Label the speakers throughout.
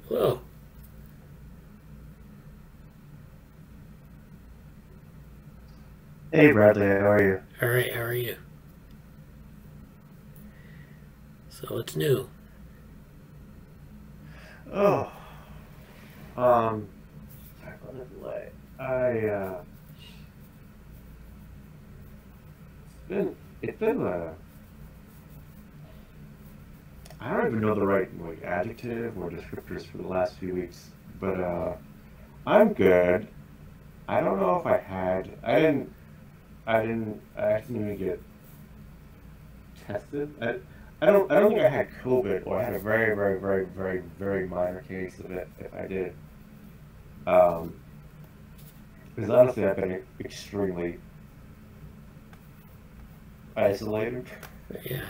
Speaker 1: Hello.
Speaker 2: Hey Bradley, how are you?
Speaker 1: All right, how are you? So what's new?
Speaker 2: Oh, um, sorry about the delay. It's been I don't even know the right like adjective or descriptors for the last few weeks, but I'm good. I don't know if I didn't even get tested. I don't think I had COVID or I had a very, very, very, very, very minor case of it if I did. Um, because honestly, I've been extremely isolated.
Speaker 1: Yeah,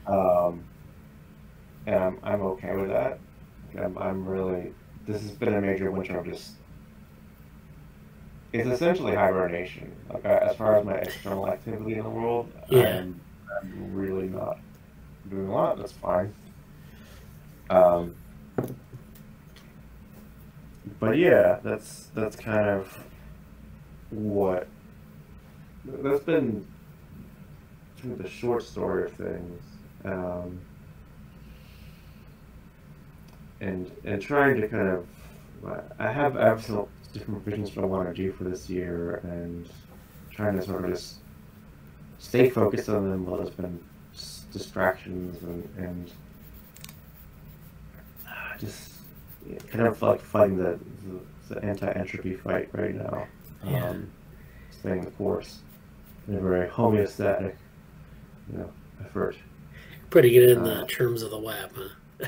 Speaker 2: Um, and I'm okay with that. I'm really. This has been a major winter of just. It's essentially hibernation. Like as far as my external activity in the world,
Speaker 1: yeah,
Speaker 2: I'm really not doing a lot. That's fine. Um, but yeah, that's kind of what that's been kind of the short story of things. Um, and trying to kind of I have some different visions for what I want to do for this year and trying to sort of just stay focused on them while there's been distractions and just kind of like fighting the anti-entropy fight right now.
Speaker 1: yeah.
Speaker 2: Staying the course in a very homeostatic, effort.
Speaker 1: Pretty good in the
Speaker 2: Uh,
Speaker 1: terms of the web, huh?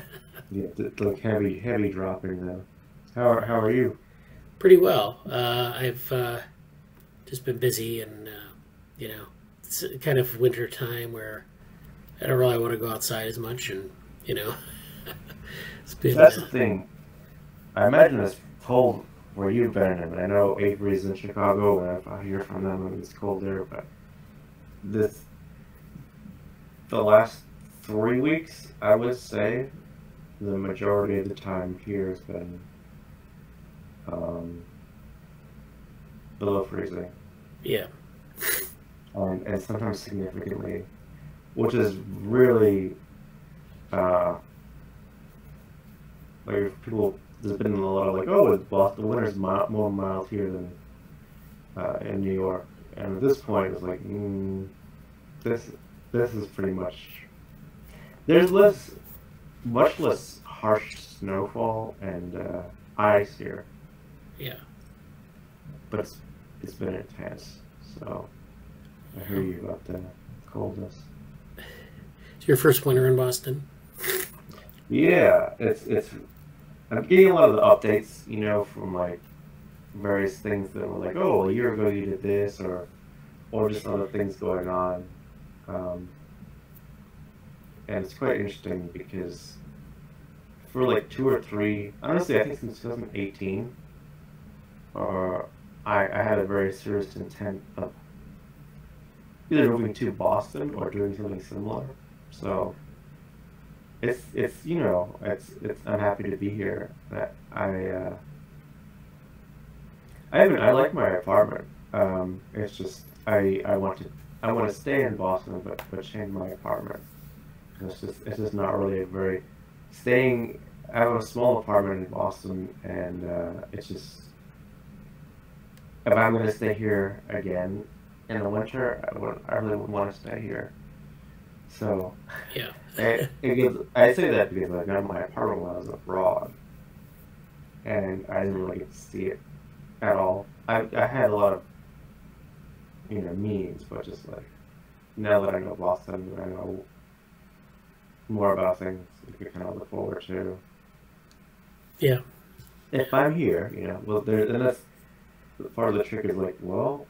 Speaker 2: yeah, like heavy dropping though. How are you?
Speaker 1: Pretty well. I've just been busy and, it's kind of winter time where I don't really want to go outside as much and, you know, it's been,
Speaker 2: That's the thing. I imagine it's cold where you've been, and I know Avery's in Chicago, and I hear from them, and it's cold there. But this, the last 3 weeks, I would say, the majority of the time here has been um, below freezing,
Speaker 1: yeah,
Speaker 2: and sometimes significantly, which is really uh, like people. There's been a lot of like, oh, it's Boston. The winter's more mild here than in New York, and at this point, it's like, this this is pretty much. There's much less harsh snowfall and ice here,
Speaker 1: yeah.
Speaker 2: but it's been intense. So I hear you about the coldness.
Speaker 1: It's your first winter in Boston?
Speaker 2: Yeah, it's. I'm getting a lot of the updates, from like various things that were like, oh, a year ago you did this, or just other things going on, um, and it's quite interesting because for like 2 or 3, honestly, I think since 2018, I had a very serious intent of either moving to Boston or doing something similar. So it's I'm happy to be here. I like my apartment. It's just I want to stay in Boston, but change my apartment. It's just not really a very staying. I have a small apartment in Boston, and it's just if I'm going to stay here again in the winter, I really would want to stay here. So
Speaker 1: Yeah,
Speaker 2: I say that because I got my apartment when I was abroad, and I didn't really get to see it at all. I had a lot of means, but just like now that I know Boston, I know more about things we can kind of look forward to.
Speaker 1: yeah.
Speaker 2: If I'm here, well, and that's part of the trick is like, well,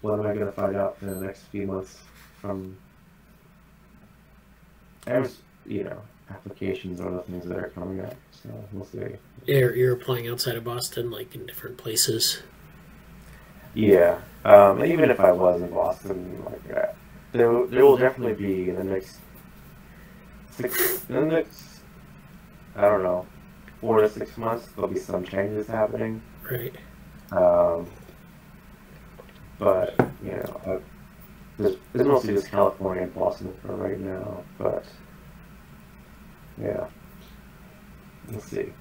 Speaker 2: what am I going to find out in the next few months from there's applications or other things that are coming up, so we'll see.
Speaker 1: You're applying outside of Boston, like in different places?
Speaker 2: Yeah, even if I was in Boston, like there will definitely be in the next I don't know, 4 to 6 months, there'll be some changes happening.
Speaker 1: Right.
Speaker 2: But, you know, there's mostly just California and Boston for right now, but, yeah. We'll see.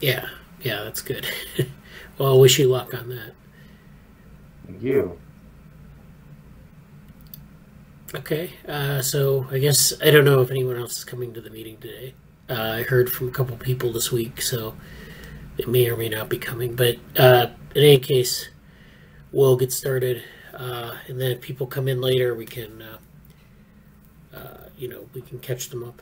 Speaker 1: Yeah, that's good. Well, I wish you luck on that.
Speaker 2: Thank you.
Speaker 1: Okay, so I guess, I don't know if anyone else is coming to the meeting today. I heard from a couple people this week, so it may or may not be coming. But in any case, we'll get started. And then if people come in later, we can, we can catch them up.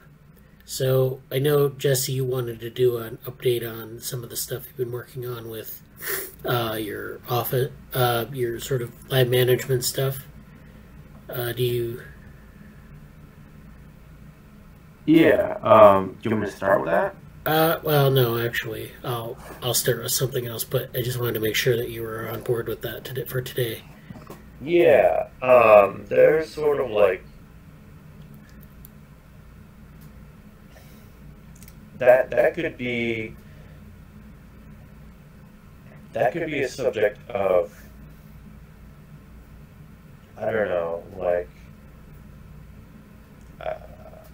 Speaker 1: So I know, Jesse, you wanted to do an update on some of the stuff you've been working on with your office, your sort of lab management stuff. Do you?
Speaker 2: Yeah. Do you want me to start with that?
Speaker 1: Well, no, actually, I'll start with something else. But I just wanted to make sure that you were on board with that for today.
Speaker 3: Yeah. There's sort of like that could be a subject of, I don't know, like,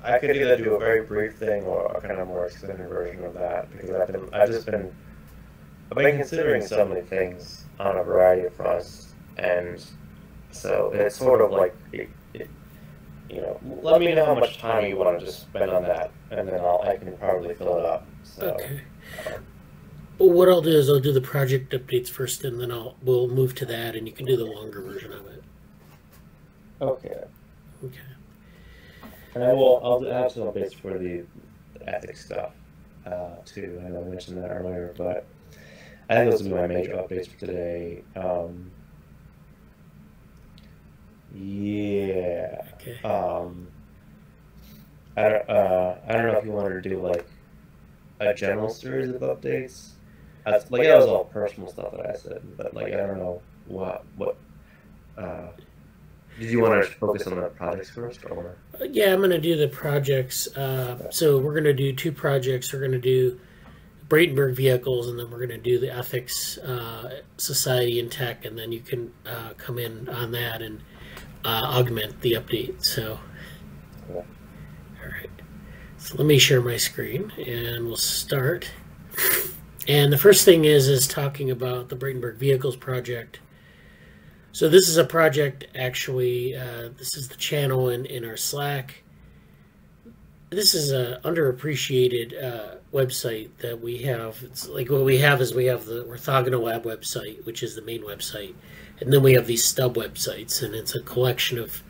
Speaker 3: I could either do a very brief thing or a kind of more extended version of that, because I've been considering so many things on a variety of fronts, and so it's sort of like, let me know how much time you want to just spend on that, and then I can probably fill it up. So,
Speaker 1: okay. Well, what I'll do is I'll do the project updates first, and then we'll move to that, and you can do the longer version of it.
Speaker 3: Okay.
Speaker 1: Okay.
Speaker 3: And I'll have some updates for the ethics stuff too. I know I mentioned that earlier, but I think those will be my major updates for today. Yeah.
Speaker 1: Okay.
Speaker 3: I don't know if you wanted to do like a general series of updates. That was all personal stuff that I said, but like, I don't know what. Did you want to focus on the projects first, or?
Speaker 1: Yeah, I'm going to do the projects. So we're going to do 2 projects. We're going to do Braitenberg Vehicles, and then we're going to do the Ethics Society and Tech, and then you can come in on that and augment the update. So,
Speaker 3: Yeah.
Speaker 1: all right. So let me share my screen, and we'll start. And the first thing is talking about the Braitenberg Vehicles project. So this is a project, actually, this is the channel in our Slack. This is an underappreciated website that we have. It's like, what we have is we have the Orthogonal Lab website, which is the main website. And then we have these stub websites, and it's a collection of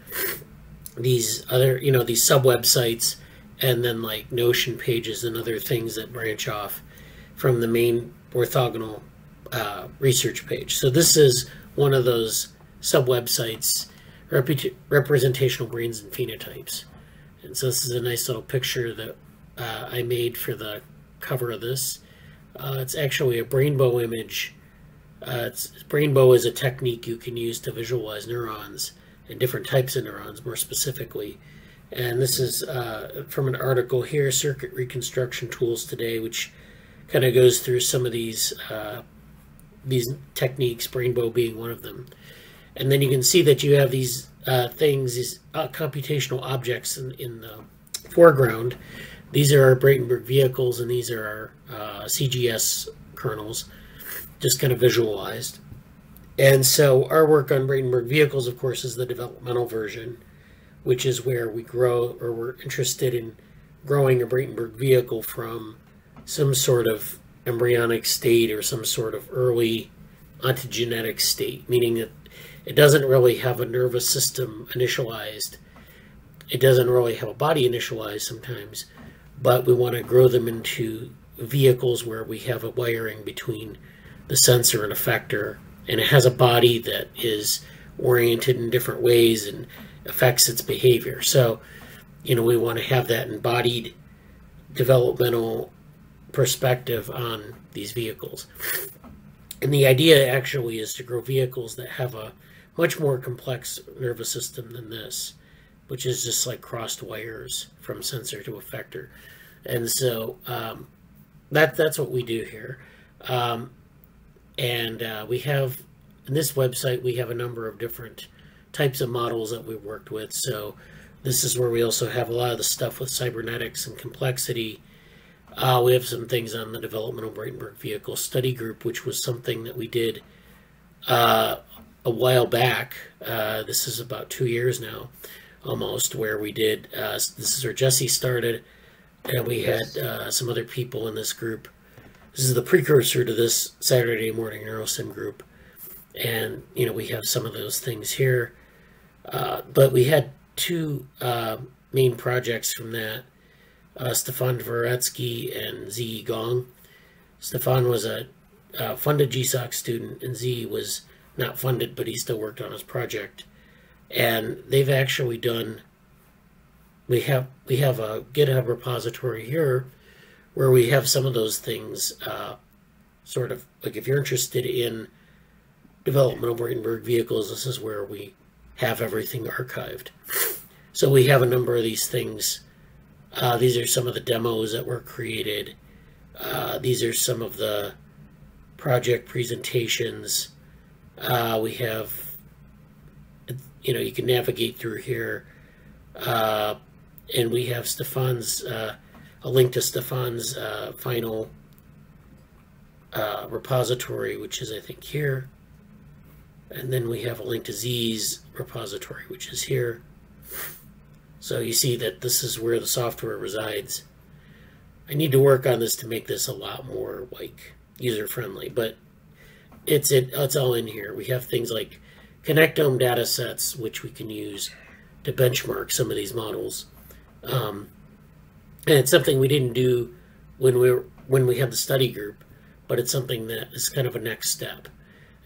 Speaker 1: these other, these sub websites, and then like Notion pages and other things that branch off from the main orthogonal research page. So this is one of those sub-websites, representational brains and phenotypes. And so this is a nice little picture that I made for the cover of this. It's actually a brainbow image. Brainbow is a technique you can use to visualize neurons and different types of neurons more specifically. And this is from an article here, Circuit Reconstruction Tools Today, which kind of goes through some of these techniques, Brainbow being one of them. And then you can see that you have these things, these computational objects in the foreground. These are our Braitenberg Vehicles, and these are our CGS kernels, just kind of visualized. And so our work on Braitenberg Vehicles, of course, is the developmental version, which is where we grow, or we're interested in growing a Braitenberg vehicle from some sort of embryonic state or some sort of early ontogenetic state, meaning that it doesn't really have a nervous system initialized. It doesn't really have a body initialized sometimes, but we want to grow them into vehicles where we have a wiring between the sensor and effector, and it has a body that is oriented in different ways and affects its behavior. So, we want to have that embodied developmental perspective on these vehicles. And the idea actually is to grow vehicles that have a much more complex nervous system than this, which is just like crossed wires from sensor to effector. And so that's what we do here. We have, in this website, we have a number of different types of models that we've worked with. So this is where we also have a lot of the stuff with cybernetics and complexity. We have some things on the developmental Braitenberg vehicle study group, which was something that we did a while back. This is about 2 years now, almost, where we did, this is where Jesse started, and we had some other people in this group. This is the precursor to this Saturday morning NeuroSim group. And, you know, we have some of those things here. But we had two main projects from that. Stefan Dvoretsky and Z Gong. Stefan was a funded GSOC student, and Z was not funded, but he still worked on his project. And they've actually done, we have a GitHub repository here where we have some of those things, sort of, like if you're interested in developmental Brainenberg vehicles, this is where we have everything archived. So we have a number of these things. These are some of the demos that were created. These are some of the project presentations. We have, you know, you can navigate through here. And we have Stefan's, a link to Stefan's final repository, which is, I think, here. And then we have a link to Z's repository, which is here. So you see that this is where the software resides. I need to work on this to make this a lot more like user-friendly, but it's all in here. We have things like connectome data sets, which we can use to benchmark some of these models. And it's something we didn't do when we had the study group, but it's something that is kind of a next step.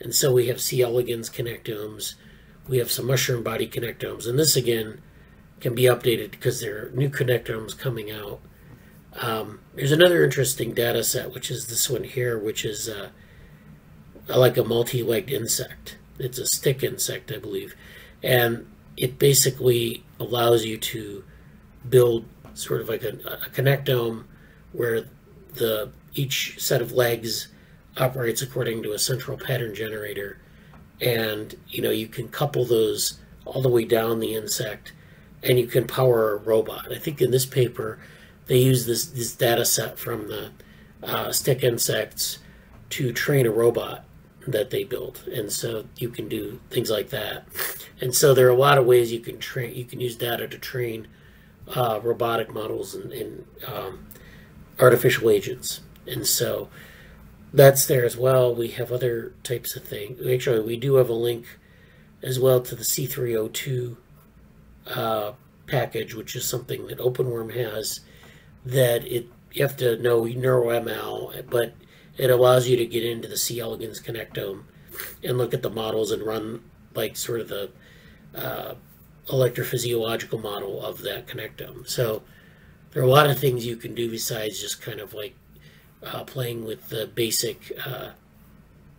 Speaker 1: And so we have C. elegans connectomes, we have some mushroom body connectomes, and this again can be updated because there are new connectomes coming out. There's another interesting data set, which is this one here, which is like a multi-legged insect. It's a stick insect, I believe. And it basically allows you to build sort of like a connectome where each set of legs operates according to a central pattern generator. And, you know, you can couple those all the way down the insect, and you can power a robot. I think in this paper, they use this data set from the stick insects to train a robot that they built. And so you can do things like that. And so there are a lot of ways you can use data to train robotic models and artificial agents. And so that's there as well. We have other types of things. Actually, we do have a link as well to the C302 package, which is something that OpenWorm has, that you have to know NeuroML, but it allows you to get into the C. elegans connectome and look at the models and run like sort of the electrophysiological model of that connectome. So there are a lot of things you can do besides just kind of like playing with the basic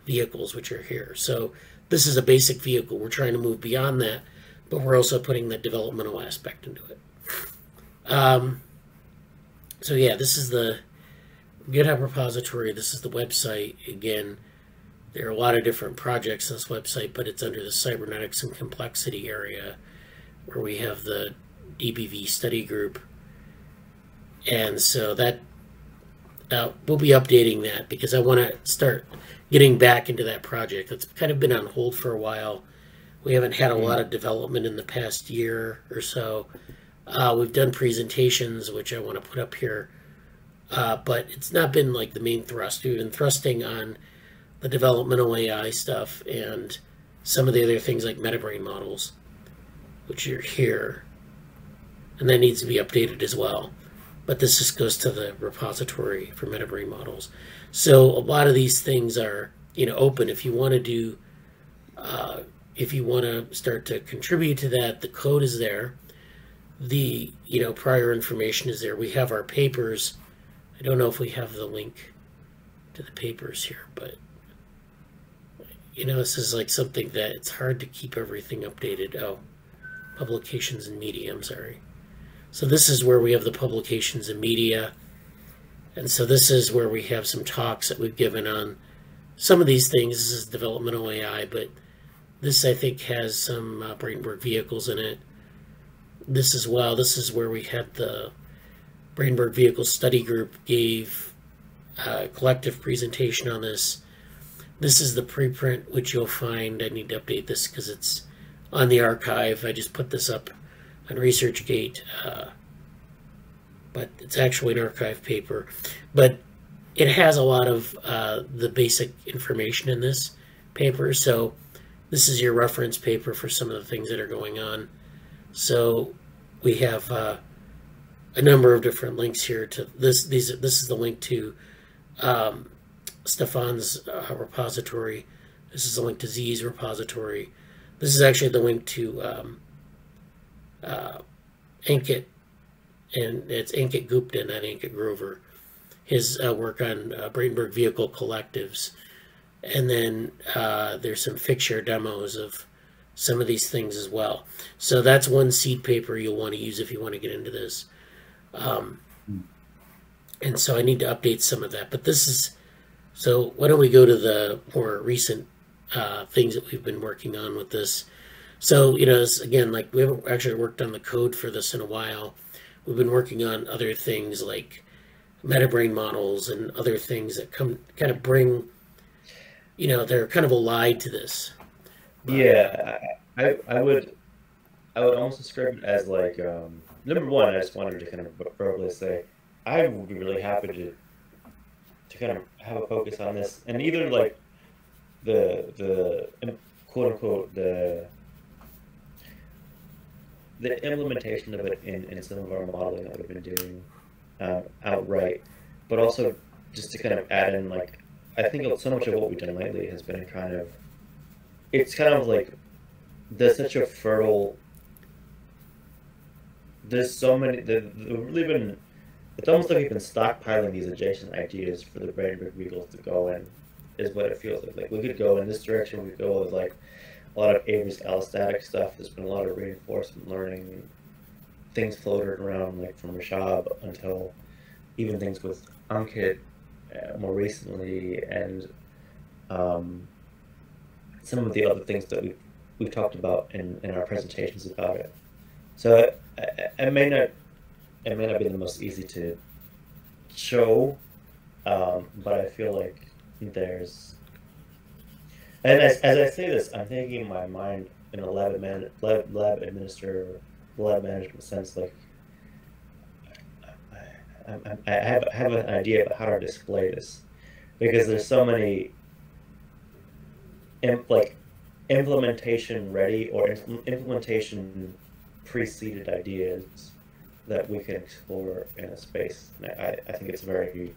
Speaker 1: vehicles which are here. So this is a basic vehicle. We're trying to move beyond that, but we're also putting the developmental aspect into it. So yeah, this is the GitHub repository. This is the website. Again, there are a lot of different projects on this website, but it's under the cybernetics and complexity area where we have the DBV study group. And so that we'll be updating that because I want to start getting back into that project. It's kind of been on hold for a while. We haven't had a lot of development in the past year or so. We've done presentations, which I want to put up here, but it's not been like the main thrust. We've been thrusting on the developmental AI stuff and some of the other things like Metabrain Models, which are here, and that needs to be updated as well. But this just goes to the repository for Metabrain Models. So a lot of these things are, you know, open. If you want to do, if you want to start to contribute to that, the code is there. The, you know, prior information is there. We have our papers. I don't know if we have the link to the papers here, but, you know, this is like something that it's hard to keep everything updated. Oh, publications and media, I'm sorry. So this is where we have the publications and media. And so this is where we have some talks that we've given on some of these things. This is developmental AI, but this I think has some Brainenberg Vehicles in it. This as well. This is where we had the Brainenberg Vehicles study group gave a collective presentation on this. This is the preprint, which you'll find. I need to update this because it's on the archive. I just put this up on ResearchGate, but it's actually an archive paper. But it has a lot of the basic information in this paper. So this is your reference paper for some of the things that are going on. So we have a number of different links here to this. This is the link to Stefan's repository. This is the link to Z's repository. This is actually the link to Ankit, and it's Ankit Gupta, not Ankit Grover. His work on Braitenberg Vehicle collectives. And then there's some fixture demos of some of these things as well. So that's one seed paper you'll want to use if you want to get into this. And so I need to update some of that. But this is, so why don't we go to the more recent things that we've been working on with this. So, you know, this, again, like we haven't actually worked on the code for this in a while. We've been working on other things like Metabrain models and other things that kind of bring, you know, they're kind of allied to this.
Speaker 3: Yeah, I would almost describe it as like number one. I just wanted to kind of verbally say I would be really happy to kind of have a focus on this, and either like the quote unquote the implementation of it in some of our modeling that we've been doing outright, but also just to kind of add in, like, I think so much of what we've done lately has been kind of, it's kind of like there's such a fertile, there's so many, there's really been, it's almost like we've been stockpiling these adjacent ideas for the Brainenberg Vehicles to go in, is what it feels like. Like, we could go in this direction, we could go with like a lot of Avery's allostatic stuff. There's been a lot of reinforcement learning, things floated around like from Rashab until even things with Ankit more recently, and some of the other things that we've talked about in our presentations about it. So it may not be the most easy to show, but I feel like there's, and as I say this, I'm thinking in my mind in a lab administrator, lab management sense. Like, I have an idea about how to display this, because there's so many like implementation ready or implementation preceded ideas that we can explore in a space. And I think it's very,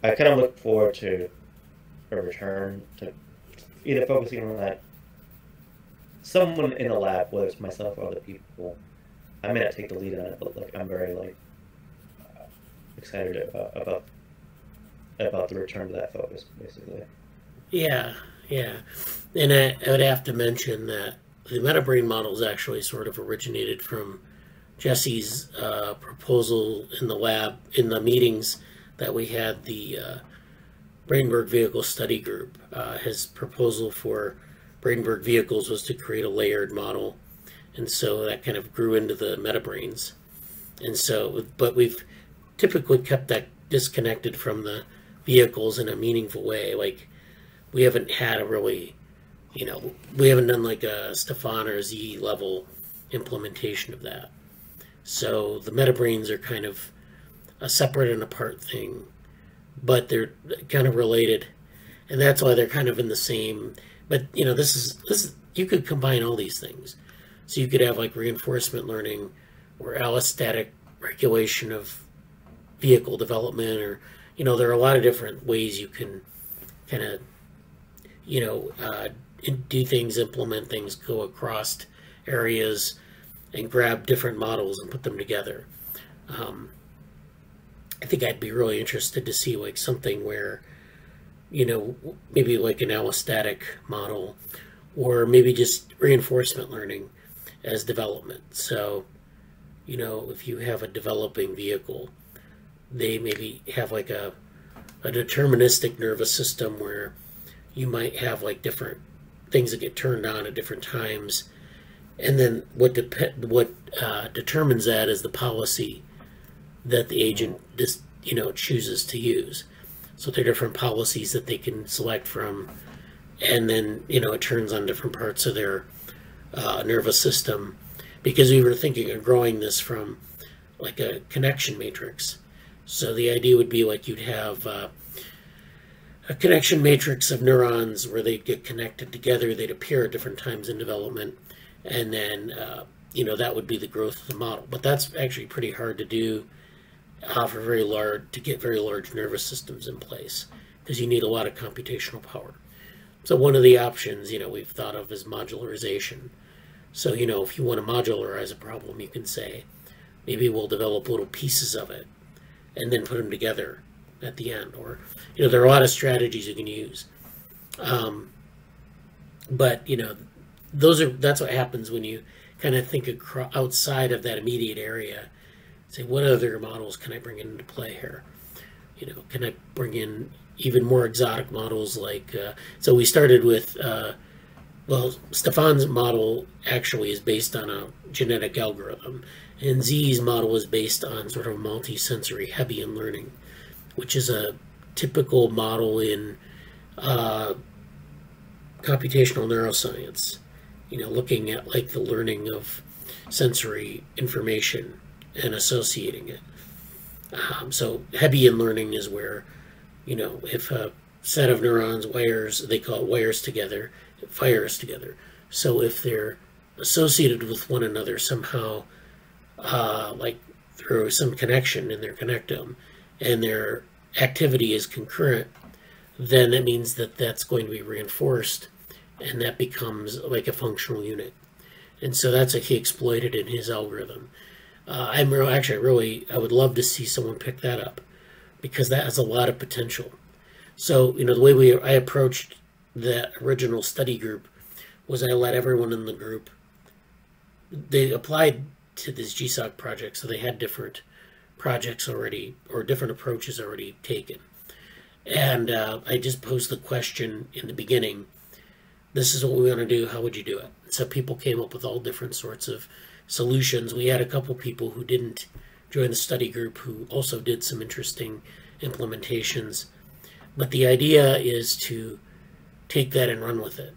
Speaker 3: I kind of look forward to a return to either focusing on that, someone in a lab, whether it's myself or other people. I may not take the lead on it, but like I'm very like excited about the return to that focus, basically.
Speaker 1: Yeah, yeah. And I would have to mention that the Metabrain models actually sort of originated from Jesse's proposal in the lab, in the meetings that we had. The Brainenberg Vehicles study group, his proposal for Brainenberg Vehicles was to create a layered model, and so that kind of grew into the Metabrains. And so, but we've typically kept that disconnected from the vehicles in a meaningful way. Like, we haven't had a really, you know, we haven't done like a Stefan or Z level implementation of that. So the Metabrains are kind of a separate and apart thing, but they're kind of related, and that's why they're kind of in the same. But you know, this is you could combine all these things. So you could have like reinforcement learning or allostatic regulation of vehicle development, or, you know, there are a lot of different ways you can kind of, you know, do things, implement things, go across areas and grab different models and put them together. I think I'd be really interested to see like something where, you know, maybe like an allostatic model, or maybe just reinforcement learning as development. So, you know, if you have a developing vehicle, they maybe have like a deterministic nervous system where you might have like different things that get turned on at different times, and then what determines that is the policy that the agent just chooses to use. So there are different policies that they can select from, and then it turns on different parts of their nervous system, because we were thinking of growing this from like a connection matrix. So the idea would be like you'd have a connection matrix of neurons where they get connected together, they'd appear at different times in development, and then that would be the growth of the model. But that's actually pretty hard to do to get very large nervous systems in place, because you need a lot of computational power. So one of the options we've thought of is modularization. So if you want to modularize a problem, you can say maybe we'll develop little pieces of it and then put them together at the end. Or there are a lot of strategies you can use, but that's what happens when you kind of think outside of that immediate area. Say, what other models can I bring into play here? Can I bring in even more exotic models? Like so we started with Stefan's model actually is based on a genetic algorithm, and Z's model is based on sort of multi-sensory Hebbian learning, which is a typical model in computational neuroscience, looking at like the learning of sensory information and associating it. So Hebbian learning is where, if a set of neurons they call it wires together, it fires together. So if they're associated with one another somehow, like through some connection in their connectome, and their activity is concurrent, then that means that that's going to be reinforced, and that becomes like a functional unit. And so that's what he exploited in his algorithm. I would love to see someone pick that up, because that has a lot of potential. So, the way I approached that original study group was I let everyone in the group, they applied to this GSOC project, so they had different projects already, or different approaches already taken. And I just posed the question in the beginning, this is what we want to do, how would you do it? So people came up with all different sorts of solutions. We had a couple people who didn't join the study group who also did some interesting implementations. But the idea is to take that and run with it.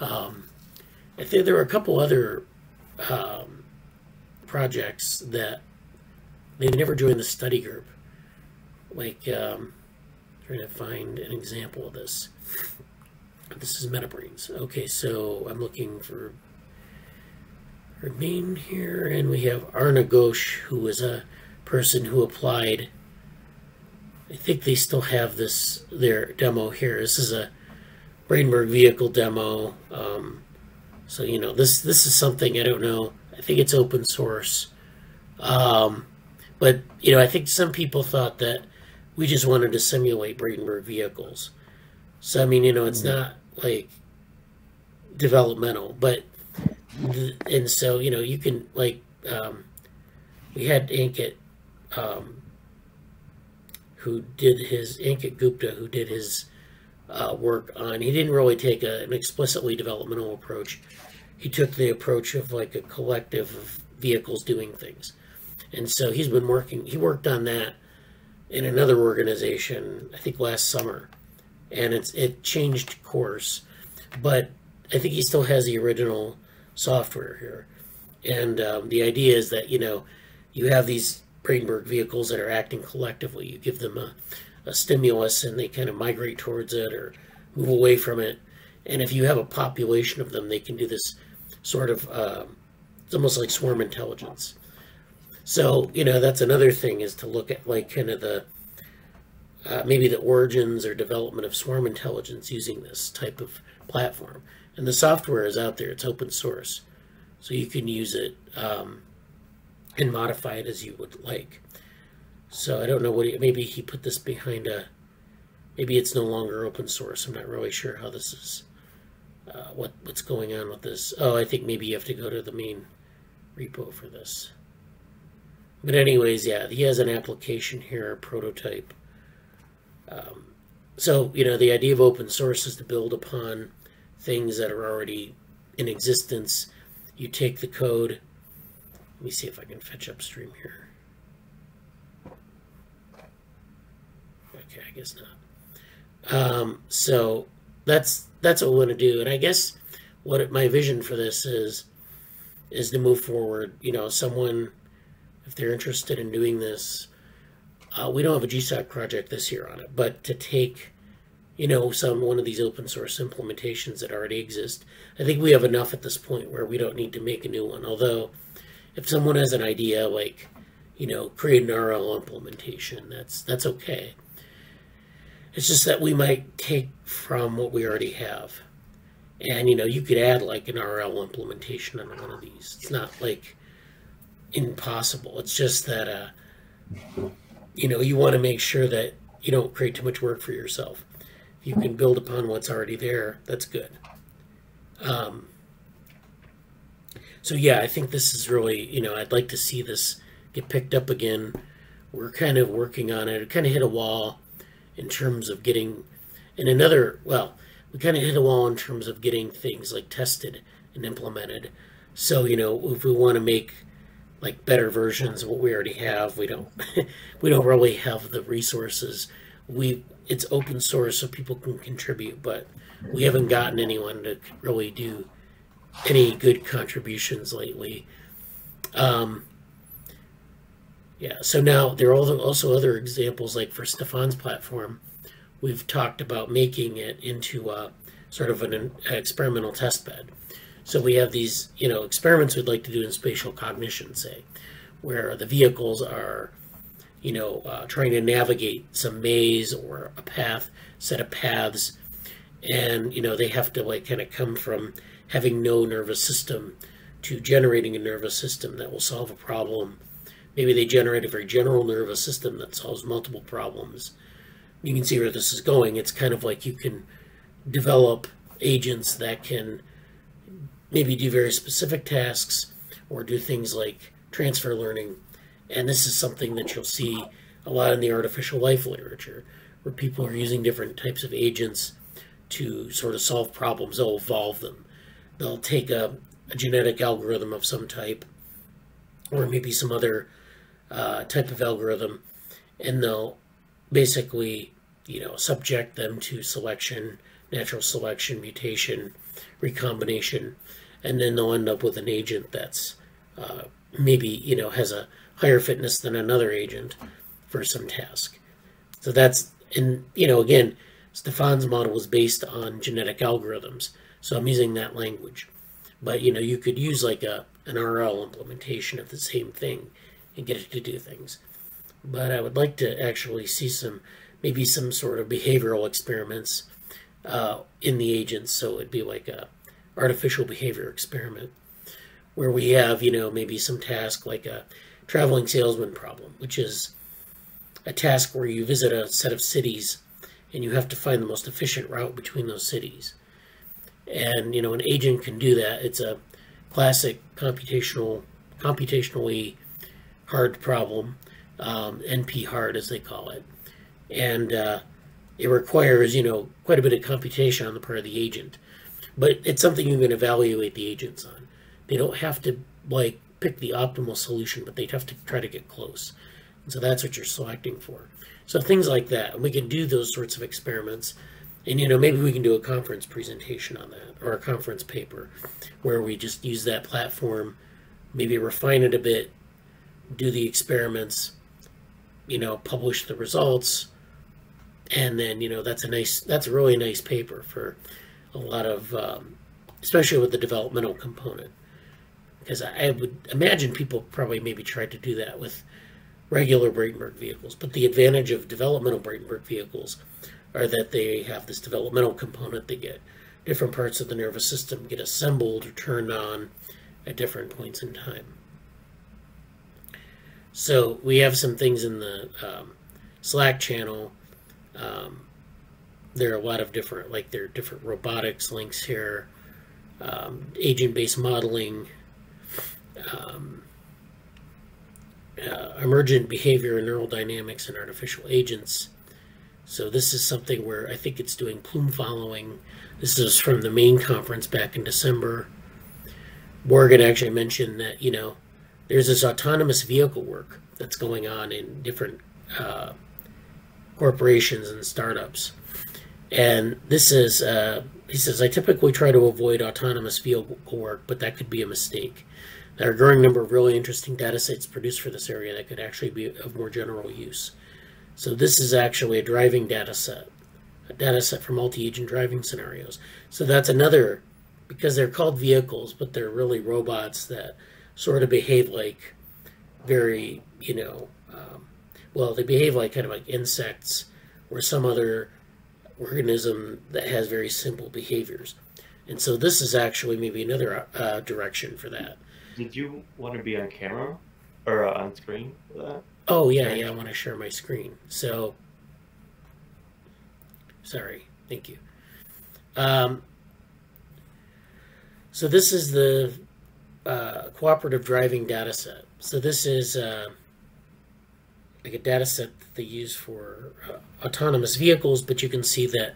Speaker 1: I think there were a couple other projects that they never joined the study group. Like, trying to find an example of this. This is Metabrains. Okay, so I'm looking for her name here, and we have Arna Ghosh, who was a person who applied. I think they still have their demo here. This is a Brainenberg vehicle demo. So this is something, I don't know. I think it's open source, but I think some people thought that we just wanted to simulate Braitenberg vehicles. So it's not like developmental, but and so you can like we had Ankit Ankit Gupta, who did his work on. He didn't really take an explicitly developmental approach. He took the approach of like a collective of vehicles doing things, and so he worked on that in another organization, I think last summer, and it changed course, but I think he still has the original software here. And the idea is that you have these Brainenberg vehicles that are acting collectively. You give them a stimulus and they kind of migrate towards it or move away from it. And if you have a population of them, they can do this sort of it's almost like swarm intelligence. So that's another thing, is to look at like kind of the maybe the origins or development of swarm intelligence using this type of platform. And the software is out there. It's open source, so you can use it and modify it as you would like. So I don't know maybe he put this behind maybe it's no longer open source. I'm not really sure how this is, what's going on with this. Oh, I think maybe you have to go to the main repo for this. But anyways, yeah, he has an application here, a prototype. So, you know, the idea of open source is to build upon things that are already in existence. You take the code. Let me see if I can fetch upstream here. Okay, I guess not. So that's what we want to do. And I guess what my vision for this is to move forward. You know, someone, if they're interested in doing this, we don't have a GSOC project this year on it, but to take, you know, one of these open source implementations that already exist. I think we have enough at this point where we don't need to make a new one. Although, if someone has an idea, like, you know, create an RL implementation, that's okay. It's just that we might take from what we already have. And, you know, you could add like an RL implementation on one of these. It's not like impossible. It's just that, you know, you want to make sure that you don't create too much work for yourself. If you can build upon what's already there, that's good. So yeah, I think this is really, you know, I'd like to see this get picked up again. We're kind of working on it. It kind of hit a wall in terms of getting, we kind of hit a wall in terms of getting things like tested and implemented. So, you know, if we want to make like better versions of what we already have, we don't really have the resources. It's open source so people can contribute, but we haven't gotten anyone to really do any good contributions lately. Yeah, so now there are also other examples, like for Stefan's platform, we've talked about making it into sort of an experimental test bed. So we have these, you know, experiments we'd like to do in spatial cognition, say, where the vehicles are, you know, trying to navigate some maze or a path, set of paths, and, you know, they have to like kind of come from having no nervous system to generating a nervous system that will solve a problem. Maybe they generate a very general nervous system that solves multiple problems. You can see where this is going. It's kind of like you can develop agents that can maybe do very specific tasks or do things like transfer learning. And this is something that you'll see a lot in the artificial life literature, where people are using different types of agents to sort of solve problems. They'll evolve them. They'll take a genetic algorithm of some type, or maybe some other type of algorithm, and they'll basically, you know, subject them to selection, natural selection, mutation, recombination, and then they'll end up with an agent that's maybe, you know, has a higher fitness than another agent for some task. So that's, and, you know, again, Stefan's model was based on genetic algorithms, so I'm using that language. But, you know, you could use like an RL implementation of the same thing and get it to do things. But I would like to actually see maybe some sort of behavioral experiments in the agents. So it'd be like a artificial behavior experiment where we have, you know, maybe some task like a traveling salesman problem, which is a task where you visit a set of cities and you have to find the most efficient route between those cities. And, you know, an agent can do that. It's a classic computationally hard problem, NP hard as they call it. And it requires, you know, quite a bit of computation on the part of the agent. But it's something you can evaluate the agents on. They don't have to, like, pick the optimal solution, but they have to try to get close. And so that's what you're selecting for. So things like that. And we can do those sorts of experiments. And, you know, maybe we can do a conference presentation on that, or a conference paper, where we just use that platform, maybe refine it a bit, do the experiments, you know, publish the results, and then, you know, that's a really nice paper for a lot of, especially with the developmental component. Because I would imagine people probably maybe tried to do that with regular Braitenberg vehicles, but the advantage of developmental Braitenberg vehicles are that they have this developmental component. They get different parts of the nervous system get assembled or turned on at different points in time. So we have some things in the Slack channel. There are a lot of different, like there are different robotics links here, agent-based modeling, emergent behavior and neural dynamics in artificial agents. So this is something where I think it's doing plume following. This is from the main conference back in December. Morgan actually mentioned that, you know, there's this autonomous vehicle work that's going on in different corporations and startups. And this is, he says, I typically try to avoid autonomous vehicle work, but that could be a mistake. There are a growing number of really interesting data sets produced for this area that could actually be of more general use. So this is actually a driving data set for multi-agent driving scenarios. So that's another, because they're called vehicles, but they're really robots that sort of behave like very, you know, well, they behave like kind of like insects or some other organism that has very simple behaviors. And so this is actually maybe another direction for that.
Speaker 2: Did you want to be on camera or on screen for that?
Speaker 1: Oh, yeah, I want to share my screen. So, sorry, thank you. So this is the cooperative driving data set. So this is like a data set that they use for autonomous vehicles, but you can see that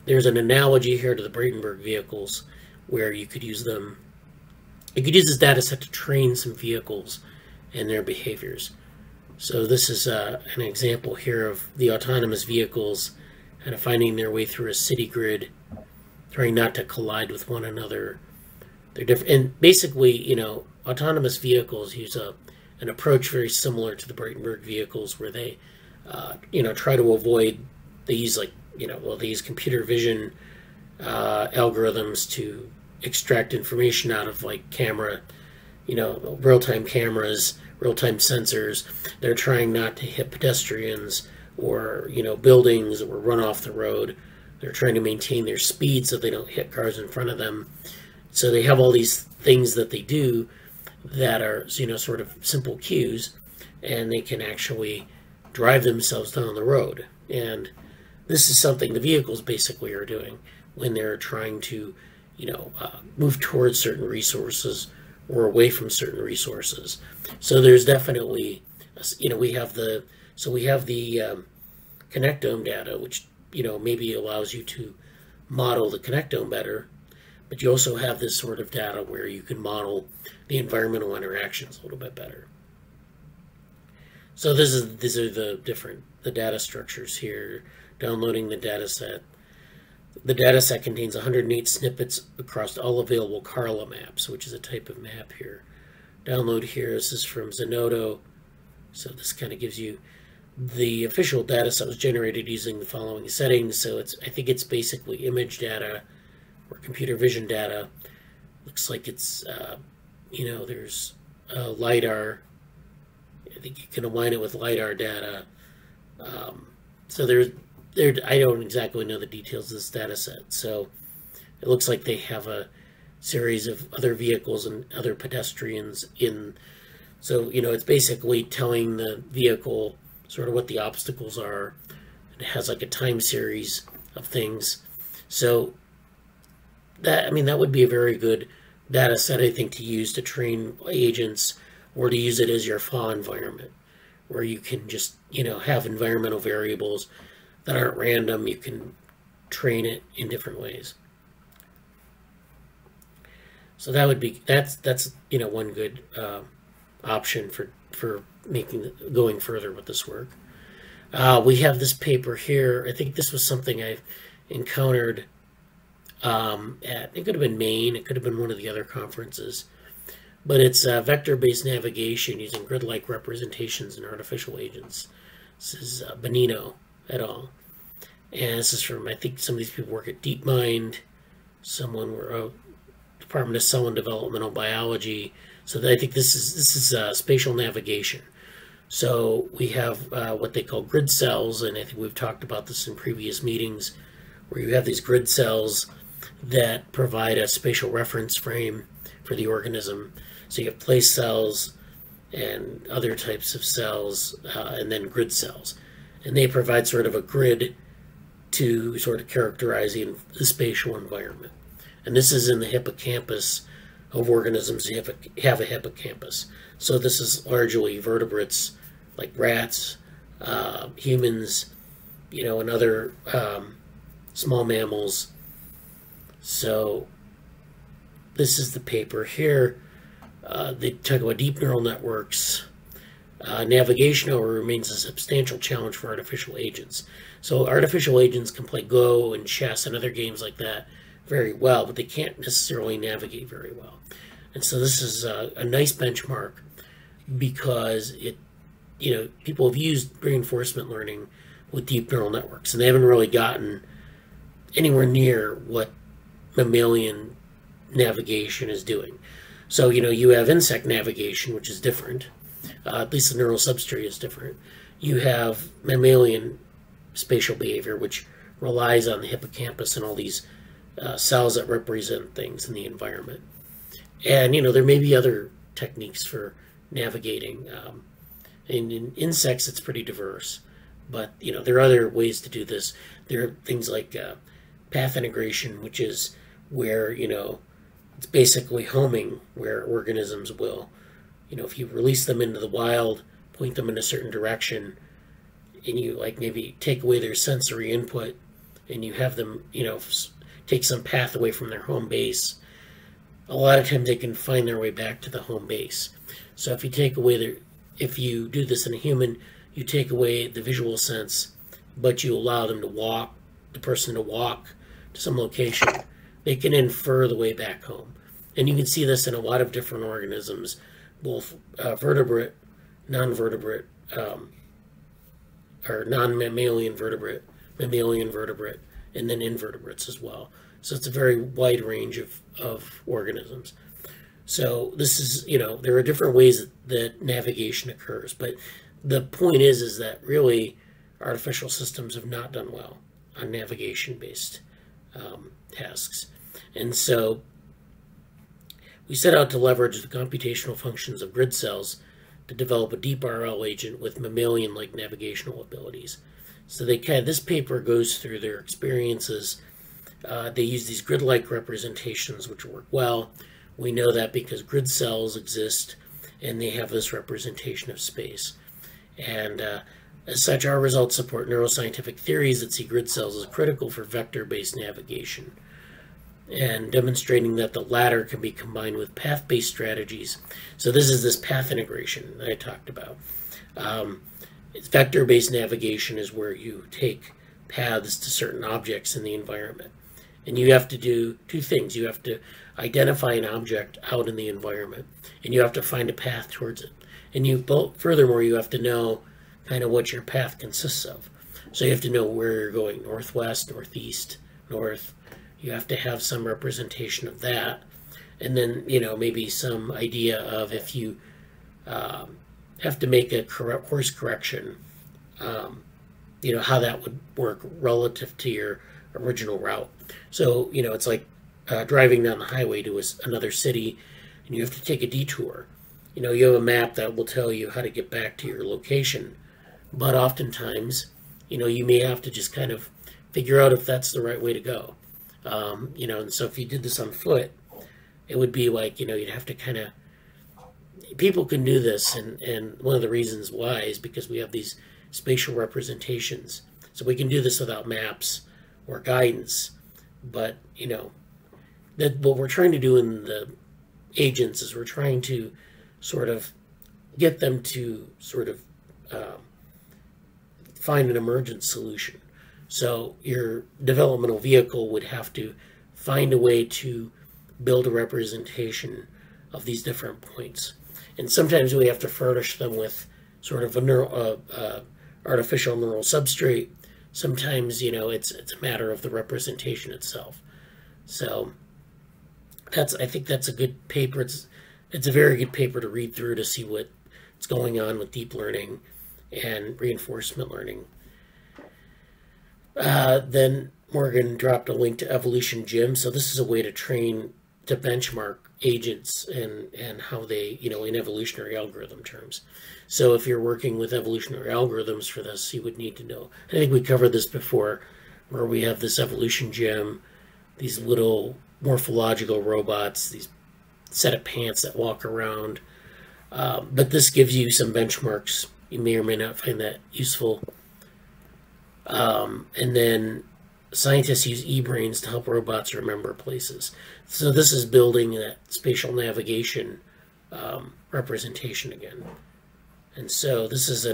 Speaker 1: there's an analogy here to the Braitenberg vehicles where you could use them. You could use this data set to train some vehicles and their behaviors. So this is an example here of the autonomous vehicles kind of finding their way through a city grid, trying not to collide with one another. They're different, and basically, you know, autonomous vehicles use an approach very similar to the Braitenberg vehicles, where they, you know, try to avoid. They use they use computer vision algorithms to extract information out of like camera, you know, real-time cameras, real-time sensors. They're trying not to hit pedestrians or, you know, buildings or run off the road. They're trying to maintain their speed so they don't hit cars in front of them. So they have all these things that they do that are, you know, sort of simple cues, and they can actually drive themselves down the road. And this is something the vehicles basically are doing when they're trying to, you know, move towards certain resources or away from certain resources. So there's definitely, you know, we have the connectome data, which, you know, maybe allows you to model the connectome better. But you also have this sort of data where you can model the environmental interactions a little bit better. So these are the data structures here. Downloading the data set. The data set contains 108 snippets across all available Carla maps, which is a type of map here. Download here. This is from Zenodo. So this kind of gives you the official data set was generated using the following settings. So I think it's basically image data or computer vision data. Looks like it's, you know, there's LiDAR. I think you can align it with LiDAR data. So I don't exactly know the details of this data set. So it looks like they have a series of other vehicles and other pedestrians in. So, you know, it's basically telling the vehicle sort of what the obstacles are. It has like a time series of things. So that, I mean, that would be a very good data set, I think, to use to train agents, or to use it as your FAW environment, where you can just, you know, have environmental variables that aren't random. You can train it in different ways. So that would be, that's you know, one good option for going further with this work. We have this paper here. I think this was something I've encountered it could have been Maine, it could have been one of the other conferences, but it's vector-based navigation using grid-like representations in artificial agents. This is Bonino et al. And this is from, I think some of these people work at DeepMind, someone were Department of Cell and Developmental Biology. So I think this is spatial navigation. So we have what they call grid cells, and I think we've talked about this in previous meetings, where you have these grid cells that provide a spatial reference frame for the organism. So you have place cells and other types of cells, and then grid cells. And they provide sort of a grid to sort of characterize the spatial environment. And this is in the hippocampus of organisms that have a hippocampus. So this is largely vertebrates like rats, humans, and other small mammals. So this is the paper here. They talk about deep neural networks. Navigation, however, remains a substantial challenge for artificial agents. So artificial agents can play Go and chess and other games like that very well, but they can't necessarily navigate very well. And so this is a nice benchmark because people have used reinforcement learning with deep neural networks, and they haven't really gotten anywhere near what mammalian navigation is doing. So, you have insect navigation, which is different. At least the neural substrate is different. You have mammalian spatial behavior, which relies on the hippocampus and all these cells that represent things in the environment. And, there may be other techniques for navigating. In insects, it's pretty diverse. But, there are other ways to do this. There are things like path integration, which is where, it's basically homing where organisms will. If you release them into the wild, point them in a certain direction, and you maybe take away their sensory input, and you have them, take some path away from their home base, a lot of times they can find their way back to the home base. So if you take away if you do this in a human, you take away the visual sense, but you allow them to walk, the person to walk to some location, they can infer the way back home. And you can see this in a lot of different organisms, both vertebrate, non-vertebrate, or non-mammalian vertebrate, mammalian vertebrate, and then invertebrates as well. So it's a very wide range of organisms. So this is, there are different ways that navigation occurs, but the point is that really artificial systems have not done well on navigation-based tasks. And so we set out to leverage the computational functions of grid cells to develop a deep RL agent with mammalian-like navigational abilities. So this paper goes through their experiences. They use these grid-like representations, which work well. We know that because grid cells exist and they have this representation of space. And as such, our results support neuroscientific theories that see grid cells as critical for vector-based navigation, and demonstrating that the latter can be combined with path-based strategies. So this path integration that I talked about. Vector-based navigation is where you take paths to certain objects in the environment. And you have to do two things. You have to identify an object out in the environment, and you have to find a path towards it. And furthermore, you have to know kind of what your path consists of. So you have to know where you're going, northwest, northeast, north. You have to have some representation of that. And then, maybe some idea of if you have to make a course correction, how that would work relative to your original route. So, it's like driving down the highway to another city, and you have to take a detour. You have a map that will tell you how to get back to your location, but oftentimes, you may have to just kind of figure out if that's the right way to go. And so if you did this on foot, it would be like, you'd have to kind of, people can do this, and one of the reasons why is because we have these spatial representations. So we can do this without maps or guidance, but, that what we're trying to do in the agents is we're trying to sort of get them to sort of find an emergent solution. So your developmental vehicle would have to find a way to build a representation of these different points. And sometimes we have to furnish them with sort of a artificial neural substrate. Sometimes, it's a matter of the representation itself. So I think that's a good paper. It's a very good paper to read through to see what's going on with deep learning and reinforcement learning. Then Morgan dropped a link to Evolution Gym. So this is a way to benchmark agents and how they, in evolutionary algorithm terms. So if you're working with evolutionary algorithms for this, you would need to know. I think we covered this before, where we have this Evolution Gym, these little morphological robots, these set of pants that walk around. But this gives you some benchmarks. You may or may not find that useful. And then scientists use e-brains to help robots remember places. So this is building that spatial navigation representation again. And so this is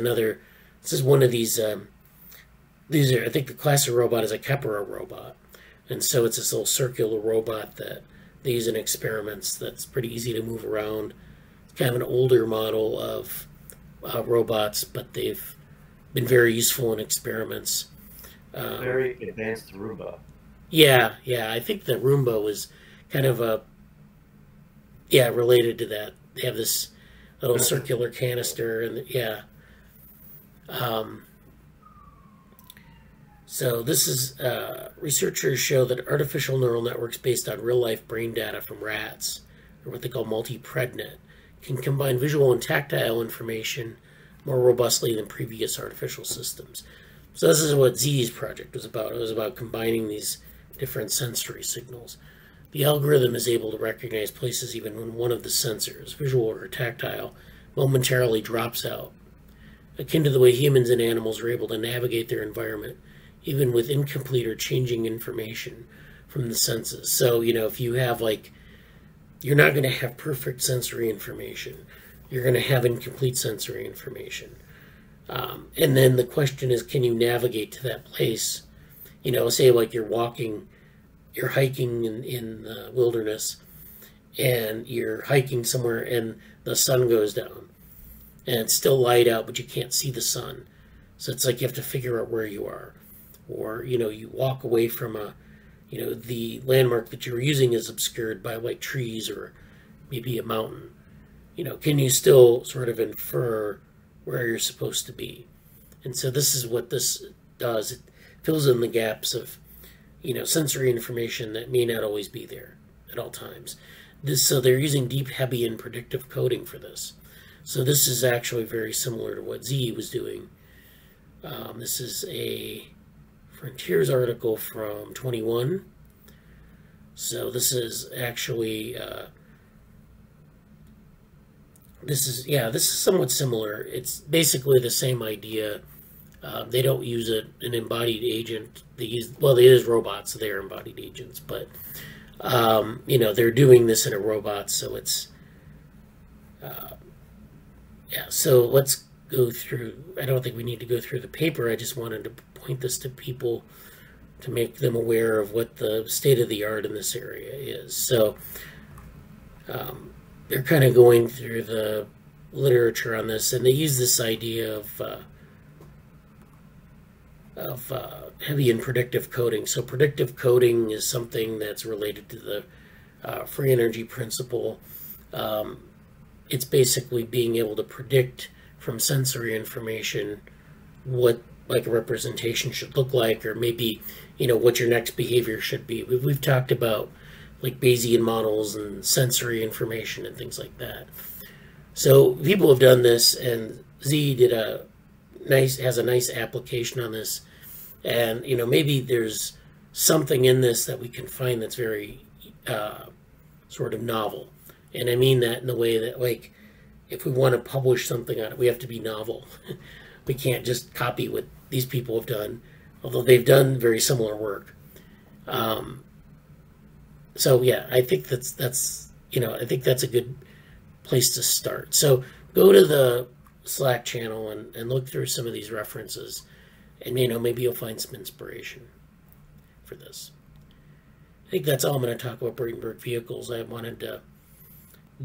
Speaker 1: one of these are, I think the class of robot is a Kepler robot. And so it's this little circular robot that they use in experiments that's pretty easy to move around. It's kind of an older model of robots, but they've been very useful in experiments.
Speaker 3: Very advanced Roomba.
Speaker 1: Yeah, I think the Roomba was kind of related to that. They have this little circular canister, and so this is, researchers show that artificial neural networks based on real-life brain data from rats, or what they call multi-prednet, can combine visual and tactile information more robustly than previous artificial systems. So this is what Z's project was about. It was about combining these different sensory signals. The algorithm is able to recognize places even when one of the sensors, visual or tactile, momentarily drops out, akin to the way humans and animals are able to navigate their environment, even with incomplete or changing information from the senses. So, if you have you're not going to have perfect sensory information. You're going to have incomplete sensory information. And then the question is, can you navigate to that place? Say you're hiking in the wilderness, and you're hiking somewhere and the sun goes down. And it's still light out, but you can't see the sun. So it's like you have to figure out where you are. Or, you walk away from the landmark that you're using is obscured by trees or maybe a mountain. Can you still sort of infer where you're supposed to be? And so this is what this does. It fills in the gaps of, sensory information that may not always be there at all times. So they're using deep Hebbian predictive coding for this. So this is actually very similar to what Z was doing. This is a Frontiers article from 21. So this is actually, this is somewhat similar. It's basically the same idea. They don't use an embodied agent. They use robots, so they're embodied agents, but they're doing this in a robot, so it's so let's go through. I don't think we need to go through the paper. I just wanted to point this to people to make them aware of what the state of the art in this area is. So they're kind of going through the literature on this, and they use this idea of Hebbian predictive coding. So predictive coding is something that's related to the free energy principle. It's basically being able to predict from sensory information what a representation should look like, or maybe what your next behavior should be. We've talked about Bayesian models and sensory information and things like that. So people have done this, and Z has a nice application on this. And maybe there's something in this that we can find that's very sort of novel. And I mean that in the way that if we want to publish something on it, we have to be novel. We can't just copy what these people have done, although they've done very similar work. So yeah, I think that's a good place to start. So go to the Slack channel and look through some of these references, and maybe you'll find some inspiration for this. I think that's all I'm going to talk about Braitenberg Vehicles. I wanted to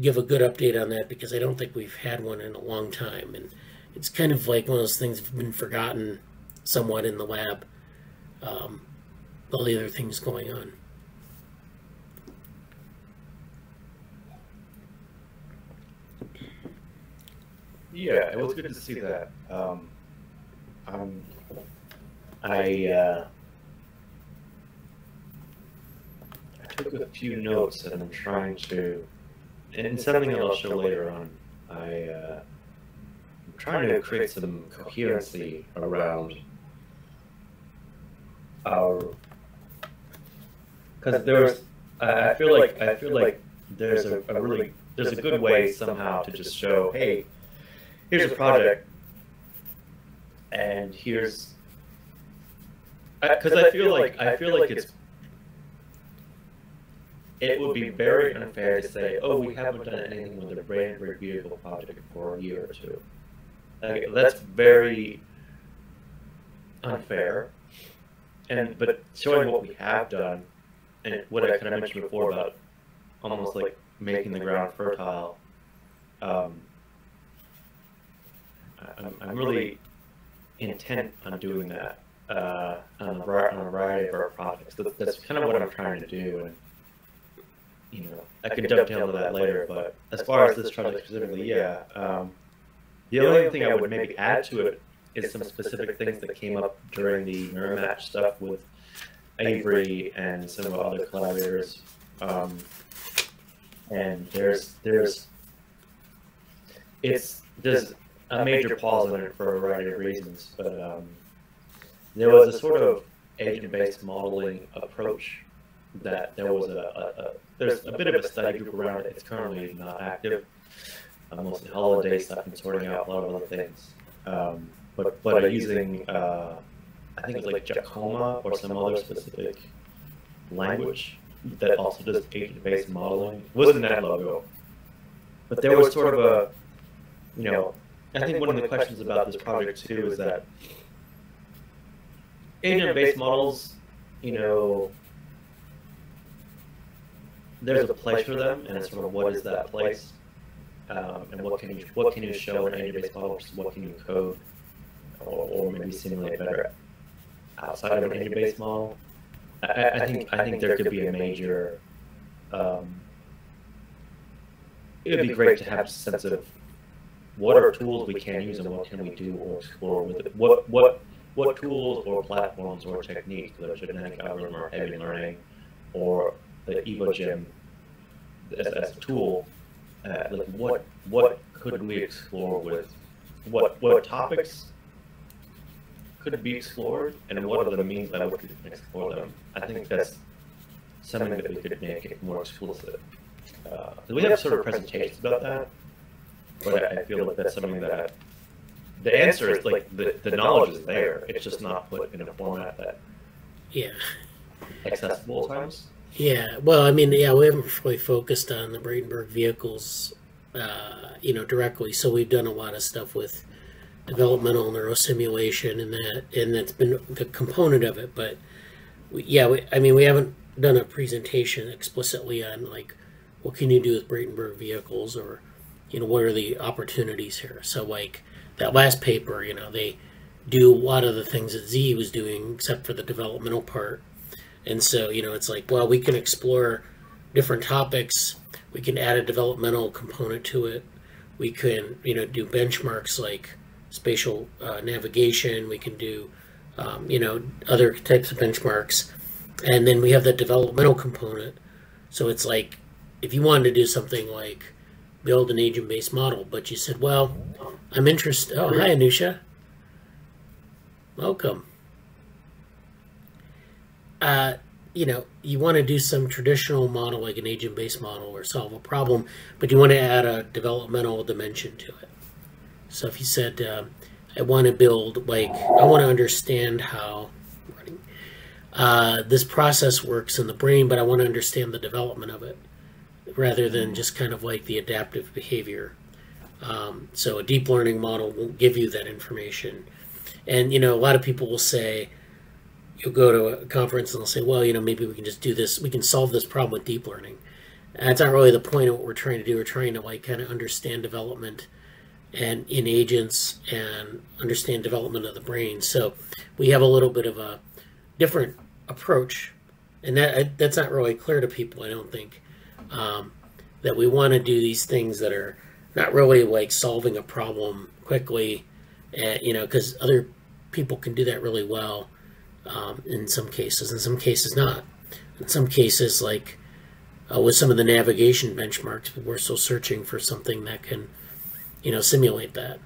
Speaker 1: give a good update on that because I don't think we've had one in a long time, and it's kind of like one of those things that's been forgotten somewhat in the lab, all the other things going on.
Speaker 3: Yeah, it was good to see that. I took a few notes, and I'm trying to, and something that I'll show later on, I'm trying to create some coherency around our, because I feel like there's a good way somehow to just show, hey, here's a project, and here's, because I feel like it would be very unfair to say, oh, we haven't done anything with the Brainenberg Vehicle project for a year or two. Like, that's very unfair. But showing what we have done, and what I kind of mentioned before about almost like making the ground fertile, I'm really intent on doing that on a variety of our projects. That's kind of what I'm trying to do, and I can dovetail to that later. But as far as this project specifically, yeah, the only thing I would maybe add to it is some specific things that came up during the NeuroMatch stuff with Avery and some of our other collaborators. And there's a major pause on it for a variety of reasons, but there was a sort of agent-based modeling approach that there was there's a bit of a study group around it. It's currently not active, mostly holiday stuff and sorting out a lot of other things. But using, I think it's like Jacoma or some other specific language that also does agent-based modeling. It wasn't that logo, but there was sort of a, I think one of the questions about this project too is that agent-based models, there's a place for them, and it's sort of what is that place, and what can you show in an agent-based model versus what can you code or maybe simulate better outside of an agent-based model. I think there could be a major. It would be great to have a sense of what are tools we can use and what can we do or explore with it. What tools or platforms or techniques, whether genetic algorithm or heavy learning, or the EvoGym as a tool, like what could we explore with? What topics could be explored, and what are the means by which we can explore them? I think that's something that we could make it more explicit. We have sort of presentations about that, but I feel like that's something that the answer is like the knowledge is there. It's just not put in a format that accessible at times.
Speaker 1: Yeah, well, I mean, we haven't really focused on the Braitenberg Vehicles, directly. So we've done a lot of stuff with developmental neurosimulation and that's been the component of it. But we haven't done a presentation explicitly on like what can you do with Braitenberg Vehicles, or what are the opportunities here. So like that last paper, they do a lot of the things that Z was doing except for the developmental part. And so it's like, well, we can explore different topics, we can add a developmental component to it, we can do benchmarks like spatial navigation, we can do other types of benchmarks, and then we have the developmental component. So it's like if you wanted to do something like build an agent-based model, but you said, well, I'm interested. Oh, hi, Anusha. Welcome. You want to do some traditional model like an agent-based model or solve a problem, but you want to add a developmental dimension to it. So if you said, I want to build, like, I want to understand how this process works in the brain, but I want to understand the development of it rather than just kind of like the adaptive behavior. So a deep learning model won't give you that information. And, a lot of people will say, you'll go to a conference and they'll say, well, maybe we can just do this. We can solve this problem with deep learning. And that's not really the point of what we're trying to do. We're trying to like kind of understand development and in agents and understand development of the brain. So we have a little bit of a different approach, and that's not really clear to people, I don't think, that we want to do these things that are not really like solving a problem quickly, because other people can do that really well. In some cases not. In some cases, like with some of the navigation benchmarks, we're still searching for something that can, simulate that.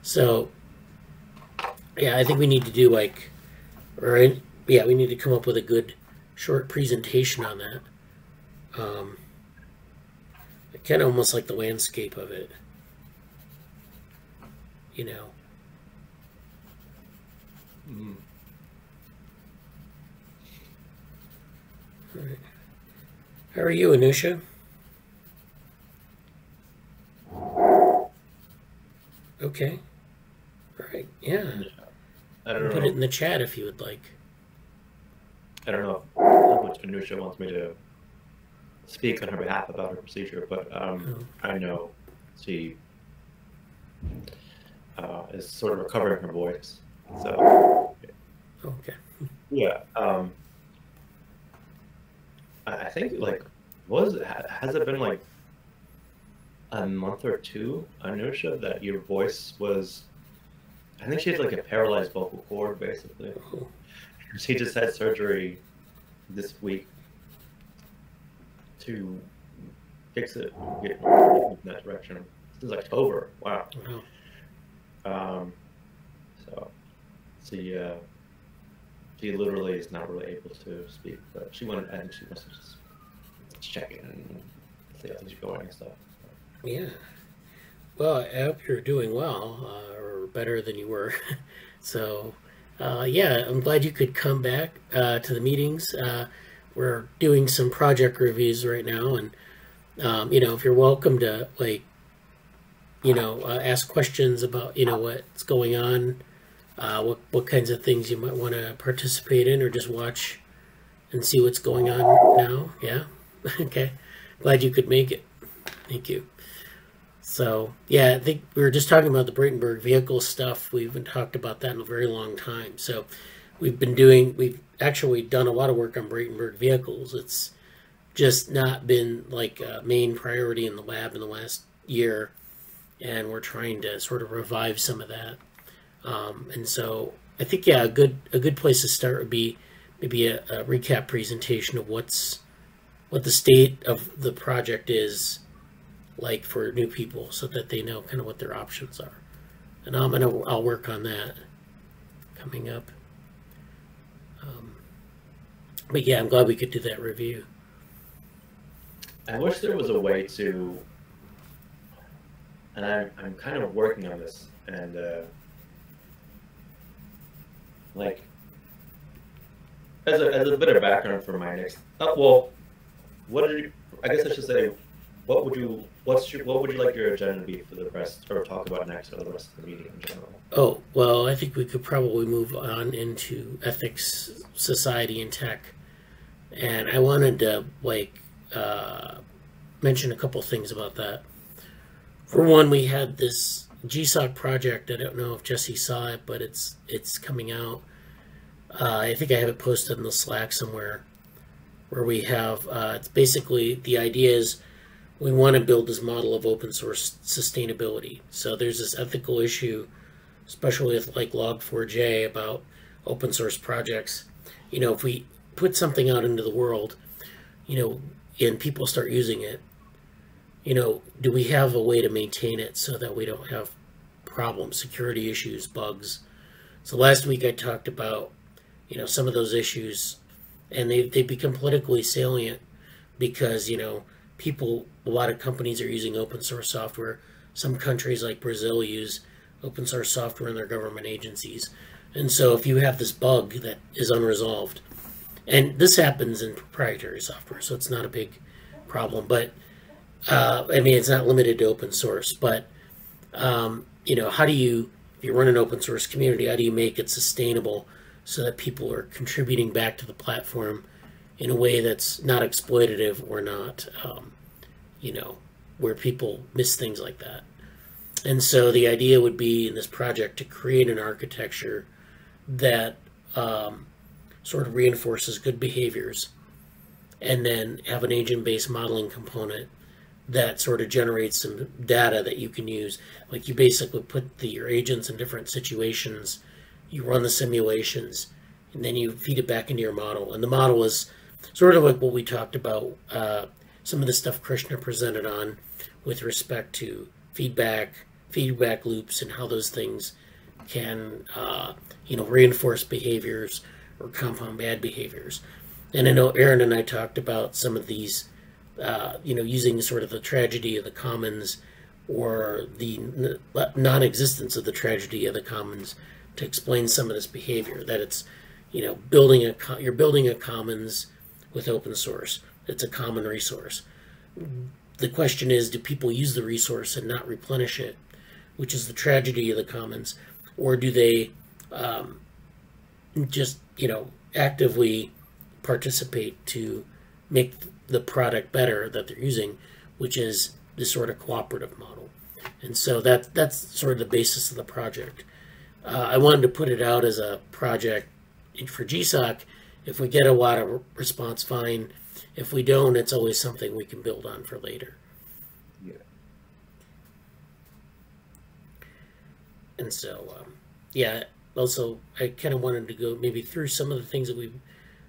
Speaker 1: So, I think we need to do we need to come up with a good short presentation on that. kind of almost like the landscape of it, you know.
Speaker 3: Mm.
Speaker 1: All right. How are you, Anusha? Okay. All right. Yeah.
Speaker 3: I don't know.
Speaker 1: Put it in the chat if you would like.
Speaker 3: I don't know how much Anusha wants me to speak on her behalf about her procedure, but I know she is sort of recovering her voice. So,
Speaker 1: Okay.
Speaker 3: yeah. I think, like, has it been like a month or two, Anusha, that your voice was, I think she had like a paralyzed vocal cord, basically.
Speaker 1: Oh.
Speaker 3: She just had surgery this week to fix it, get in that direction. This is October. Wow.
Speaker 1: Wow.
Speaker 3: So she literally is not really able to speak, but she wanted, I think she must have just check in and see how things are going and stuff.
Speaker 1: Yeah. Well, I hope you're doing well, or better than you were. So, yeah, I'm glad you could come back to the meetings. We're doing some project reviews right now, and you know, if you're welcome to, like, you know, ask questions about, you know, what's going on, what kinds of things you might want to participate in, or just watch and see what's going on now. Yeah. Okay. Glad you could make it. Thank you. So, yeah, I think we were just talking about the Braitenberg Vehicles stuff. We haven't talked about that in a very long time. So we've actually done a lot of work on Braitenberg Vehicles. It's just not been like a main priority in the lab in the last year. And we're trying to sort of revive some of that. And so I think, yeah, a good place to start would be maybe a recap presentation of what the state of the project is like for new people, so that they know kind of what their options are. And I'll work on that coming up. But yeah, I'm glad we could do that review.
Speaker 3: I wish there was a way to, and I'm kind of working on this, and like as a bit of background for my next, well, I guess I should say, what would you like your agenda to be for the rest, or talk about next, or the rest of the meeting in general?
Speaker 1: Oh, well, I think we could probably move on into ethics, society, and tech. And I wanted to, like, mention a couple things about that. For one, we had this GSOC project. I don't know if Jesse saw it, but it's coming out. I think I have it posted in the Slack somewhere, where we have, it's basically, the idea is we want to build this model of open source sustainability. So there's this ethical issue, especially with like Log4j, about open source projects. You know, if we put something out into the world, you know, and people start using it, you know, do we have a way to maintain it so that we don't have problems, security issues, bugs? So last week I talked about, you know, some of those issues, and they've become politically salient because, you know, a lot of companies are using open source software. Some countries like Brazil use open source software in their government agencies. And so if you have this bug that is unresolved, and this happens in proprietary software, so it's not a big problem, but I mean, it's not limited to open source, but you know, how do you, if you run an open source community, how do you make it sustainable so that people are contributing back to the platform in a way that's not exploitative or not, you know, where people miss things like that. And so the idea would be in this project to create an architecture that sort of reinforces good behaviors, and then have an agent-based modeling component that sort of generates some data that you can use. Like, you basically put your agents in different situations, you run the simulations, and then you feed it back into your model. And the model is sort of like what we talked about, some of the stuff Krishna presented on with respect to feedback loops, and how those things can, you know, reinforce behaviors or compound bad behaviors. And I know Aaron and I talked about some of these using sort of the tragedy of the commons or the non-existence of the tragedy of the commons to explain some of this behavior. That it's, you're building a commons with open source. It's a common resource. The question is, do people use the resource and not replenish it, which is the tragedy of the commons, or do they just actively participate to make the product better that they're using, which is this sort of cooperative model. And so that's sort of the basis of the project. I wanted to put it out as a project for GSOC. If we get a lot of response, fine. If we don't, it's always something we can build on for later.
Speaker 2: Yeah.
Speaker 1: And so, yeah, also, I kind of wanted to go maybe through some of the things that we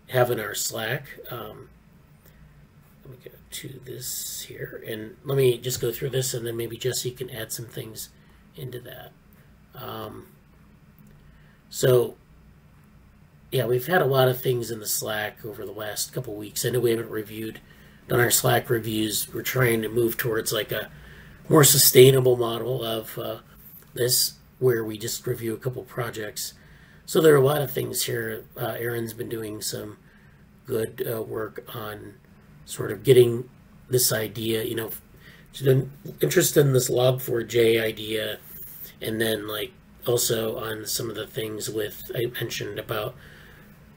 Speaker 1: have in our Slack. Let me go to this here, and let me just go through this, and then maybe Jesse can add some things into that. So, yeah, we've had a lot of things in the Slack over the last couple of weeks. I know we haven't done our Slack reviews. We're trying to move towards like a more sustainable model of this, where we just review a couple projects. So there are a lot of things here. Aaron's been doing some good work on sort of getting this idea, she's been interested in this log4j idea, and then like also on some of the things I mentioned about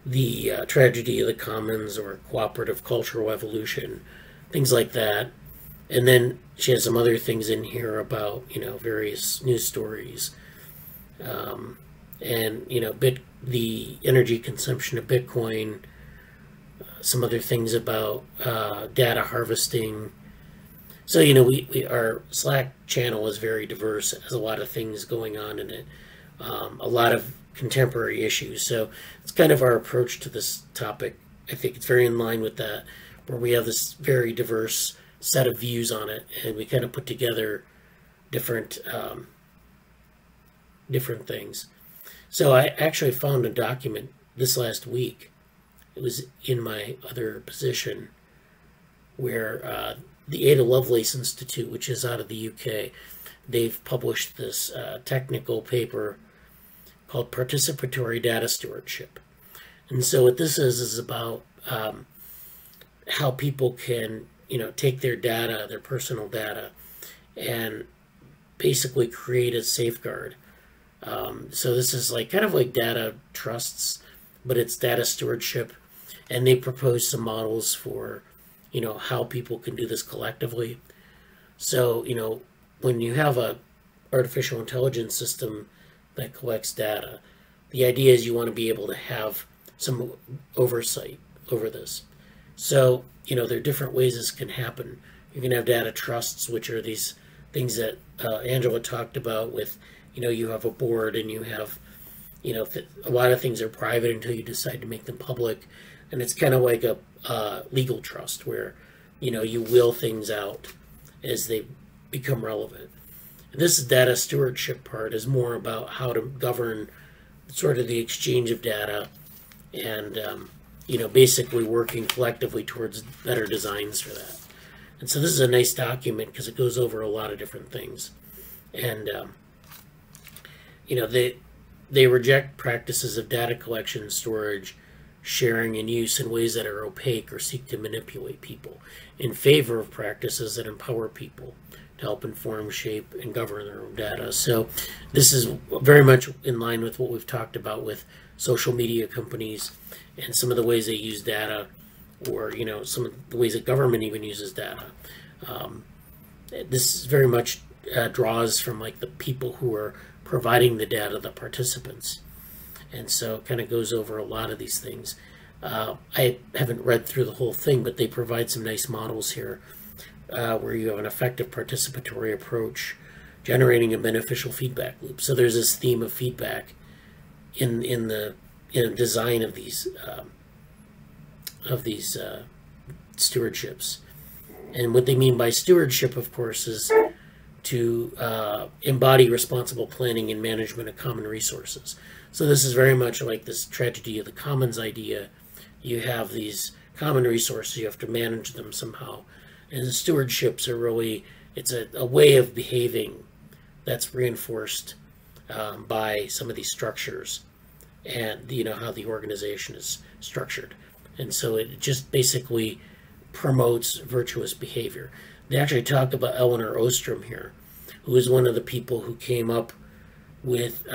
Speaker 1: the tragedy of the commons or cooperative cultural evolution, things like that. And then she has some other things in here about, various news stories, and, the energy consumption of Bitcoin, some other things about data harvesting. So, our Slack channel is very diverse. It has a lot of things going on in it, a lot of contemporary issues. So it's kind of our approach to this topic. I think it's very in line with that, where we have this very diverse set of views on it, and we kind of put together different things. So I actually found a document this last week. It was in my other position, where the Ada Lovelace Institute, which is out of the UK, they've published this technical paper called Participatory Data Stewardship. And so what this is about how people can, take their data, their personal data, and basically create a safeguard. So this is kind of like data trusts, but it's data stewardship. And they propose some models for, how people can do this collectively. So, when you have a artificial intelligence system that collects data, the idea is you want to be able to have some oversight over this. So, there are different ways this can happen. You can have data trusts, which are these things that Angela talked about with, you have a board and you have, a lot of things are private until you decide to make them public. And it's kind of like a legal trust where, you will things out as they become relevant. This data stewardship part is more about how to govern sort of the exchange of data and, basically working collectively towards better designs for that. And so this is a nice document because it goes over a lot of different things. And, they reject practices of data collection, storage, sharing, and use in ways that are opaque or seek to manipulate people, in favor of practices that empower people to help inform, shape, and govern their own data. So this is very much in line with what we've talked about with social media companies and some of the ways they use data, or some of the ways that government even uses data. This very much draws from the people who are providing the data, the participants. And so it kind of goes over a lot of these things. I haven't read through the whole thing, but they provide some nice models here where you have an effective participatory approach, generating a beneficial feedback loop. So there's this theme of feedback in the design of these stewardships. And what they mean by stewardship, of course, is to embody responsible planning and management of common resources. So this is very much like this tragedy of the commons idea. You have these common resources, you have to manage them somehow. And the stewardships are really, it's a way of behaving that's reinforced by some of these structures and how the organization is structured. And so it just basically promotes virtuous behavior. They actually talk about Eleanor Ostrom here, who is one of the people who came up with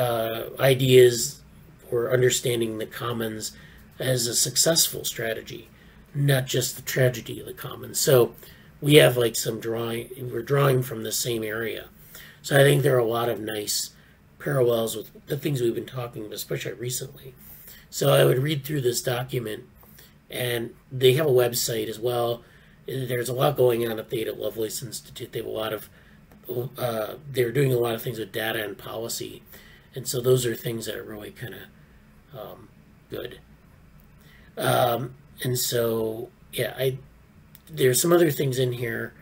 Speaker 1: ideas for understanding the commons as a successful strategy, not just the tragedy of the commons. So we have like we're drawing from the same area. So I think there are a lot of nice parallels with the things we've been talking about, especially recently. So I would read through this document, and they have a website as well. There's a lot going on at the Ada Lovelace Institute. They have a lot of, they're doing a lot of things with data and policy. And so those are things that are really kind of good. And so, yeah, there's some other things in here.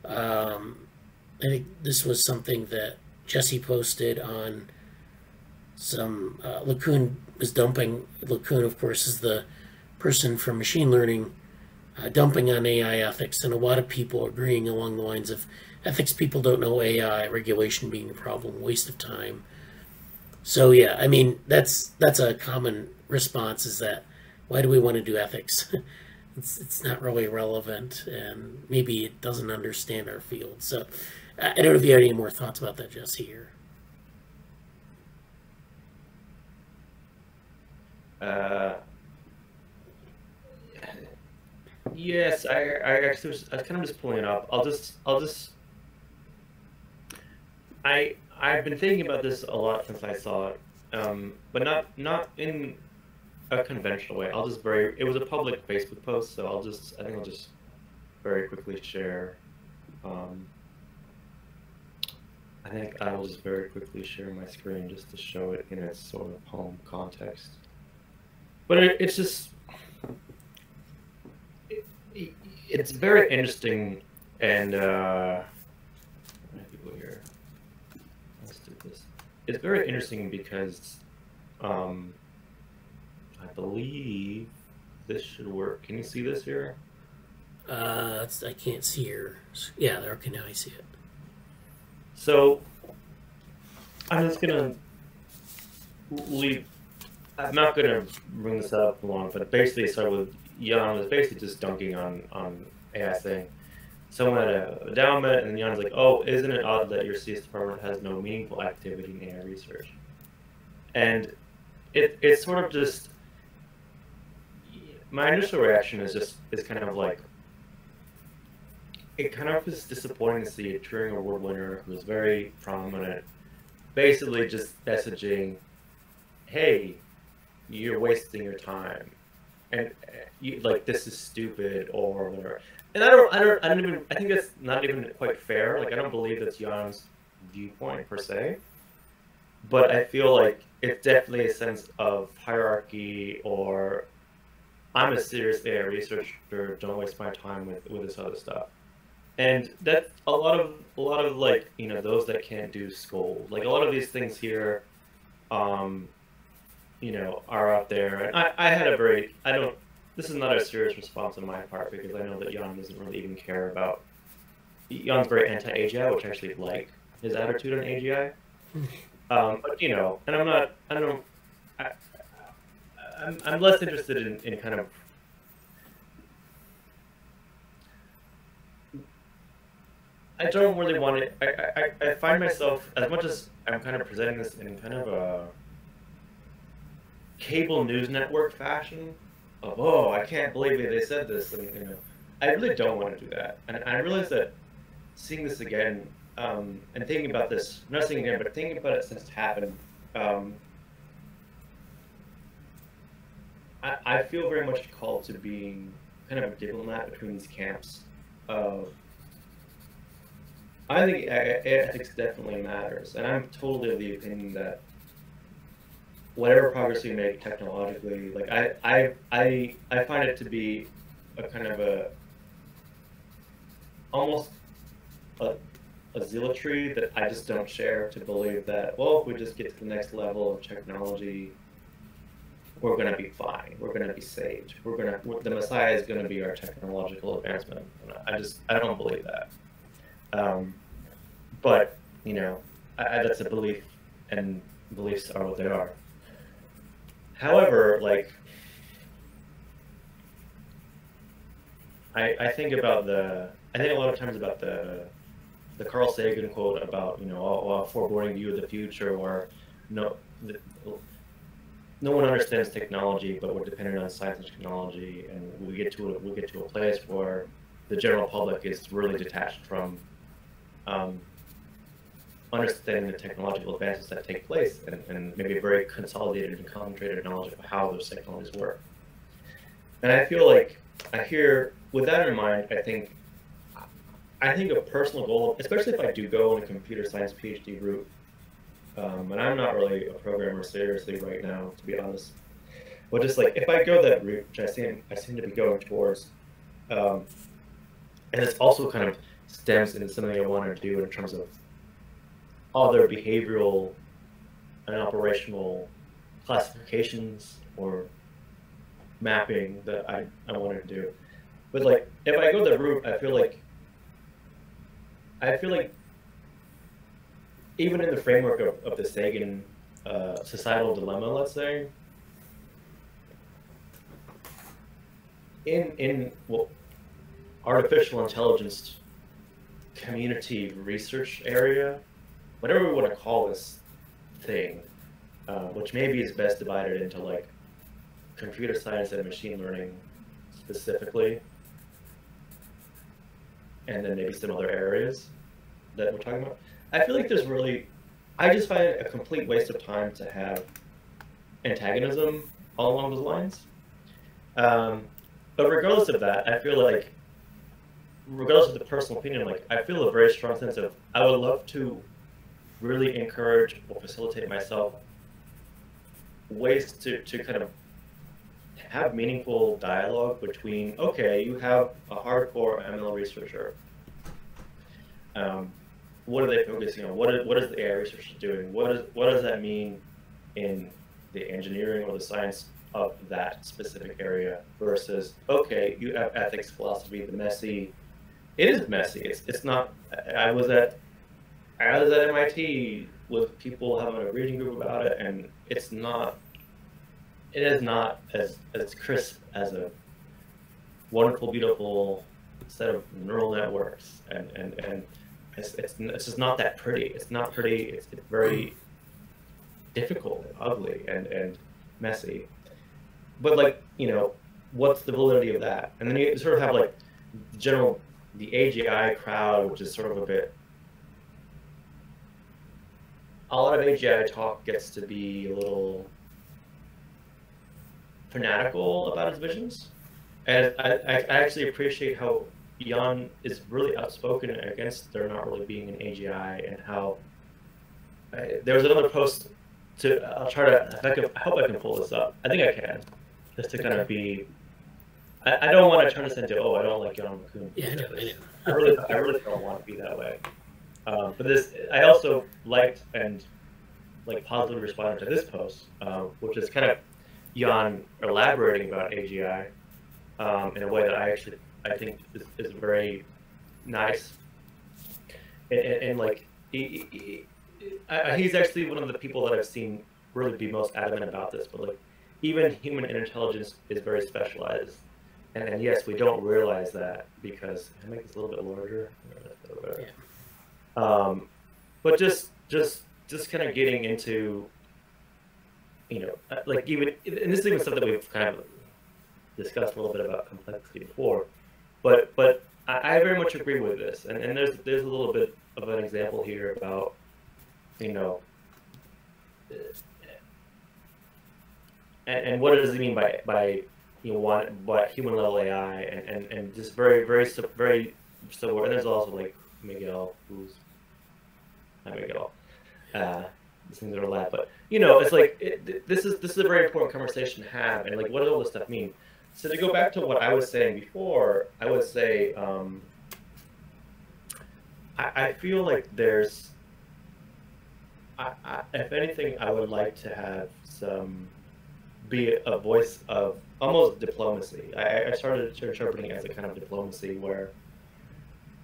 Speaker 1: I think this was something that Jesse posted on some, LeCun was dumping. LeCun, of course, is the person for machine learning, dumping on AI ethics, and a lot of people agreeing along the lines of ethics people don't know AI, regulation being a problem, waste of time. So yeah, I mean, that's a common response, is that why do we want to do ethics? It's not really relevant, and maybe it doesn't understand our field. So I don't know if you have any more thoughts about that, Jesse, here.
Speaker 3: Yes, I actually was kind of just pulling it up. I've been thinking about this a lot since I saw it, but not in a conventional way. It was a public Facebook post, so I think I'll just very quickly share. I think I will just very quickly share my screen just to show it in its sort of home context. But it's just, it's very interesting, and people here. Let's do this. It's very interesting because I believe this should work. Can you see this here?
Speaker 1: I can't see here. Yeah, okay, now I see it.
Speaker 3: So I'm just gonna leave. I'm not gonna bring this up long, but basically, so with Jan was basically just dunking on AI thing. Someone had a endowment, and Jan's like, "Oh, isn't it odd that your CS department has no meaningful activity in AI research?" And it's sort of just, my initial reaction is kind of like, it kind of is disappointing to see a Turing Award winner who is very prominent, basically just messaging, "Hey, you're wasting your time, and this is stupid," or whatever. And I think that's not even quite fair. Like, I don't believe that's Jan's viewpoint per se, but I feel like it's definitely a sense of hierarchy, or I'm a serious AI researcher, don't waste my time with this other stuff. And that's a lot of like, those that can't do scold. Like, a lot of these things here, are out there. And I had a very, this is not a serious response on my part, because I know that Jan doesn't really even care about, Jan's very anti-AGI, which I actually like his attitude on AGI. But, and I'm less interested in kind of, I don't really want to, I find myself, as much as I'm kind of presenting this in kind of a cable news network fashion of, oh, I can't believe they said this, and I really don't want to do that. And I realize that seeing this again, and thinking about this, not seeing it again, but thinking about it since it's happened, I feel very much called to being kind of a diplomat between these camps of, I think ethics definitely matters, and I'm totally of the opinion that whatever progress we make technologically, like I find it to be a kind of almost a zealotry that I just don't share, to believe that, well, if we just get to the next level of technology, we're going to be fine. We're going to be saved. The Messiah is going to be our technological advancement. I don't believe that. But you know, that's a belief, and beliefs are what they are. However, like, I think a lot of times about the Carl Sagan quote about, you know, a foreboding view of the future, or no one understands technology, but we're dependent on science and technology, and we get to a place where the general public is really detached from understanding the technological advances that take place, and maybe a very consolidated and concentrated knowledge of how those technologies work. And I feel like with that in mind, I think a personal goal, especially if I do go on a computer science PhD route, and I'm not really a programmer seriously right now, to be honest. But just like, if I go that route, which I seem to be going towards, and it's also kind of stems into something I want to do in terms of other behavioral and operational classifications or mapping that I want to do. But like, if I go that route, I feel like even in the framework of the Sagan societal dilemma, let's say, in artificial intelligence community research area, whatever we want to call this thing, which maybe is best divided into like computer science and machine learning specifically, and then maybe some other areas that we're talking about. I feel like I just find it a complete waste of time to have antagonism all along those lines. But regardless of that, I feel like, regardless of the personal opinion, like, I feel a very strong sense of, I would love to really encourage or facilitate myself ways to kind of have meaningful dialogue between, okay, you have a hardcore ML researcher. What are they focusing on? What is the AI researcher doing? What does that mean in the engineering or the science of that specific area? Versus, okay, you have ethics, philosophy, the messy. It is messy. It's not. I was at MIT with people having a reading group about it, and it's not. It is not as crisp as a wonderful, beautiful set of neural networks, and it's just not that pretty. It's not pretty. It's very difficult, and ugly, and messy. But like, you know, what's the validity of that? And then you sort of have like the AGI crowd, which is sort of a lot of AGI talk gets to be a little fanatical about his visions. And I actually appreciate how Jan is really outspoken against there not really being an AGI, and how there was another post I'll try to, I hope I can pull this up. I think I can, just to kind of be, I don't want to turn this into, oh, I don't like Jan McCoon.
Speaker 1: Yeah, I know.
Speaker 3: I really don't want to be that way. But I also liked and like positively responded to this post, which is kind of Jan elaborating about AGI in a way that I think is very nice, and like he's actually one of the people that I've seen really be most adamant about this. But like, even human intelligence is very specialized, and yes, we don't realize that because, can I make this a little bit larger? Yeah. But just kind of getting into, you know, like, even, and this is even stuff that we've kind of discussed a little bit about complexity before, but I very much agree with this, and there's a little bit of an example here about, you know, and what does it mean by you know, by human level AI, and just very so, and there's also like Miguel, who's not Miguel, these things are a lot, but you know, it's like this is a very important conversation to have, and like, what does all this stuff mean? So to go back to what I was saying before, I would say I feel like there's, if anything, I would like to have some be a voice of almost diplomacy. I started interpreting it as a kind of diplomacy where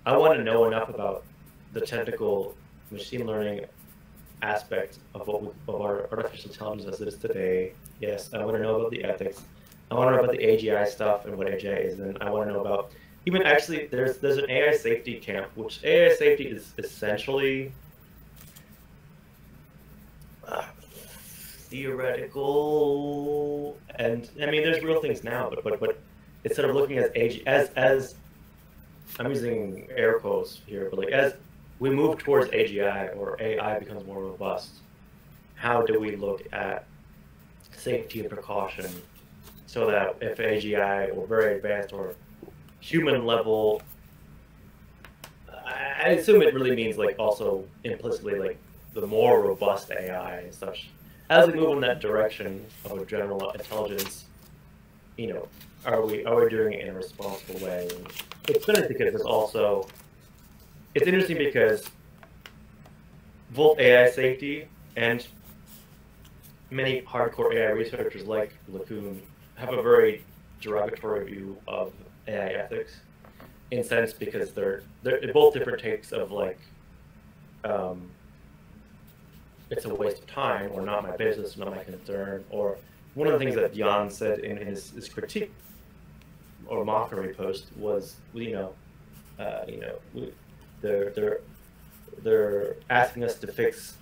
Speaker 3: I want to know enough about the technical machine learning aspect of of our artificial intelligence as it is today. Yes, I want to know about the ethics. I want to know about the AGI stuff and what AGI is, and I want to know about even actually there's an AI safety camp, which AI safety is essentially theoretical, and I mean there's real things now, but instead of looking at as I'm using air quotes here, but like as we move towards AGI or AI becomes more robust, how do we look at safety and precaution so that if AGI or very advanced or human level, I assume it really means like also implicitly like the more robust AI and such. As we move in that direction of a general intelligence, you know, are we doing it in a responsible way? And it's funny because it's interesting because both AI safety and many hardcore AI researchers like LeCun have a very derogatory view of AI ethics, in sense because they're both different takes of like it's a waste of time, or not my business, not my concern, or one of the things that Jan said in his critique or mockery post was, they're asking us to fix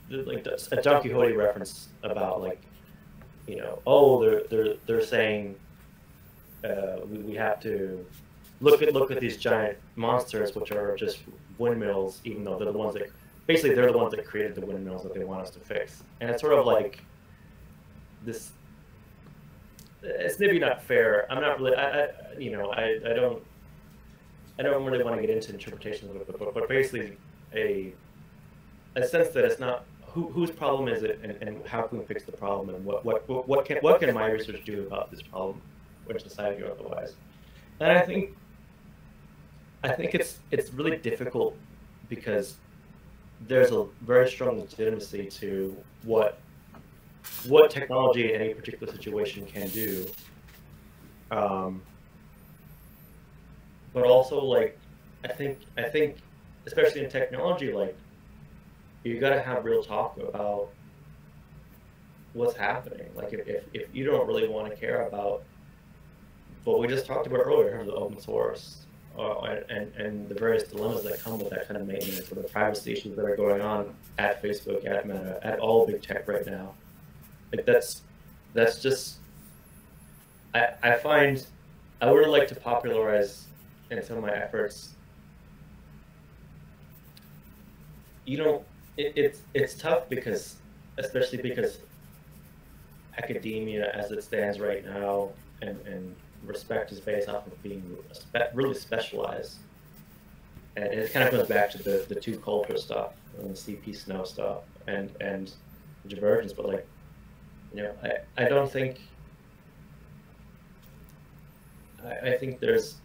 Speaker 3: like a Don Quixote reference about like, they're saying we have to look at these giant monsters which are just windmills, even though they're the ones that basically they're the ones that created the windmills that they want us to fix. And it's sort of like this. It's maybe not fair. I'm not really. I don't really want to get into interpretations of it, but basically a sense that it's not whose problem is it, and how can we fix the problem, and what can my research do about this problem, or society or otherwise. And I think it's really difficult because there's a very strong legitimacy to what technology in any particular situation can do, but also like I think especially in technology, like you got to have real talk about what's happening. Like if you don't really want to care about what we just talked about earlier in terms of open source, and the various dilemmas that come with that kind of maintenance, or the privacy issues that are going on at Facebook, at Meta, at all big tech right now. Like that's just, I find I would like to popularize in some of my efforts. It's tough because, especially because academia as it stands right now, and respect is based off of being really specialized, and it kind of goes back to the two culture stuff and the CP Snow stuff and divergence. But like, I don't think I think there's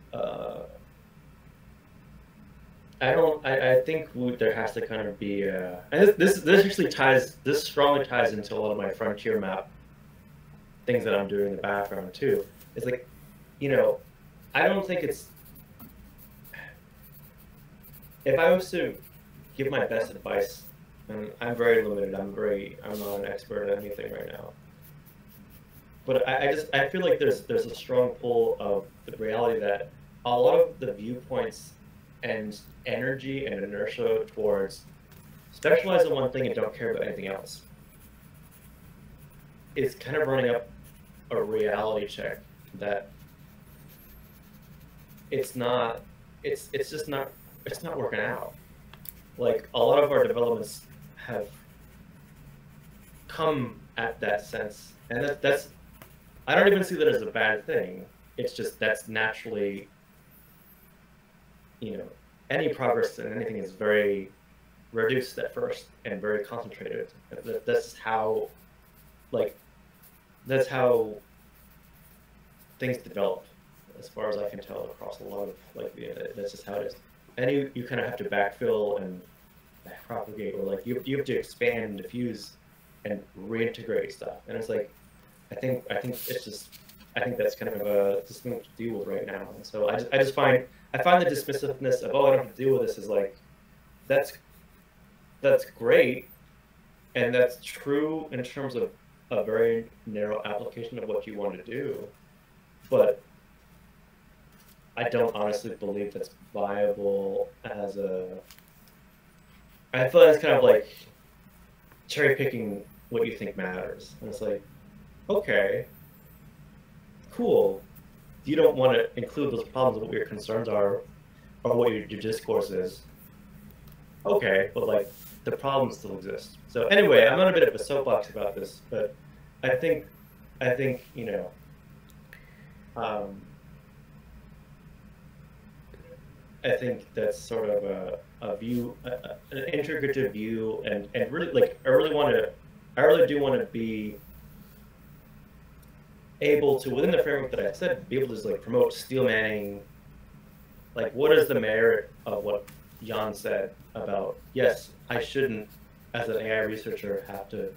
Speaker 3: I think there has to kind of be and this strongly ties into a lot of my frontier map things that I'm doing in the background too. It's like, I don't think it's, if I was to give my best advice, and I'm very limited, I'm not an expert at anything right now, but I feel like there's a strong pull of the reality that a lot of the viewpoints and energy and inertia towards specialize in one thing and don't care about anything else is kind of running up a reality check that it's not working out. Like a lot of our developments have come at that sense, and that's I don't even see that as a bad thing. It's just that's naturally, any progress in anything is very reduced at first and very concentrated. That's how things develop, as far as I can tell, across a lot of that's just how it is. And you kind of have to backfill and propagate, or like you have to expand, diffuse, and reintegrate stuff. And it's like
Speaker 4: I think it's just, I think that's kind of just thing to deal with right now. And so I find the dismissiveness of, oh, I don't have to deal with this is like, that's great, and that's true in terms of a very narrow application of what you want to do, but I don't honestly believe that's viable as a. I feel that's kind of like cherry picking what you think matters, and it's like, okay, cool. You don't want to include those problems, what your concerns are, or what your discourse is. Okay, but like the problems still exist. So anyway, I'm on a bit of a soapbox about this, but I think you know, I think that's sort of a view, an integrative view, and really like I really do want to be able to, within the framework that I said, be able to just like promote steel manning. Like, what is the merit of what Jan said about, yes, I shouldn't, as an AI researcher, have to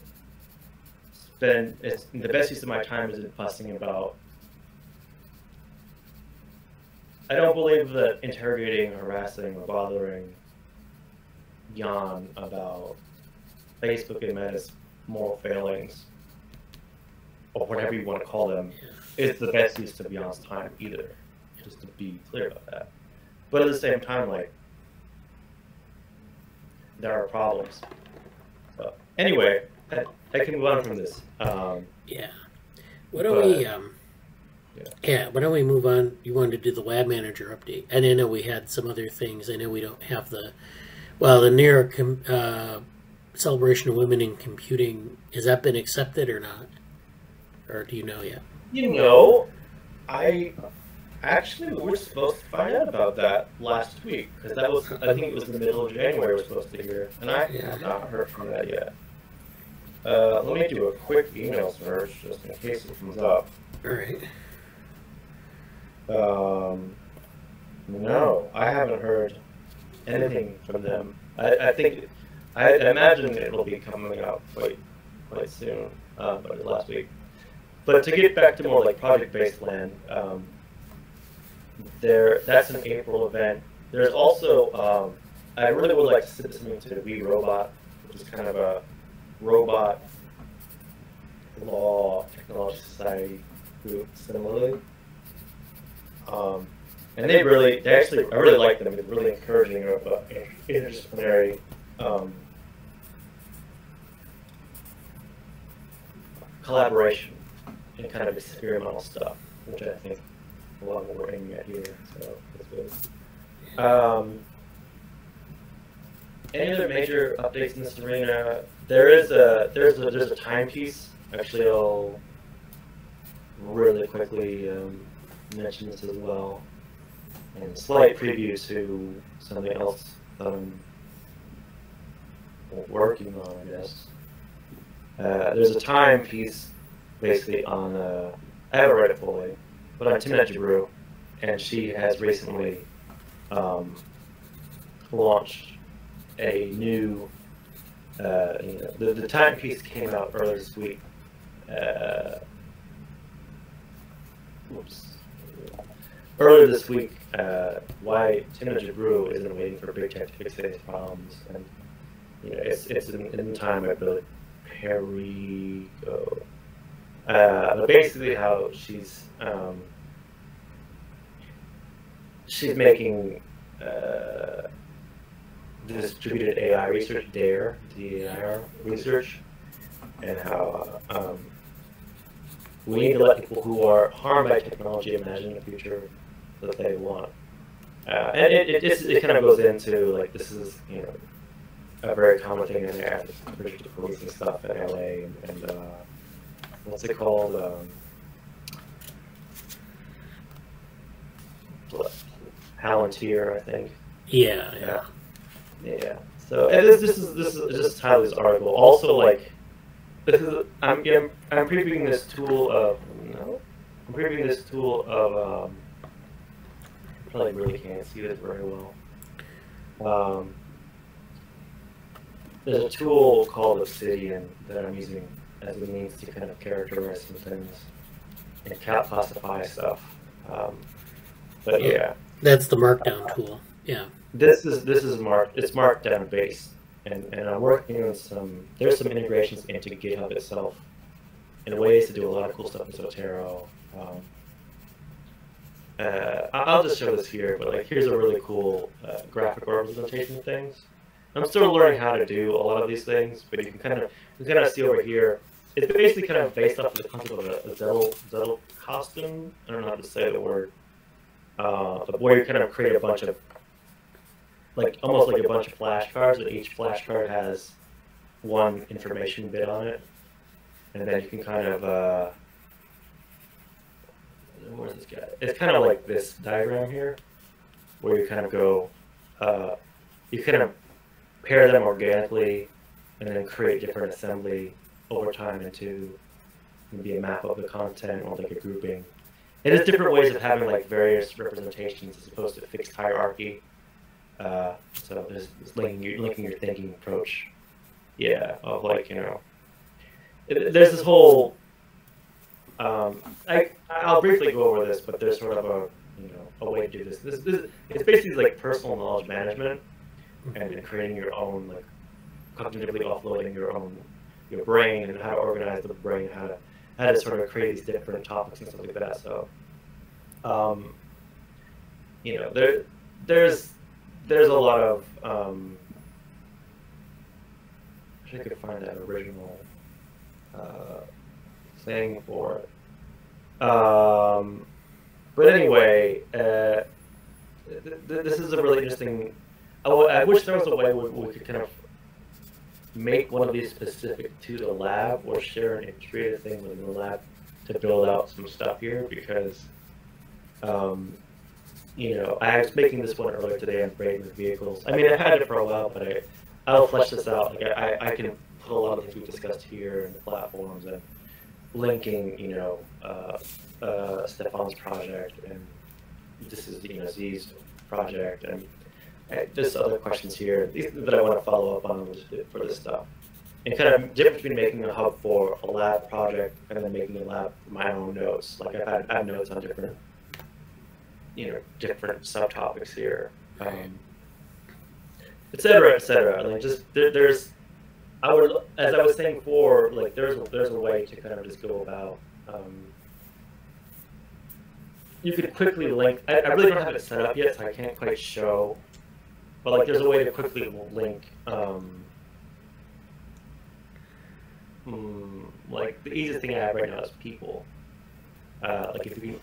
Speaker 4: spend, the best use of my time is in fussing about. I don't believe that interrogating, harassing, or bothering Jan about Facebook and Meta's moral failings, or whatever you want to call them, is the best use of Jan's time either, just to be clear about that. But at the same time, like, there are problems. So, anyway, I can move on from this.
Speaker 1: Yeah. Why don't we, why don't we move on? You wanted to do the lab manager update. And I know we had some other things. I know we don't have the NEAR celebration of women in computing. Has that been accepted or not? Or do you know yet?
Speaker 4: You know, we were supposed to find out about that last week, because that was, I think it was the middle of January we were supposed to hear, and I have not heard from that yet. Let me do a quick email search just in case it comes up.
Speaker 1: All right.
Speaker 4: No, I haven't heard anything from them. I imagine it'll be coming out quite soon, but last week. But to get back to more like project-based land, that's an April event. There's also, I really would like to submit something to the We Robot, which is kind of a robot law technology society group similarly. And I really like them. They're really encouraging of interdisciplinary collaboration and kind of experimental stuff, which I think a lot of what we're aiming at here. So that's good. Any other major updates in this arena? There's a timepiece. Actually, I'll really quickly mention this as well, and a slight preview to something else that I'm working on, I guess. There's a timepiece basically on, I haven't read it fully, but on Timnit Jabru, and she has recently launched a new, the timepiece came out earlier this week. Earlier this week, why Timnit Jabru isn't waiting for big tech to fix these problems, and it's in the time of the Perigo. But basically, how she's making distributed AI research, DARE, DAR research, and how we need to let people who are harmed by technology imagine the future that they want. And it kind of goes into, like, this is, a very common thing in there, policing stuff in LA, and what's it called? Palantir, I think.
Speaker 1: Yeah.
Speaker 4: So, and this is just title of this article. Also, like, I'm previewing this tool of probably really can't see this very well. There's a tool called Obsidian that I'm using as we need to kind of characterize some things and classify stuff. But yeah,
Speaker 1: that's the Markdown tool. Yeah,
Speaker 4: this is it's Markdown based, and I'm working on there's some integrations into GitHub itself, and ways to do a lot of cool stuff in Zotero. I'll just show this here, but like here's a really cool graphic representation of things. I'm still learning how to do a lot of these things, but you can kind of see over here. It's basically kind of based off of the concept of a Zettel costume. I don't know how to say the word. But where you kind of create a bunch of, like almost like a bunch of flashcards, but each flashcard has one information bit on it, and then you can kind of where's this guy? It's kind of like this diagram here, where you kind of go, you kind of pair them organically, and then create different assembly over time into maybe a map of the content or like a grouping. It is different ways of having like various representations as opposed to fixed hierarchy. So there's linking your thinking approach. Yeah, of like, you know, there's this whole. I'll briefly go over this, but there's sort of a way to do this. It's basically like personal knowledge management and creating your own, like cognitively offloading your brain and how to organize the brain, how to sort of create these different topics and stuff like that. So, you know, there's a lot of I wish I could find that original thing for it. But anyway, this is a really interesting. I wish there was a way we could kind of make one of these specific to the lab or share an integrated thing within the lab to build out some stuff here, because you know, I was making this one earlier today on Brainenberg Vehicles. I mean, I've had it for a while, but I'll flesh this out. Like I can put a lot of things we've discussed here in the platforms and linking, you know, Stefan's project, and this is, you know, Z's project, and there's other questions here that I want to follow up on for this stuff. And kind of difference between making a hub for a lab project and then making a lab for my own notes. Like I have notes on different, you know, different subtopics here, et cetera, et cetera. Like just there's, as I was saying before, like there's a way to kind of just go about. You could quickly link. I really don't have it set up yet, so I can't quite show. But like, there's a way to quickly link. Like the easiest thing I have right now is people. Like if you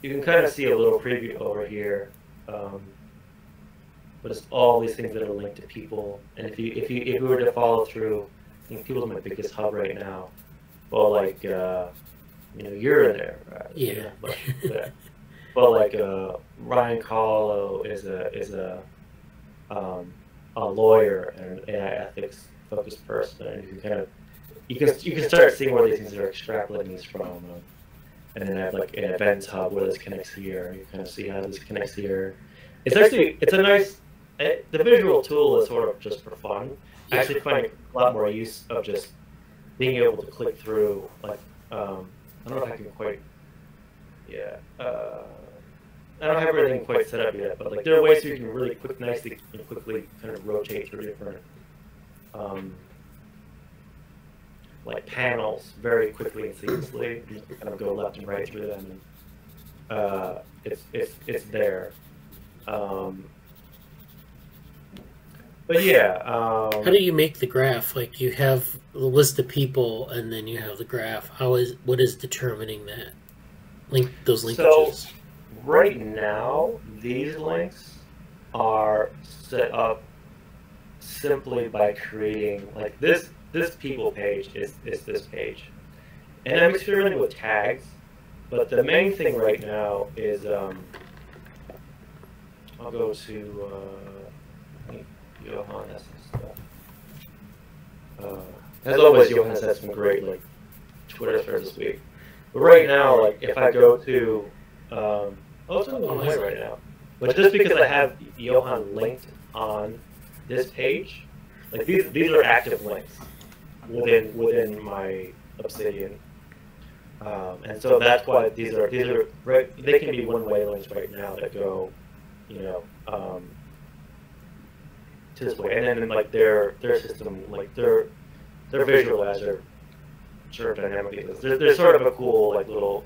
Speaker 4: can kind of see a little preview over here. But it's all these things that are linked to people. And if you were to follow through, I think people's my biggest hub right now. Well, like you know, you're in there, right?
Speaker 1: Yeah.
Speaker 4: Well, like Ryan Carlo is a lawyer and an AI ethics focused person, and you can kind of you can start seeing where these things are extrapolating these from. And then I have like an events hub where this connects here. You kind of see how this connects here. It's a nice. The visual tool is sort of just for fun. I actually find a lot more use of just being able to click through. Like I don't know if I can quite. Yeah. I don't have everything quite set up yet, but like there are ways you can really nicely and quickly kind of rotate through different like panels very quickly and seamlessly. You can kind of go left and right through them, and it's there. But yeah.
Speaker 1: How do you make the graph? Like you have the list of people, and then you have the graph. What is determining that? Those linkages.
Speaker 4: So right now, these links are set up simply by creating like this people page is this page, and I'm experimenting with tags. But the main thing right now is I'll go to. Johan has some stuff. As always, Johan has had some great like Twitter threads this week. But right now, like if I go to, it's on the way right now. But just because I have Johan linked on this page Like these are active links within my Obsidian. And so that's why these are right. They can be one-way links right now that go, you know, to this way, and then like their system, like their visualizer, sort of dynamically. There's sort of a cool like little.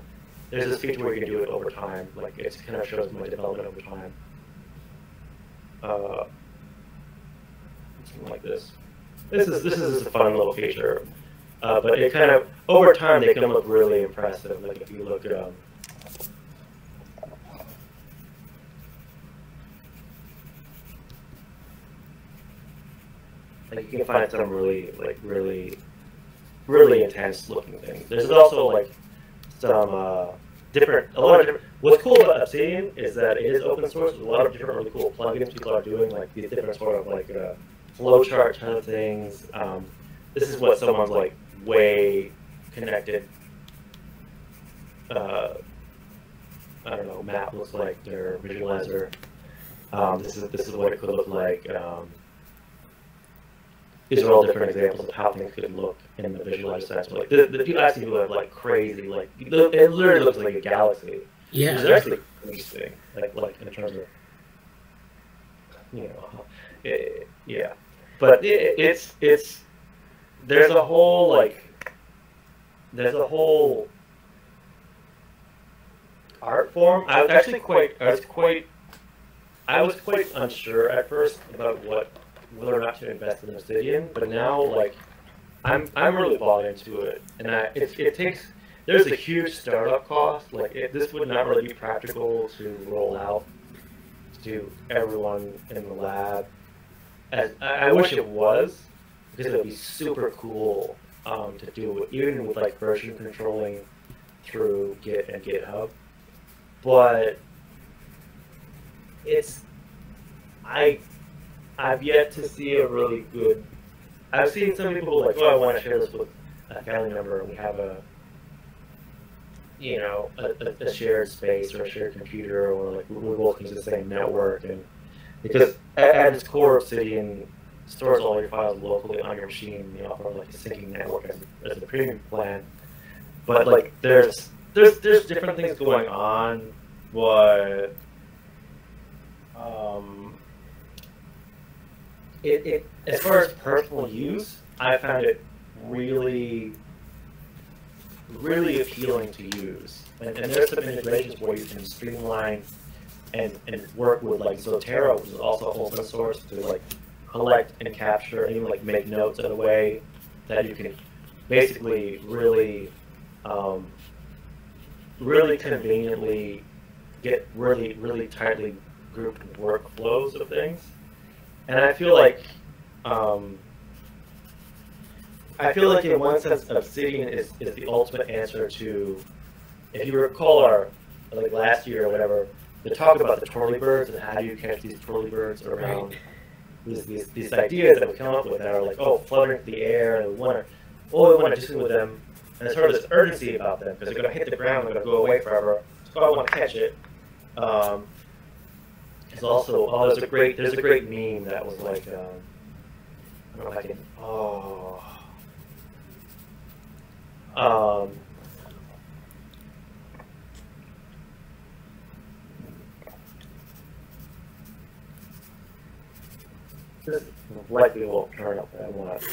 Speaker 4: There's this feature where you can do it over time. Like it kind of shows my development over time. Something like this. This is a fun little feature. But it kind of, over time, they can look really impressive. Like if you look at like you can find some really, like really intense looking things. There's also like some a lot of different. What's cool about Obsidian is that it is open source. There's a lot of different really cool plugins people are doing, like these different sort of like flowchart kind of things. This is what someone's like way connected, I don't know, map looks like, their visualizer. This is what it could look like. These are all different examples of how things could look in the visualizer sense. Like the people I see people have like crazy, like it literally looks like a galaxy.
Speaker 1: Yeah,
Speaker 4: it's actually interesting. Like in terms of, you know, yeah. But it's there's a whole art form. I was quite unsure at first about whether or not to invest in Obsidian, but now like I'm really bought into it, and it takes, there's a huge startup cost. Like this would not really be practical to roll out to everyone in the lab. As I wish it was, because it would be super cool to do it, even with like version controlling through Git and GitHub. But I've yet to see a really good. I've seen some people like, oh, I want to share this with a family member, and we have a shared space or a shared computer, or like we both use the same network, and because at its core, Obsidian stores all your files locally on your machine, you know, for like a syncing network as a premium plan. But like there's different things going on, but it as far as personal use, I found it really appealing to use. And there's some integrations where you can streamline and work with like Zotero, which is also open source, to like collect and capture and even like make notes in a way that you can basically really conveniently get really tightly grouped workflows of things. And I feel like in one sense Obsidian is the ultimate answer to, if you recall our like last year or whatever, the talk about the Twirlybirds and how do you catch these Twirlybirds around these ideas that we come up with that are like, oh, fluttering through the air, and we want to do something with them, and there's sort of this urgency about them because they're going to hit the ground, they're going to go away forever, so I want to catch it. There's also, there's a great meme that was like, I don't know if I can, this likely won't turn up that much.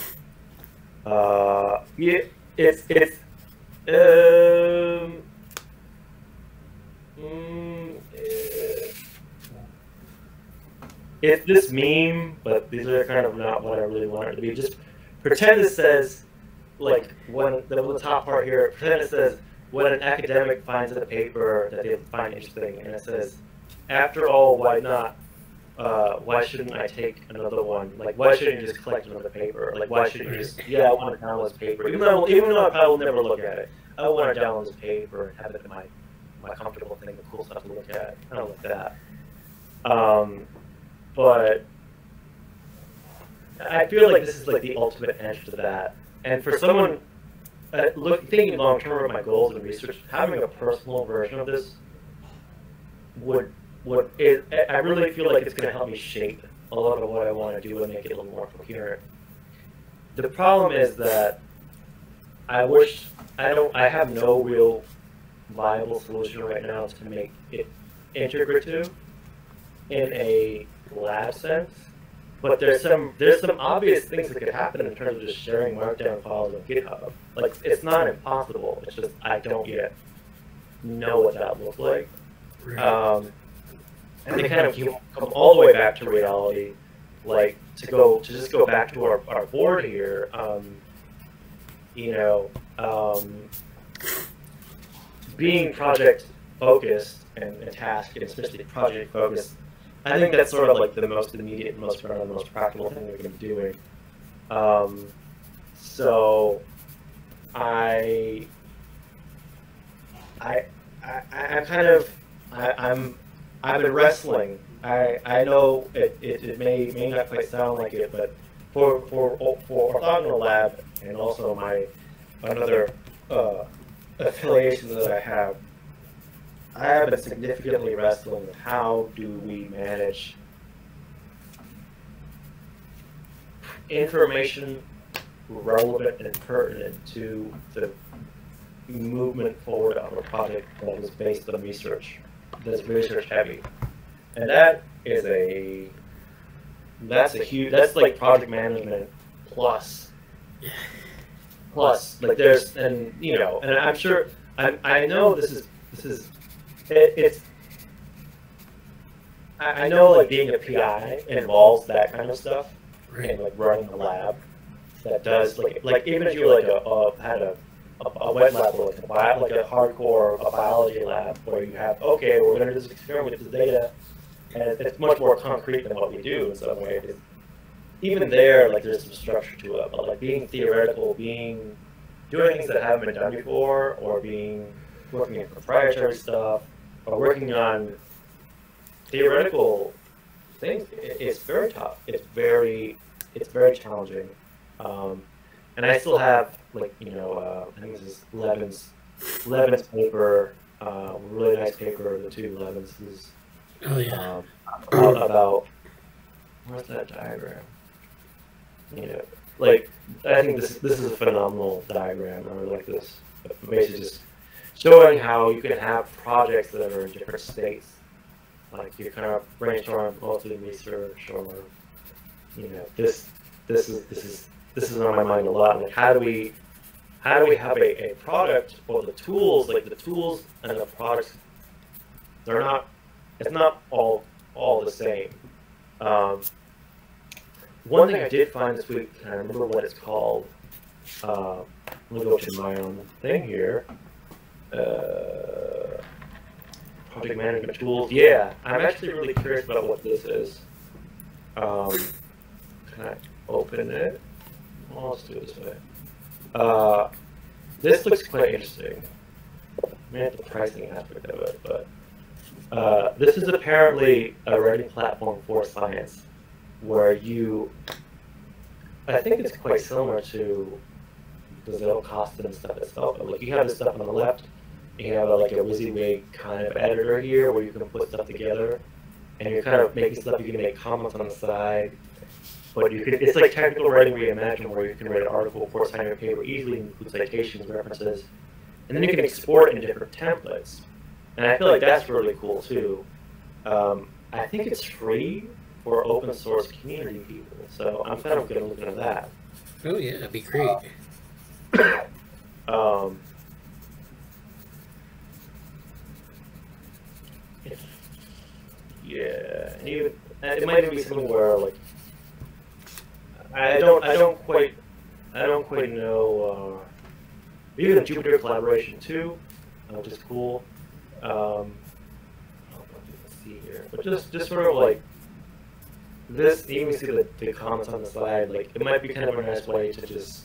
Speaker 4: Yeah, it's this meme, but these are kind of not what I really want it to be. Just pretend it says, like, when the top part here, pretend it says, when an academic finds a paper that they find interesting, and it says, after all, why not? Why shouldn't I take another one? Like, why shouldn't you just collect another paper? Like, why shouldn't you just, I want to download this paper. Even though I probably will never look at it, I want to download this paper and have it in my comfortable thing, the cool stuff to look at. Kind of like that. But I feel like this is like the ultimate answer to that. And for someone thinking long term of my goals and research, having a personal version of this I really feel like it's going to help me shape a lot of what I want to do and make it a little more coherent. the problem is that I have no real viable solution right now to make it integrative in a lab sense. But there's some obvious things that could happen in terms of just sharing Markdown files on GitHub. Like, it's not impossible. It's just I don't yet know what that looks like.
Speaker 1: Right.
Speaker 4: And they kind of come all the way back to reality. Like, to just go back to our board here. Being project focused and task, and especially project focused, I think that's sort of like the most immediate, most relevant, most practical thing we can be doing. So I've been wrestling. I know it may not quite sound like it, but for orthogonal lab and also my another affiliations that I have been significantly wrestling with how do we manage information relevant and pertinent to the movement forward of a project that is based on research, that's research heavy. And that's like project management plus like there's, and I'm sure, I know I know like being a PI involves that kind of stuff,
Speaker 1: Right.
Speaker 4: and like running a lab that does like even if you had a wet lab or like a hardcore biology lab where you have, okay, we're going to do this experiment with this data, and it's much more concrete than what we do in some ways. Even there, like there's some structure to it, but like being theoretical, doing things that haven't been done before, or working in proprietary stuff, or working on theoretical things, it's very tough. It's very challenging. And I still have I think this is Levin's paper, really nice paper, the two Levins is
Speaker 1: Oh yeah.
Speaker 4: about where's that diagram? Like I think this is a phenomenal diagram. I really like this. Basically, just showing how you can have projects that are in different states. Like you kind of brainstorm mostly research, or this is on my mind a lot. Like how do we have a product, or the tools, like the tools and the products, it's not all the same. One thing I did find this week, and I remember what it's called. Let me go to my own thing here. Project management tools. Yeah, I'm actually really curious about what this is. Can I open it? Well, let's do it this way. This looks quite interesting. I mean, the pricing aspect of it, but this is apparently a ready platform for science, where I think it's quite similar to the Zettelkasten and stuff itself. But like you have this stuff on the left, you have like a WYSIWYG kind of editor here where you can put stuff together, and you're kind of making stuff. You can make comments on the side, but it's like technical writing reimagined, where you can write an article for a scientific paper easily, include citations, references, and then you can export it in different templates. And I feel like that's really cool too. I think it's free for open source community people, so I'm kind of going to look into that.
Speaker 1: Oh yeah, that'd be great.
Speaker 4: Yeah, it might even be something where like I don't quite know. Even the Jupyter collaboration too, which is cool. Let's see here, but just sort of like this. You can see the comments on the side. Like it might be kind of a nice way to just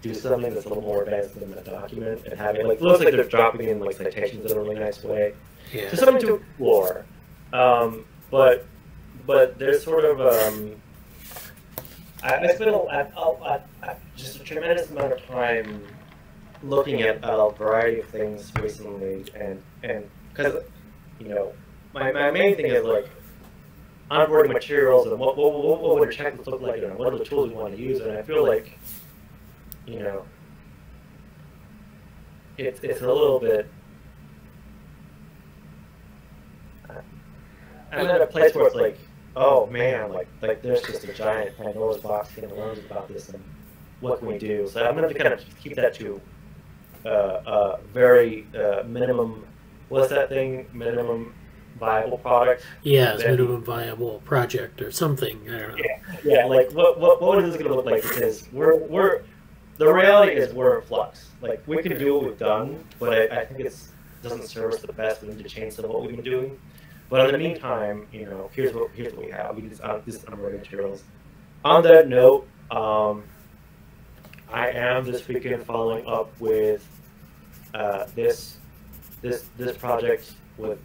Speaker 4: do something that's a little more advanced than the document, and have it like looks like they're dropping in like citations in a really nice way.
Speaker 1: Yeah.
Speaker 4: So something to explore. But there's sort of I spent just a tremendous amount of time looking at a variety of things recently, and because my main thing is like onboarding materials and what would a checklist look like and what are the tools we want to use. And I feel like, you know, it's a little bit. I'm at a place where it's like, oh man, like there's just a giant Pandora's box getting learns about this, and what can we do? So I'm going to kind of keep that to very minimum. What's that thing? Minimum viable product.
Speaker 1: Yeah, it's minimum viable project or something. I don't know.
Speaker 4: Yeah. Like what is this going to look like? Because the reality is we're in flux. Like we can do what we've done, but I think it doesn't serve us the best. We need to change some of what we've been doing. But in the meantime, you know, here's what we have. We use this onboarding materials. On that note, I am this weekend following up with this project with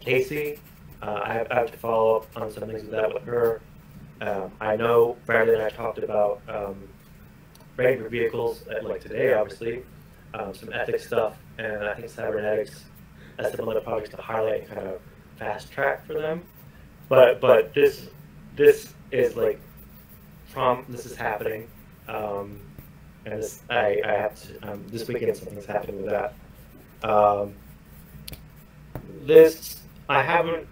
Speaker 4: Casey. I have to follow up on some things with that with her. I know Bradley and I talked about Brainenberg Vehicles like today, obviously, some ethics stuff, and I think cybernetics as some other projects to highlight and kind of fast track for them. But this is like this is happening, and this I have to this weekend something's happening with that. This I haven't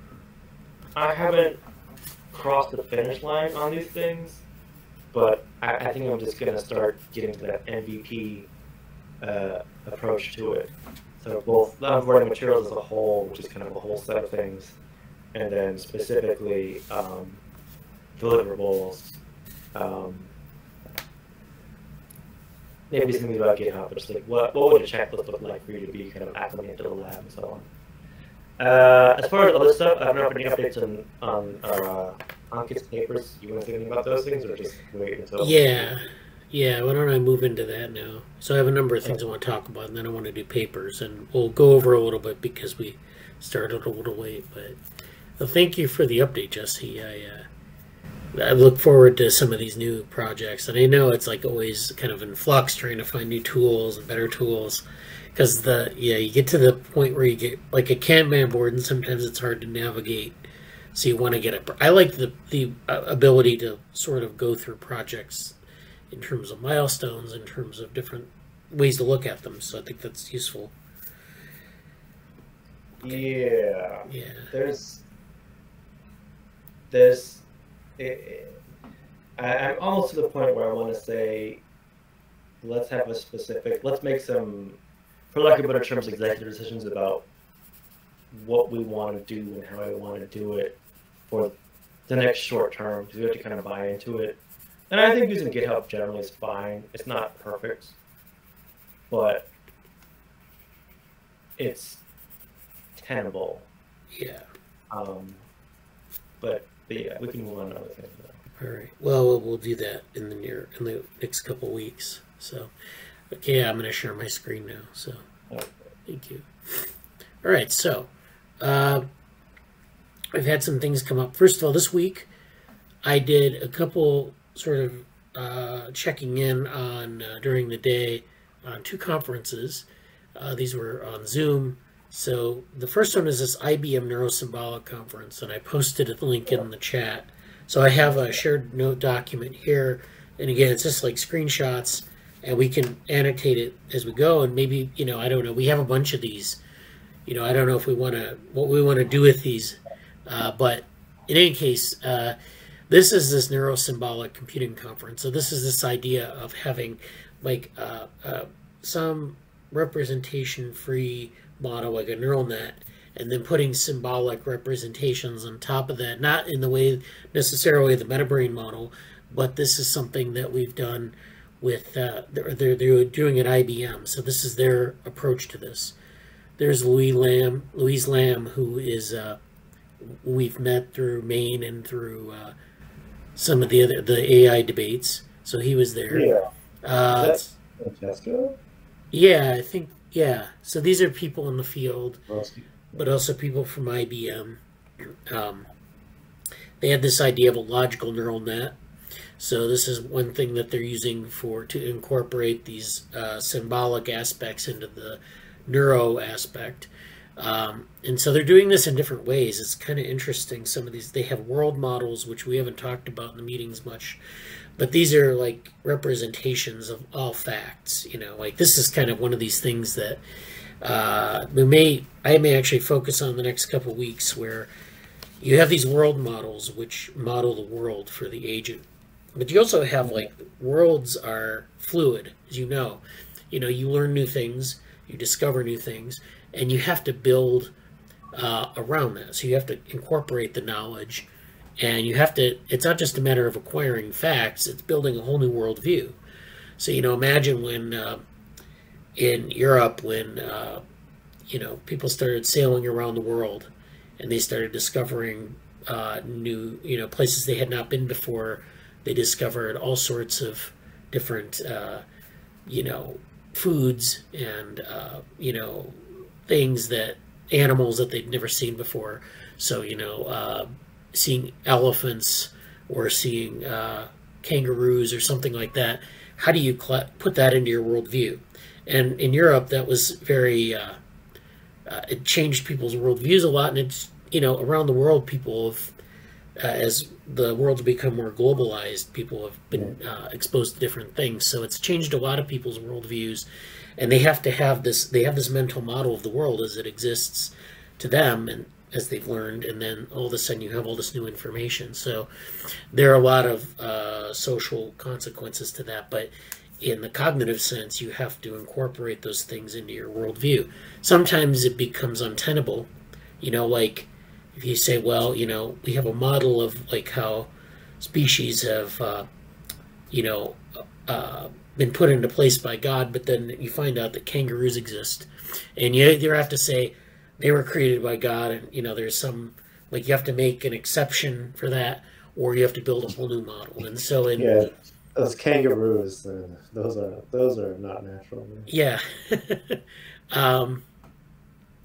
Speaker 4: crossed the finish line on these things, but I think I'm just gonna start getting to that MVP approach to it. So both the onboarding materials as a whole, which is kind of a whole set of things, and then specifically deliverables. Maybe something about GitHub, but just like what would a checklist look like for you to be kind of acclimated to the lab and so on. As far as other stuff, I don't know if any updates on Ankit's papers. You want to say anything about those things, or just wait until?
Speaker 1: Yeah, why don't I move into that now? So I have a number of things I want to talk about, and then I want to do papers, and we'll go over a little bit because we started a little late. But well, thank you for the update, Jesse. I look forward to some of these new projects, and I know it's like always kind of in flux, trying to find new tools and better tools, because you get to the point where you get like a Kanban board, and sometimes it's hard to navigate. So you want to get it. I like the ability to sort of go through projects in terms of milestones, in terms of different ways to look at them. So I think that's useful.
Speaker 4: Yeah. I'm almost to the point where I want to say, let's make some, for lack of better terms, executive decisions about what we want to do and how we want to do it for the next short term, because we have to kind of buy into it. And I think using GitHub generally is fine. It's not perfect, but it's tenable.
Speaker 1: Yeah.
Speaker 4: But yeah, we can move on to other things.
Speaker 1: All right. Well, we'll do that in the next couple weeks. So, okay, I'm going to share my screen now. So, thank you. All right. So, I've had some things come up. First of all, this week I did a couple sort of checking in on during the day on two conferences. These were on Zoom. So the first one is this IBM NeuroSymbolic conference, and I posted a link in the chat. So I have a shared note document here, and again, it's just like screenshots, and we can annotate it as we go. And maybe, I don't know, we have a bunch of these. I don't know if what we want to do with these, but in any case, this is this NeuroSymbolic computing conference. So this is this idea of having like some representation-free model, like a neural net, and then putting symbolic representations on top of that, not in the way necessarily the Metabrain model, but this is something that we've done with, they're doing at IBM. So this is their approach to this. There's Louise Lamb, who is, we've met through Maine and through some of the AI debates. So he was there.
Speaker 3: Yeah. Is that Francesco?
Speaker 1: Yeah, I think, yeah. So these are people in the field, but also people from IBM. They had this idea of a logical neural net. So this is one thing that they're using to incorporate these symbolic aspects into the neuro aspect. And so they're doing this in different ways. It's kind of interesting. Some of these, they have world models, which we haven't talked about in the meetings much, but these are like representations of all facts. You know, like this is kind of one of these things that I may actually focus on the next couple of weeks, where you have these world models which model the world for the agent. But you also have, like, worlds are fluid, as you know. You know, you learn new things, you discover new things, and you have to build around that. So you have to incorporate the knowledge, and you have to, it's not just a matter of acquiring facts, it's building a whole new worldview. So, you know, imagine when in Europe, when, you know, people started sailing around the world, and they started discovering new, you know, places they had not been before. They discovered all sorts of different, you know, foods and, you know, things that, animals that they'd never seen before. So, you know, seeing elephants or seeing kangaroos or something like that, how do you put that into your worldview? And in Europe, that was very, it changed people's worldviews a lot. And it's, you know, around the world, people have, as the world's become more globalized, people have been exposed to different things. So it's changed a lot of people's worldviews, and they have to have this, they have this mental model of the world as it exists to them and as they've learned, and then all of a sudden you have all this new information. So there are a lot of social consequences to that, but in the cognitive sense, you have to incorporate those things into your worldview. Sometimes it becomes untenable, you know, like, if you say, well, you know, we have a model of like how species have, you know, been put into place by God, but then you find out that kangaroos exist, and you either have to say they were created by God, and you know, there's some, like, you have to make an exception for that, or you have to build a whole new model. And so in
Speaker 5: those kangaroos, those are not natural. Man.
Speaker 1: Yeah.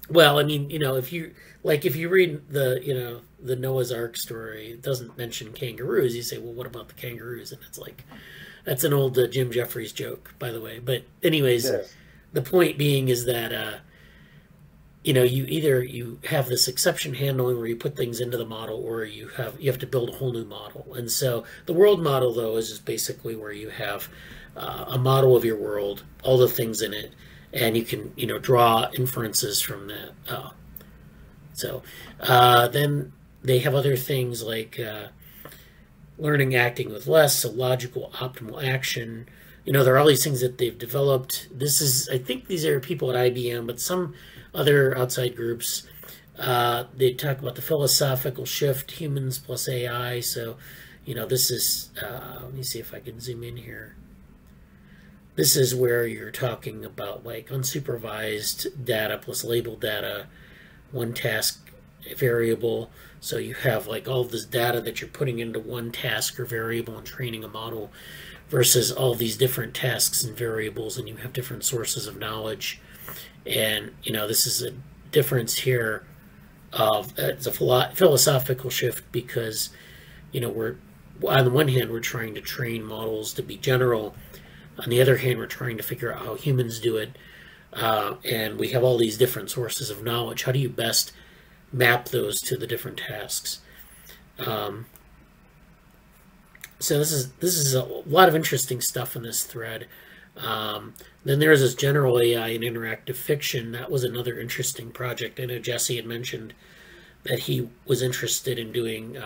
Speaker 1: Well, I mean, you know, if you read the, you know, the Noah's Ark story, it doesn't mention kangaroos. You say, well, what about the kangaroos? And it's like, that's an old Jim Jeffries joke, by the way. But anyways, yes. The point being is that, you know, you have this exception handling where you put things into the model, or you have to build a whole new model. And so the world model, though, is just basically where you have a model of your world, all the things in it, and you can, you know, draw inferences from that. So then they have other things like learning acting with less, so logical optimal action. You know, there are all these things that they've developed. This is, I think these are people at IBM, but some other outside groups, they talk about the philosophical shift, humans plus AI. So, you know, this is, let me see if I can zoom in here. This is where you're talking about like unsupervised data plus labeled data, one task variable. So you have like all this data that you're putting into one task or variable and training a model versus all these different tasks and variables, and you have different sources of knowledge. And, you know, this is a difference here of, it's a philosophical shift because, you know, we're, on the one hand, we're trying to train models to be general. On the other hand, we're trying to figure out how humans do it. And we have all these different sources of knowledge. How do you best map those to the different tasks? So this is a lot of interesting stuff in this thread. Then there's this general AI and interactive fiction. That was another interesting project. I know Jesse had mentioned that he was interested in doing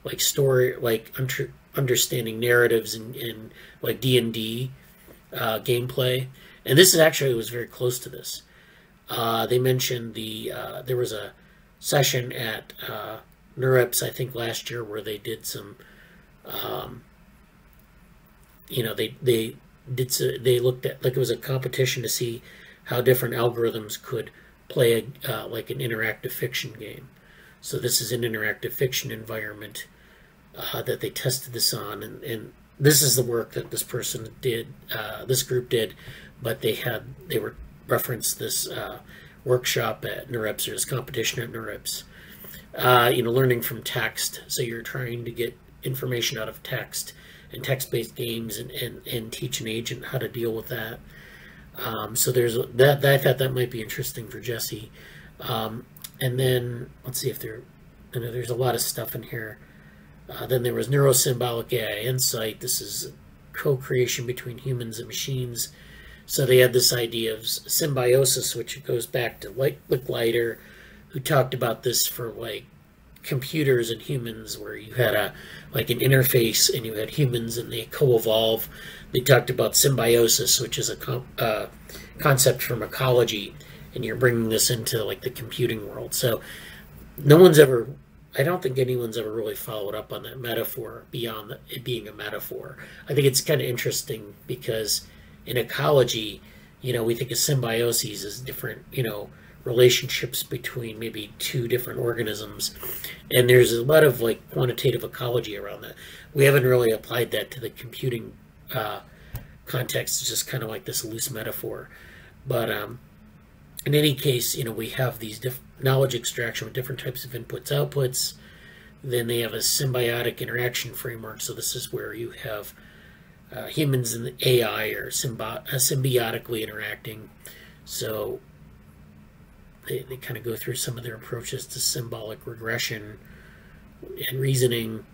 Speaker 1: like story, like understanding narratives and like D&D gameplay. And this is actually was very close to this. They mentioned there was a session at NeurIPS, I think last year, where they did some, you know, they looked at, like, it was a competition to see how different algorithms could play like an interactive fiction game. So this is an interactive fiction environment that they tested this on, and this is the work that this person did, this group did, but they were referenced this workshop at NeurIPS, or this competition at NeurIPS. You know, learning from text. So you're trying to get information out of text and text-based games and teach an agent how to deal with that. So there's that. I thought that might be interesting for Jesse. And then let's see if there's a lot of stuff in here. Then there was NeuroSymbolic AI Insight. This is co-creation between humans and machines. So they had this idea of symbiosis, which goes back to Licklider, who talked about this for like computers and humans, where you had an interface and you had humans and they co-evolve. They talked about symbiosis, which is a concept from ecology, and you're bringing this into like the computing world. So I don't think anyone's ever really followed up on that metaphor beyond it being a metaphor. I think it's kind of interesting because in ecology, we think of symbioses as different, relationships between maybe two different organisms. And there's a lot of like quantitative ecology around that. We haven't really applied that to the computing context. It's just kind of like this loose metaphor. But in any case, we have these knowledge extraction with different types of inputs, outputs. Then they have a symbiotic interaction framework. So this is where you have humans and the AI are symbiotically interacting. So they kind of go through some of their approaches to symbolic regression and reasoning.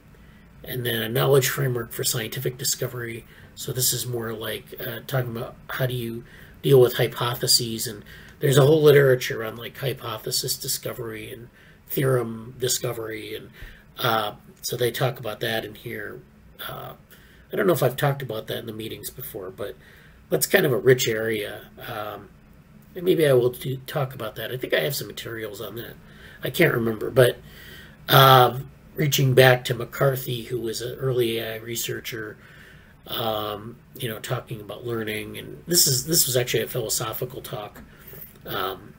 Speaker 1: And then a knowledge framework for scientific discovery. So this is more like talking about how do you deal with hypotheses, and there's a whole literature on like hypothesis discovery and theorem discovery, and so they talk about that in here. I don't know if I've talked about that in the meetings before, but that's kind of a rich area. And maybe I will talk about that. I think I have some materials on that. I can't remember, but reaching back to McCarthy, who was an early AI researcher, talking about learning, and this was actually a philosophical talk on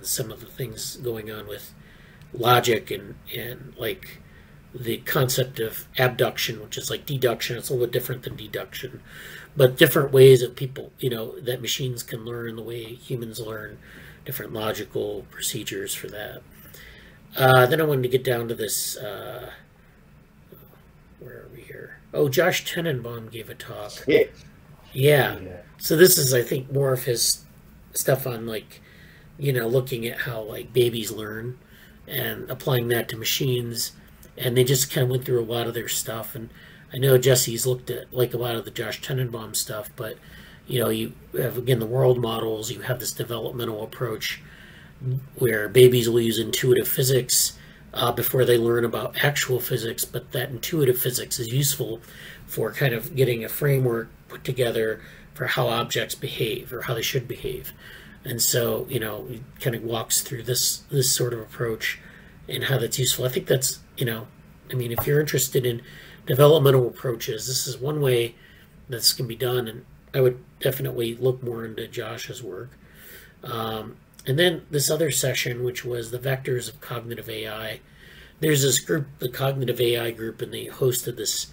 Speaker 1: some of the things going on with logic and like the concept of abduction, which is like deduction. It's a little bit different than deduction, but different ways that people, that machines can learn the way humans learn, different logical procedures for that. Then I wanted to get down to this, where are we here? Oh, Josh Tenenbaum gave a talk. Yeah. So this is, I think, more of his stuff on like, looking at how like babies learn and applying that to machines. And they just kind of went through a lot of their stuff. And I know Jesse's looked at like a lot of the Josh Tenenbaum stuff, but you have, again, the world models. You have this developmental approach where babies will use intuitive physics before they learn about actual physics, but that intuitive physics is useful for kind of getting a framework put together for how objects behave or how they should behave. And so, it kind of walks through this sort of approach and how that's useful. I think that's, if you're interested in developmental approaches, this is one way this can be done, and I would definitely look more into Josh's work. And then this other session, which was the vectors of cognitive AI. There's this group, the Cognitive AI group, and they hosted this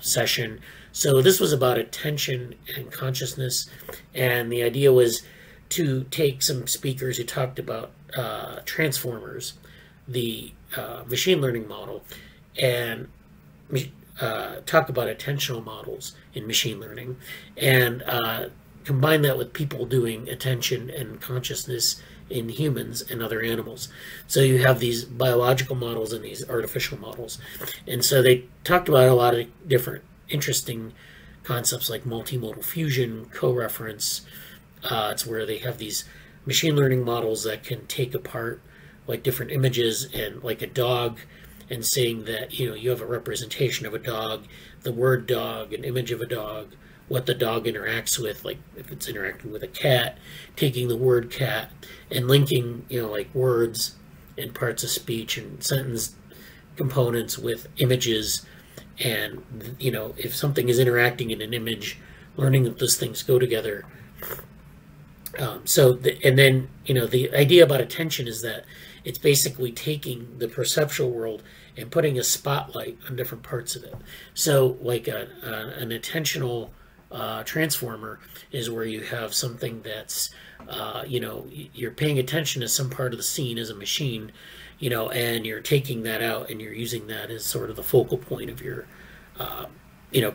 Speaker 1: session. So this was about attention and consciousness, and the idea was to take some speakers who talked about transformers, the machine learning model, and talk about attentional models in machine learning, and combine that with people doing attention and consciousness in humans and other animals. So you have these biological models and these artificial models. And so they talked about a lot of different interesting concepts like multimodal fusion, co-reference. It's where they have these machine learning models that can take apart like different images and like a dog, and saying that, you have a representation of a dog, the word dog, an image of a dog, what the dog interacts with, like if it's interacting with a cat, taking the word cat and linking, like words and parts of speech and sentence components with images. And, if something is interacting in an image, learning that those things go together. And then, the idea about attention is that it's basically taking the perceptual world and putting a spotlight on different parts of it. So like an attentional transformer is where you have something that's, you're paying attention to some part of the scene as a machine, and you're taking that out and you're using that as sort of the focal point of your,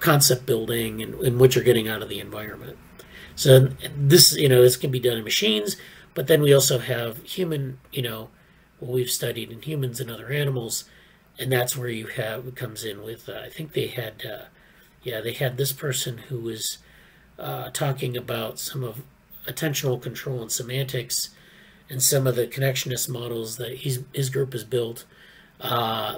Speaker 1: concept building and what you're getting out of the environment. So this, this can be done in machines, But then we also have human, what we've studied in humans and other animals, and that's where you have, it comes in with, I think they had, they had this person who was talking about some of attentional control and semantics and some of the connectionist models that his group has built,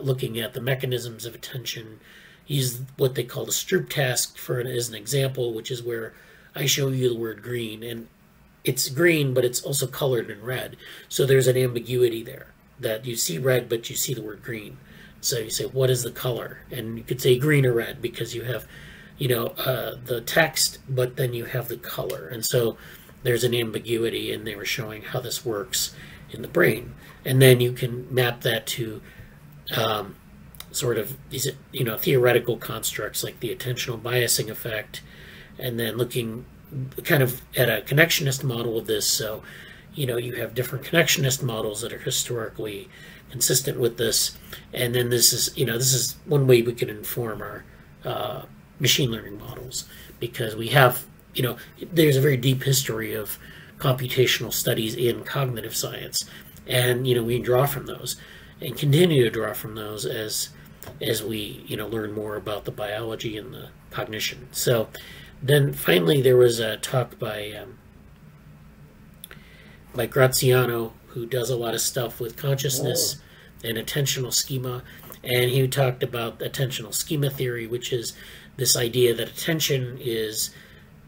Speaker 1: looking at the mechanisms of attention. He's what they call the Stroop task as an example, which is where I show you the word green, and it's green, but it's also colored in red. So there's an ambiguity there, that you see red, but you see the word green. So you say, what is the color? And you could say green or red because you have, the text, but then you have the color. And so there's an ambiguity, and they were showing how this works in the brain. And then you can map that to sort of these, theoretical constructs like the attentional biasing effect, and then looking kind of at a connectionist model of this. So, you have different connectionist models that are historically consistent with this. And then this is one way we can inform our machine learning models, because we have, there's a very deep history of computational studies in cognitive science. And, we draw from those and continue to draw from those as we, learn more about the biology and the cognition. So then finally there was a talk by Graziano, who does a lot of stuff with consciousness and attentional schema. And he talked about attentional schema theory, which is this idea that attention is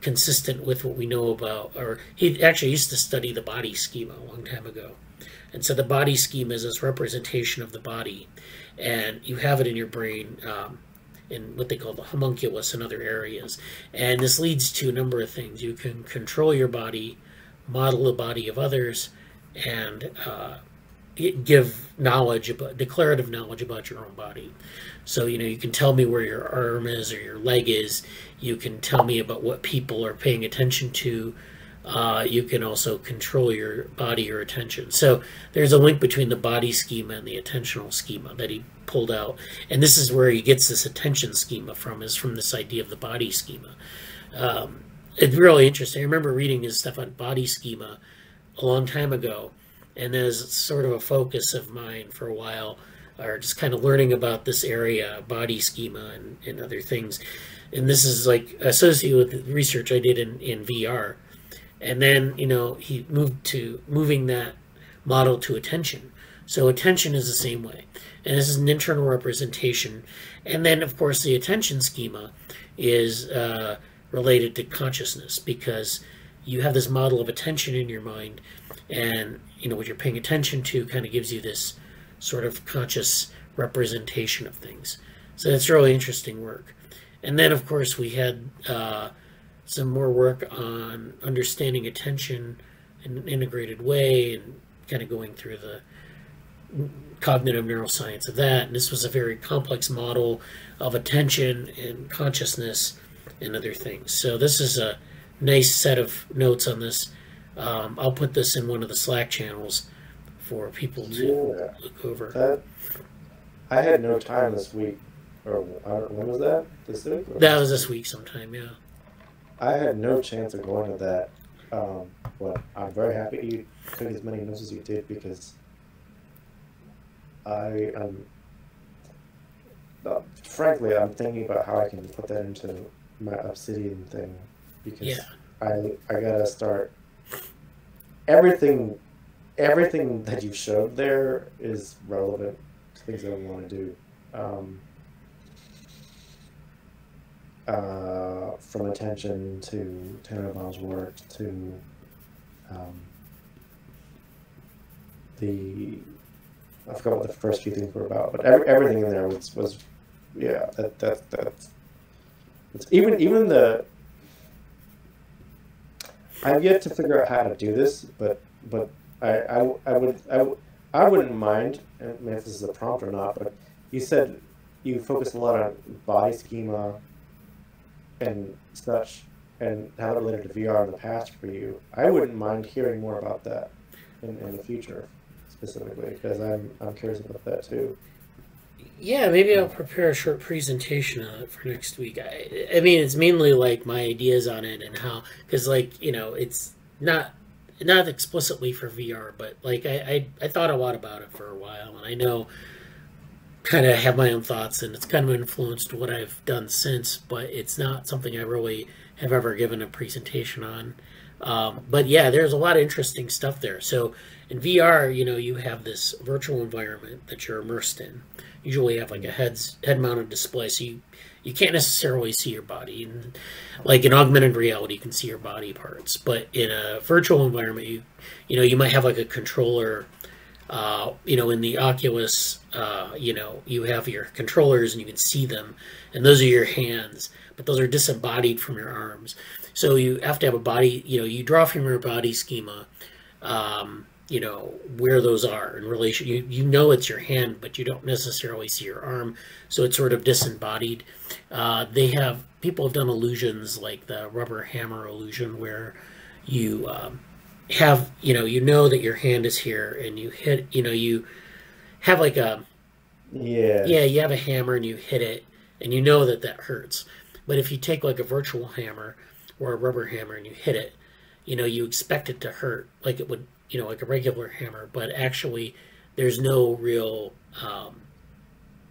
Speaker 1: consistent with what we know about, or he actually used to study the body schema a long time ago. And so the body schema is this representation of the body, and you have it in your brain in what they call the homunculus and other areas. And this leads to a number of things. You can control your body, model the body of others, and give declarative knowledge about your own body. So, you can tell me where your arm is or your leg is. You can tell me about what people are paying attention to. You can also control your body or attention. So there's a link between the body schema and the attentional schema that he pulled out. And this is where he gets this attention schema from, is from this idea of the body schema. It's really interesting. I remember reading his stuff on body schema a long time ago, and as sort of a focus of mine for a while, or just kind of learning about this area, body schema and other things. And this is like associated with the research I did in VR. And then, he moved to moving that model to attention. So attention is the same way. And this is an internal representation. And then, of course, the attention schema is related to consciousness, because you have this model of attention in your mind, and, what you're paying attention to kind of gives you this sort of conscious representation of things. So it's really interesting work. And then, of course, we had some more work on understanding attention in an integrated way, and kind of going through the cognitive neuroscience of that. And this was a very complex model of attention and consciousness and other things. So this is a nice set of notes on this. I'll put this in one of the Slack channels for people to look over.
Speaker 5: I had no time this week. Or when was that? This week?
Speaker 1: That was this week sometime, yeah.
Speaker 5: I had no chance of going to that, but I'm very happy you took as many notes as you did, because frankly, I'm thinking about how I can put that into my Obsidian thing, because I gotta start. Everything that you showed there is relevant to things that I want to do. From attention to Tenenbaum's work to I forgot what the first few things were about, but everything in there was that's even the. I've yet to figure out how to do this, but I wouldn't mind. I don't know if this is a prompt or not, but you said you focused a lot on body schema and such, and how it related to VR in the past for you. I wouldn't mind hearing more about that in the future, specifically, because I'm curious about that too.
Speaker 1: Yeah, maybe I'll prepare a short presentation on it for next week. I mean, it's mainly like my ideas on it and how, because it's not not explicitly for VR, but like I thought a lot about it for a while, and I know kind of have my own thoughts, and it's kind of influenced what I've done since, but it's not something I really have ever given a presentation on. But yeah, there's a lot of interesting stuff there. So in VR, you know, you have this virtual environment that you're immersed in. Usually you have like a head-mounted display, so you can't necessarily see your body. And like in augmented reality, you can see your body parts. But in a virtual environment, you know, you might have like a controller. You know, in the Oculus, you know, you have your controllers and you can see them, and those are your hands, but those are disembodied from your arms. So you have to have a body, you know, you draw from your body schema, you know, where those are in relation. You know it's your hand, but you don't necessarily see your arm, so it's sort of disembodied. People have done illusions like the rubber hammer illusion where you you know that your hand is here and you hit, you know, you have like a you have a hammer and you hit it and you know that hurts. But if you take like a virtual hammer or a rubber hammer and you hit it, you know, you expect it to hurt like it would, you know, like a regular hammer, but actually there's no real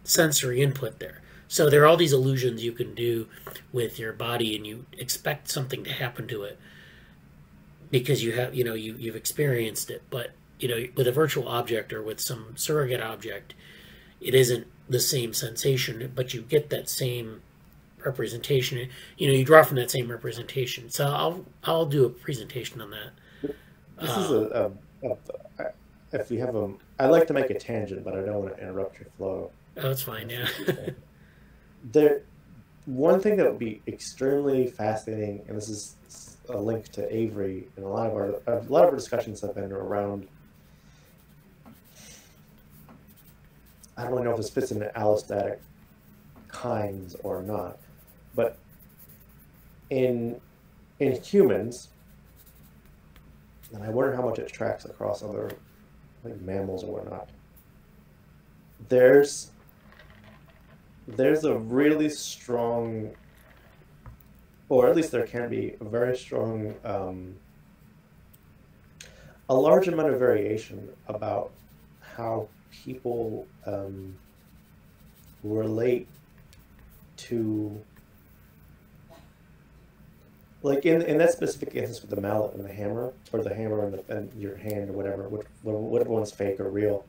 Speaker 1: sensory input there. So there are all these illusions you can do with your body, and you expect something to happen to it because you have, you know, you've experienced it. But, you know, with a virtual object or with some surrogate object, it isn't the same sensation, but you get that same representation. You know, you draw from that same representation. So I'll do a presentation on that.
Speaker 5: This is if you have a, I like to make a tangent, but I don't want to interrupt your flow.
Speaker 1: Oh, that's fine, yeah.
Speaker 5: One thing that would be extremely fascinating, and this is a link to Avery, and a lot of our discussions have been around. I don't really know if this fits into allostatic kinds or not, but in humans, and I wonder how much it tracks across other like mammals or whatnot. There's a really strong, or at least there can be a very strong, a large amount of variation about how people relate to, like in that specific instance with the mallet and the hammer, or the hammer and your hand or whatever, whatever one's fake or real,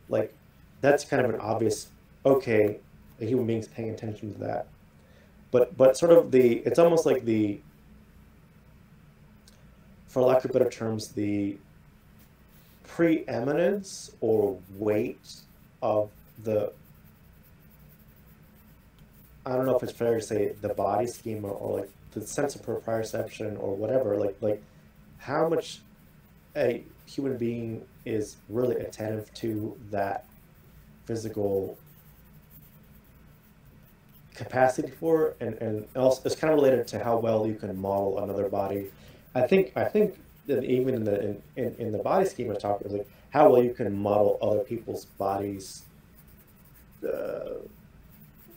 Speaker 5: like that's kind of an obvious, okay, a human being's paying attention to that. But sort of it's almost like for lack of better terms, the preeminence or weight of I don't know if it's fair to say the body schema or like the sense of proprioception or whatever, like how much a human being is really attentive to that physical capacity for, and also it's kind of related to how well you can model another body. I think that even in the body schema talk, is like how well you can model other people's bodies,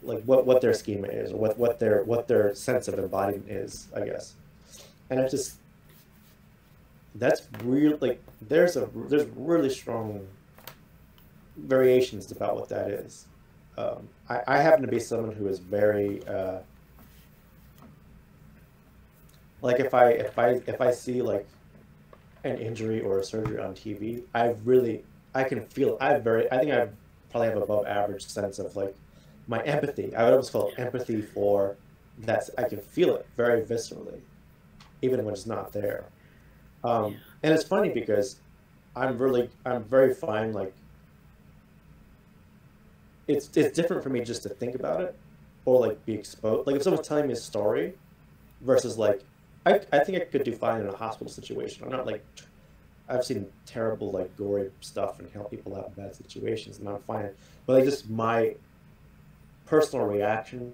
Speaker 5: like what their schema is, or what their sense of embodiment is, I guess. And I just, that's real, like there's really strong variations about what that is. I happen to be someone who is very like if I see like an injury or a surgery on TV, I can feel I think I probably have above average sense of like my empathy. I would almost call it empathy for that. I can feel it very viscerally, even when it's not there. And it's funny because I'm very fine, like it's different for me just to think about it or like be exposed. Like if someone's telling me a story versus like, I think I could do fine in a hospital situation. I'm not like, I've seen terrible like gory stuff and help people out in bad situations, and I'm fine. But like just my personal reaction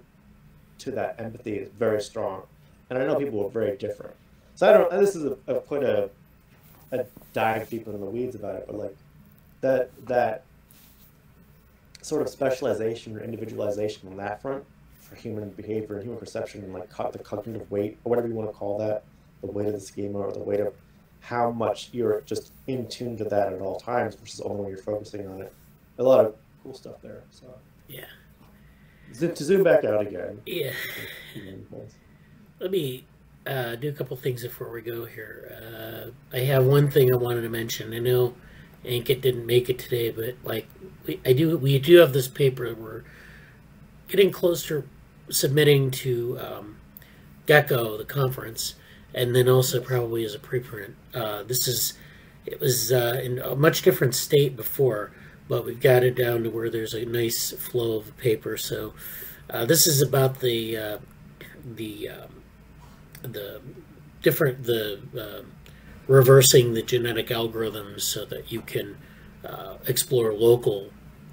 Speaker 5: to that empathy is very strong. And I know people are very different. So I don't, this is quite a dive deeper in the weeds about it, but like that sort of specialization or individualization on that front for human behavior and human perception, and like the cognitive weight or whatever you want to call that, the weight of the schema or the weight of how much you're just in tune to that at all times versus only when you're focusing on it. A lot of cool stuff there. So
Speaker 1: Yeah.
Speaker 5: to zoom back out again.
Speaker 1: Yeah. Let me do a couple things before we go here. I have one thing I wanted to mention. I know Ankit didn't make it today, but like we do have this paper. We're getting close to submitting to Gecko, the conference, and then also probably as a preprint. It was in a much different state before, but we've got it down to where there's a nice flow of paper. So this is about the reversing the genetic algorithms so that you can explore local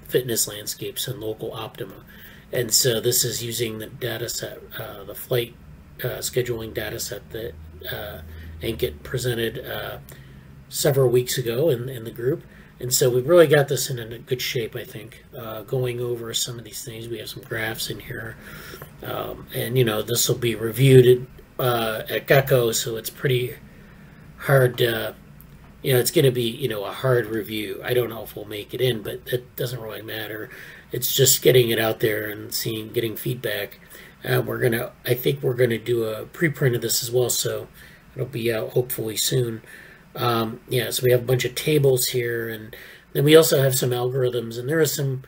Speaker 1: fitness landscapes and local optima. And so this is using the data set, the flight scheduling data set that Ankit presented several weeks ago in the group. And so we've really got this in a good shape, I think, going over some of these things. We have some graphs in here. And, you know, this will be reviewed at Gecko, so it's pretty hard, you know, it's going to be, you know, a hard review. I don't know if we'll make it in, but it doesn't really matter. It's just getting it out there and getting feedback. I think we're gonna do a preprint of this as well, so it'll be out hopefully soon. Yeah, so we have a bunch of tables here, and then we also have some algorithms, and there is some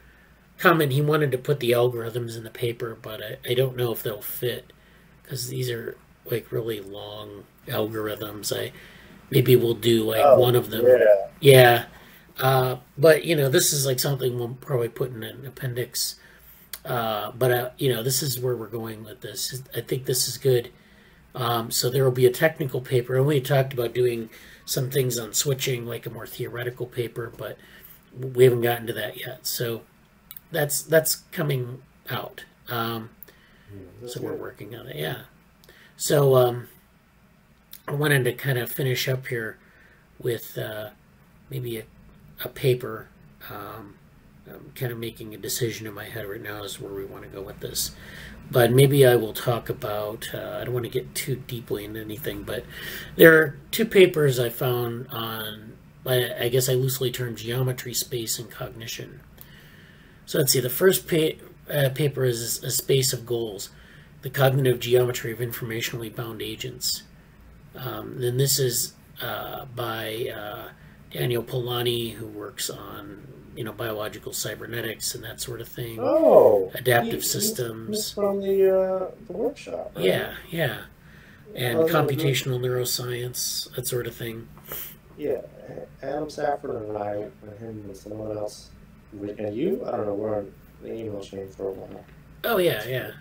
Speaker 1: comment he wanted to put the algorithms in the paper, but I don't know if they'll fit, because these are like really long algorithms. Maybe we'll do like one of them. Yeah. But you know, this is like something we'll probably put in an appendix. But you know, this is where we're going with this. I think this is good. So there will be a technical paper, and we talked about doing some things on switching, like a more theoretical paper, but we haven't gotten to that yet. So that's coming out. So we're working on it. Yeah. So I wanted to kind of finish up here with maybe a paper. I'm kind of making a decision in my head right now as where we want to go with this. But maybe I will talk about, I don't want to get too deeply into anything, but there are two papers I found on, I guess I loosely term geometry, space, and cognition. So let's see, the first paper is A Space of Goals, the Cognitive Geometry of Informationally Bound Agents. Then this is by Daniel Polanyi, who works on, you know, biological cybernetics and that sort of thing.
Speaker 5: Oh,
Speaker 1: adaptive systems.
Speaker 5: He's from the workshop. Right?
Speaker 1: Yeah, yeah, and computational neuroscience, that sort of thing.
Speaker 5: Yeah, Adam Safford and I, and him and someone else, and you, I don't know, we're on the email chain for a while.
Speaker 1: Oh yeah, yeah.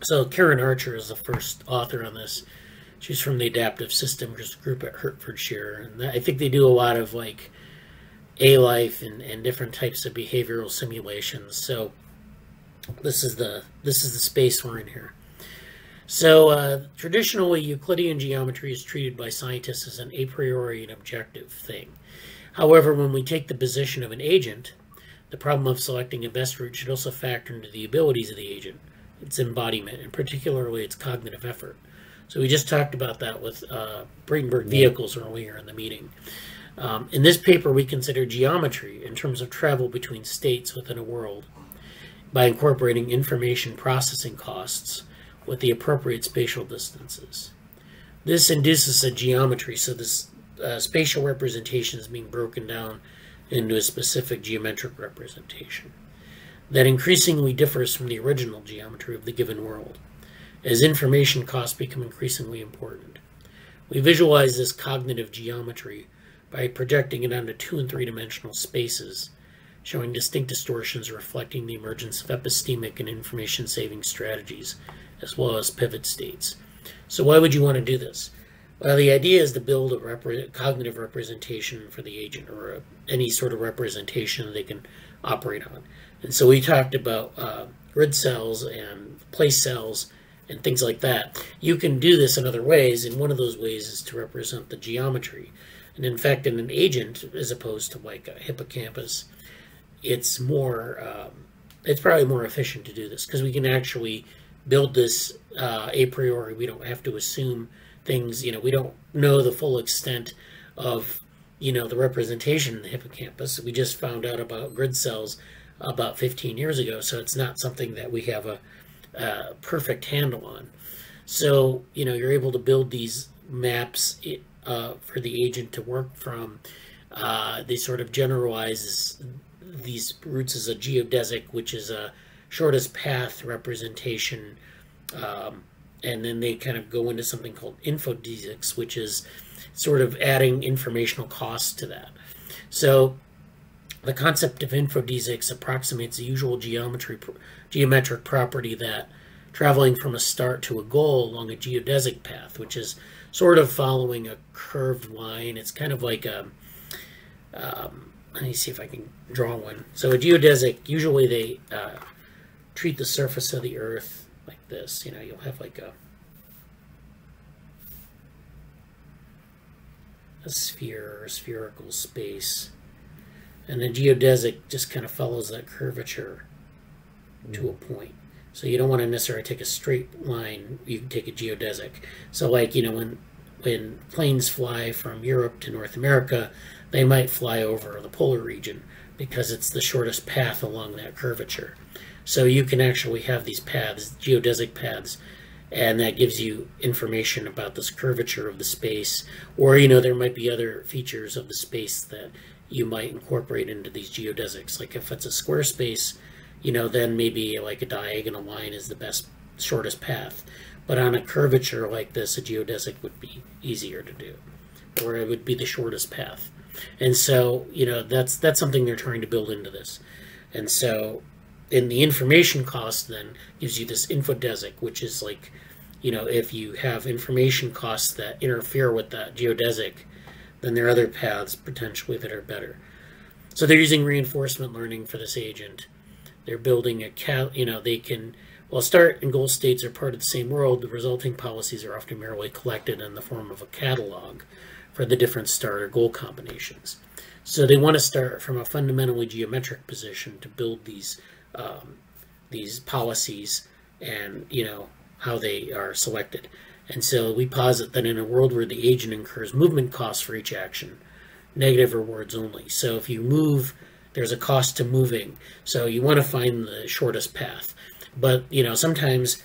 Speaker 1: So Karen Archer is the first author on this. She's from the Adaptive Systems group at Hertfordshire, and I think they do a lot of like A-Life and different types of behavioral simulations. So this is the space we're in here. So traditionally, Euclidean geometry is treated by scientists as an a priori and objective thing. However, when we take the position of an agent, the problem of selecting a best route should also factor into the abilities of the agent, its embodiment, and particularly its cognitive effort. So we just talked about that with Brainenberg Vehicles earlier in the meeting. In this paper, we consider geometry in terms of travel between states within a world by incorporating information processing costs with the appropriate spatial distances. This induces a geometry, so this spatial representation is being broken down into a specific geometric representation that increasingly differs from the original geometry of the given world, as information costs become increasingly important. We visualize this cognitive geometry by projecting it onto 2- and 3-dimensional spaces, showing distinct distortions reflecting the emergence of epistemic and information-saving strategies, as well as pivot states. So why would you want to do this? Well, the idea is to build a cognitive representation for the agent, or any sort of representation they can operate on. And so we talked about grid cells and place cells and things like that. You can do this in other ways, and one of those ways is to represent the geometry. And in fact, in an agent, as opposed to like a hippocampus, it's more, it's probably more efficient to do this, because we can actually build this a priori. We don't have to assume things, we don't know the full extent of, the representation in the hippocampus. We just found out about grid cells about 15 years ago, so it's not something that we have a perfect handle on. So, you're able to build these maps for the agent to work from. They sort of generalize these routes as a geodesic, which is a shortest path representation, and then they kind of go into something called infodesics, which is sort of adding informational costs to that. So the concept of infodesics approximates the usual geometric property that traveling from a start to a goal along a geodesic path, which is sort of following a curved line. It's kind of like a, let me see if I can draw one. So a geodesic, usually they treat the surface of the Earth like this. You'll have like a sphere or spherical space. And the geodesic just kind of follows that curvature to a point. So you don't want to necessarily take a straight line. You can take a geodesic. So like, when planes fly from Europe to North America, they might fly over the polar region because it's the shortest path along that curvature. So you can actually have these paths, geodesic paths, and that gives you information about this curvature of the space. Or, there might be other features of the space that you might incorporate into these geodesics. Like if it's a square space, then maybe like a diagonal line is the best, shortest path. But on a curvature like this, a geodesic would be easier to do, or it would be the shortest path. And so, that's something they're trying to build into this. And so, in the information cost then gives you this infodesic, which is like, if you have information costs that interfere with that geodesic, then there are other paths potentially that are better. So they're using reinforcement learning for this agent. They're building they can, while start and goal states are part of the same world, the resulting policies are often merely collected in the form of a catalog for the different start or goal combinations. So they want to start from a fundamentally geometric position to build these policies and, how they are selected. And so we posit that in a world where the agent incurs movement costs for each action, negative rewards only. So if you move, there's a cost to moving. So you want to find the shortest path. But, sometimes,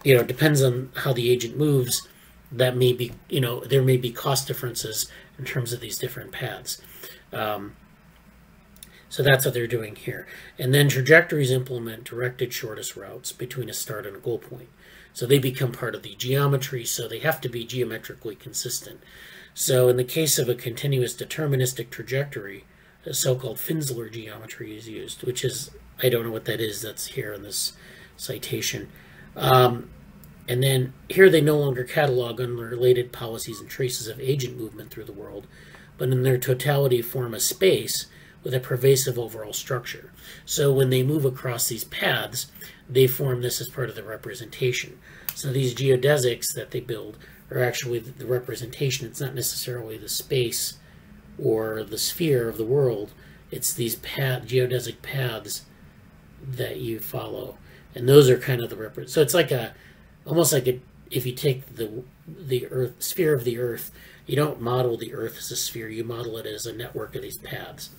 Speaker 1: depends on how the agent moves, that may be, there may be cost differences in terms of these different paths. So that's what they're doing here. And then trajectories implement directed shortest routes between a start and a goal point. So they become part of the geometry, so they have to be geometrically consistent. So in the case of a continuous deterministic trajectory, a so-called Finsler geometry is used, which is, I don't know what that is, that's here in this citation. And then here they no longer catalog unrelated policies and traces of agent movement through the world, but in their totality form a space with a pervasive overall structure. So when they move across these paths, they form this as part of the representation. So these geodesics that they build are actually the representation. It's not necessarily the space or the sphere of the world. It's these geodesic paths that you follow. And those are kind of the so it's like almost like if you take the Earth, sphere of the Earth, you don't model the Earth as a sphere, you model it as a network of these paths.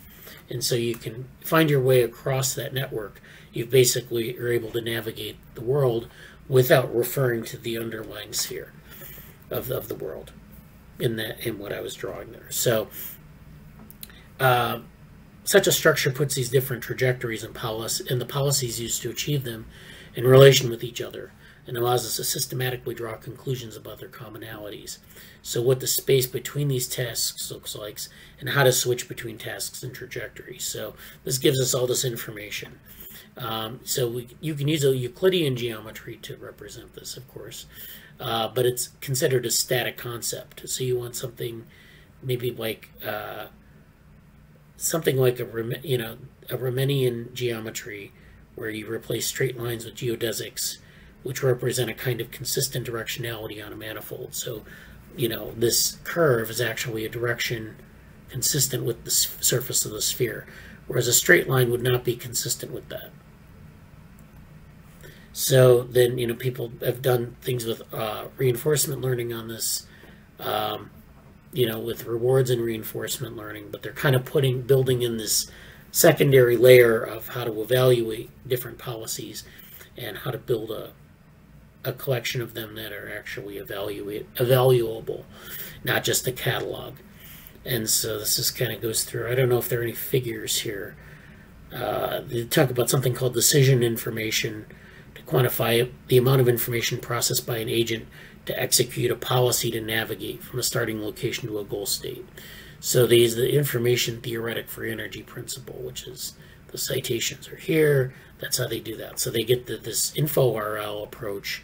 Speaker 1: And so you can find your way across that network. You basically are able to navigate the world without referring to the underlying sphere of the world in what I was drawing there. So such a structure puts these different trajectories and the policies used to achieve them in relation with each other, and allows us to systematically draw conclusions about their commonalities. So what the space between these tasks looks like, and how to switch between tasks and trajectories. So this gives us all this information. So you can use a Euclidean geometry to represent this, of course, but it's considered a static concept. So you want something maybe like a Riemannian geometry, where you replace straight lines with geodesics, which represent a kind of consistent directionality on a manifold. So, this curve is actually a direction consistent with the surface of the sphere, whereas a straight line would not be consistent with that. So then, people have done things with reinforcement learning on this, you know, with rewards and reinforcement learning, but they're kind of building in this secondary layer of how to evaluate different policies and how to build a collection of them that are actually evaluable, not just a catalog. And so this just kind of goes through. I don't know if there are any figures here. They talk about something called decision information to quantify the amount of information processed by an agent to execute a policy to navigate from a starting location to a goal state. So they use the information theoretic free energy principle, which is the citations are here. That's how they do that. So they get this info RL approach,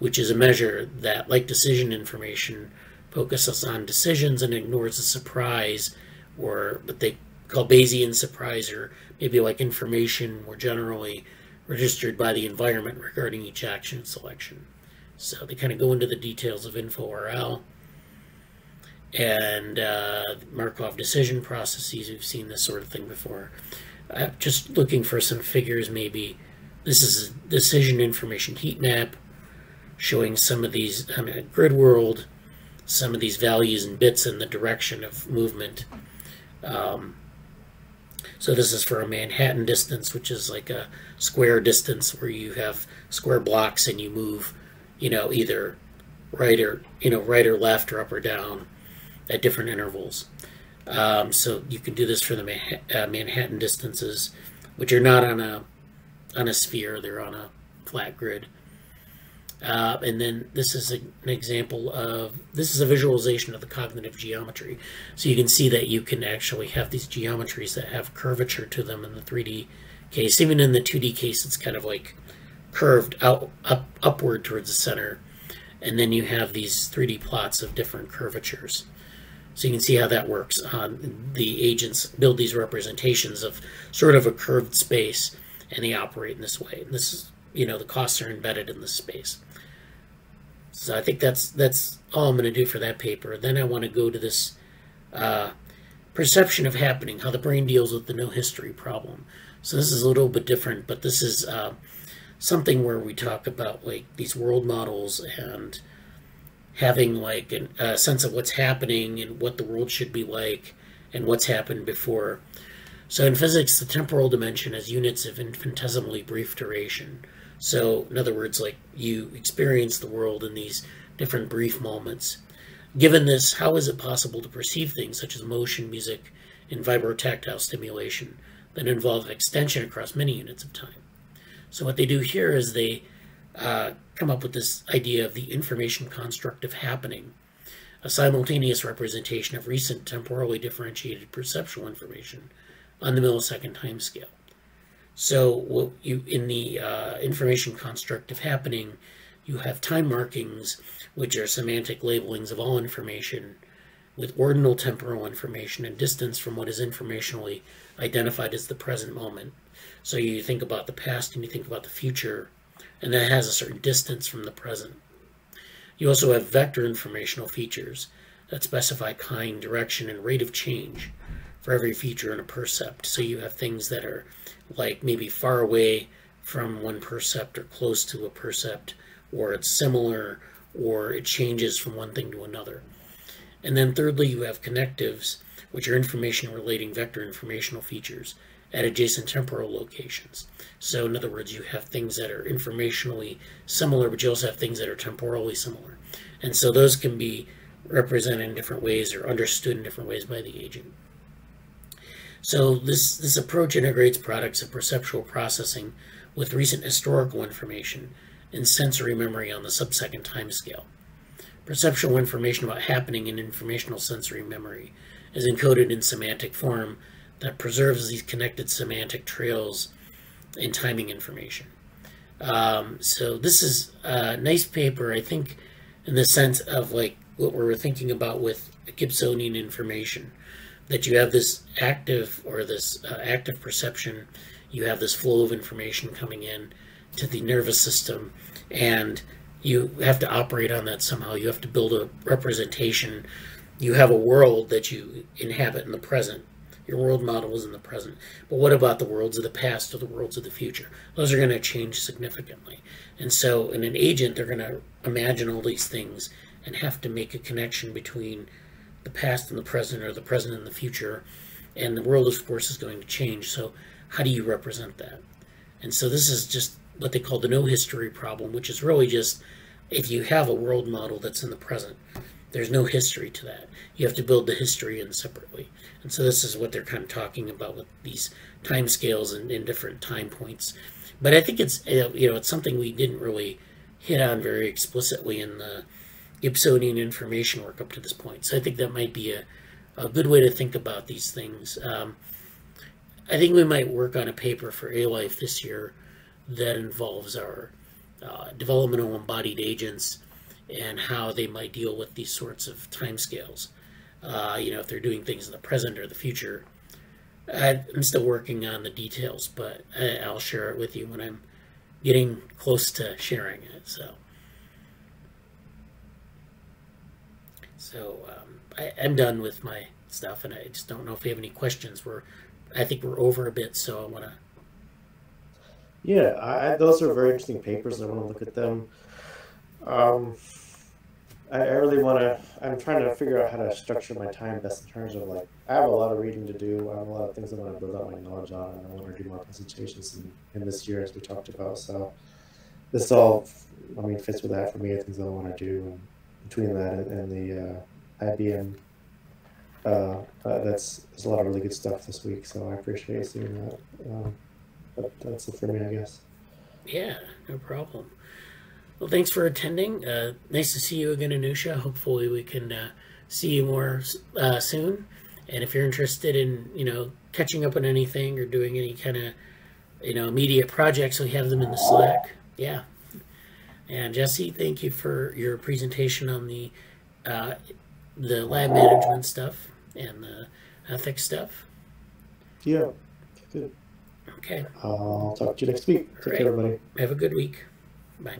Speaker 1: which is a measure that, like decision information, focuses on decisions and ignores the surprise, or what they call Bayesian surprise, or maybe like information more generally registered by the environment regarding each action selection. So they kind of go into the details of info RL and Markov decision processes. We've seen this sort of thing before. Just looking for some figures, maybe. This is a decision information heat map showing some of these, I mean, grid world, some of these values and bits in the direction of movement. So this is for a Manhattan distance, which is like a square distance where you have square blocks and you move, you know, either right or left or up or down at different intervals. So you can do this for the Manhattan distances, which are not on a sphere; they're on a flat grid. And then this is an example of, this is a visualization of the cognitive geometry. So you can see that you can actually have these geometries that have curvature to them in the 3D case. Even in the 2D case, it's kind of like curved upward towards the center. And then you have these 3D plots of different curvatures. So you can see how that works. The agents build these representations of sort of a curved space, and they operate in this way. And this is, you know, the costs are embedded in this space. So I think that's all I'm going to do for that paper. Then I want to go to this perception of happening, how the brain deals with the no history problem. So this is a little bit different, but this is something where we talk about like these world models and having like a sense of what's happening and what the world should be like and what's happened before. So in physics, the temporal dimension has units of infinitesimally brief duration. So in other words, like you experience the world in these different brief moments. Given this, how is it possible to perceive things such as motion, music, and vibrotactile stimulation that involve extension across many units of time? So what they do here is they come up with this idea of the information construct of happening, a simultaneous representation of recent temporally differentiated perceptual information on the millisecond timescale. So in the information construct of happening, you have time markings, which are semantic labelings of all information, with ordinal temporal information and distance from what is informationally identified as the present moment. So you think about the past and you think about the future, and that has a certain distance from the present. You also have vector informational features that specify kind, direction, and rate of change for every feature in a percept. So you have things that are like maybe far away from one percept or close to a percept, or it's similar, or it changes from one thing to another. And then thirdly, you have connectives, which are information relating vector informational features at adjacent temporal locations. So in other words, you have things that are informationally similar, but you also have things that are temporally similar. And so those can be represented in different ways or understood in different ways by the agent. So this approach integrates products of perceptual processing with recent historical information and sensory memory on the sub-second timescale. Perceptual information about happening in informational sensory memory is encoded in semantic form that preserves these connected semantic trails in timing information. So this is a nice paper, I think, in the sense of like what we were thinking about with Gibsonian information, that you have this active or this active perception, you have this flow of information coming in to the nervous system, and you have to operate on that somehow. You have to build a representation. You have a world that you inhabit in the present. Your world model is in the present. But what about the worlds of the past or the worlds of the future? Those are going to change significantly. And so in an agent, they're going to imagine all these things and have to make a connection between the past and the present, or the present and the future, and the world, of course, is going to change. So how do you represent that? And so this is just what they call the no history problem, which is really just, if you have a world model that's in the present, there's no history to that. You have to build the history in separately. And so this is what they're kind of talking about with these time scales and different time points. But I think it's, it's something we didn't really hit on very explicitly in the Gibsonian information work up to this point. So I think that might be a good way to think about these things. I think we might work on a paper for A-Life this year that involves our developmental embodied agents and how they might deal with these sorts of timescales. If they're doing things in the present or the future. I'm still working on the details, but I'll share it with you when I'm getting close to sharing it. So I'm done with my stuff, and I just don't know if you have any questions. I think we're over a bit, so I want to.
Speaker 5: Yeah, those are very interesting papers. I want to look at them. I really want to, I'm trying to figure out how to structure my time best in terms of, like, I have a lot of reading to do. I have a lot of things I want to build up my knowledge on, and I want to do more presentations in this year, as we talked about. So this all, fits with that for me, things I want to do. And between that and the IBM, there's a lot of really good stuff this week, so I appreciate seeing that. That's it for me, I guess.
Speaker 1: Yeah, no problem. Well, thanks for attending. Nice to see you again, Anusha. Hopefully we can see you more soon. And if you're interested in, catching up on anything or doing any kind of, immediate projects, we have them in the Slack. Yeah. And Jesse, thank you for your presentation on the lab management stuff and the ethics stuff.
Speaker 5: Yeah, good.
Speaker 1: Okay.
Speaker 5: I'll talk to you next week. Take care, everybody.
Speaker 1: Have a good week. Bye.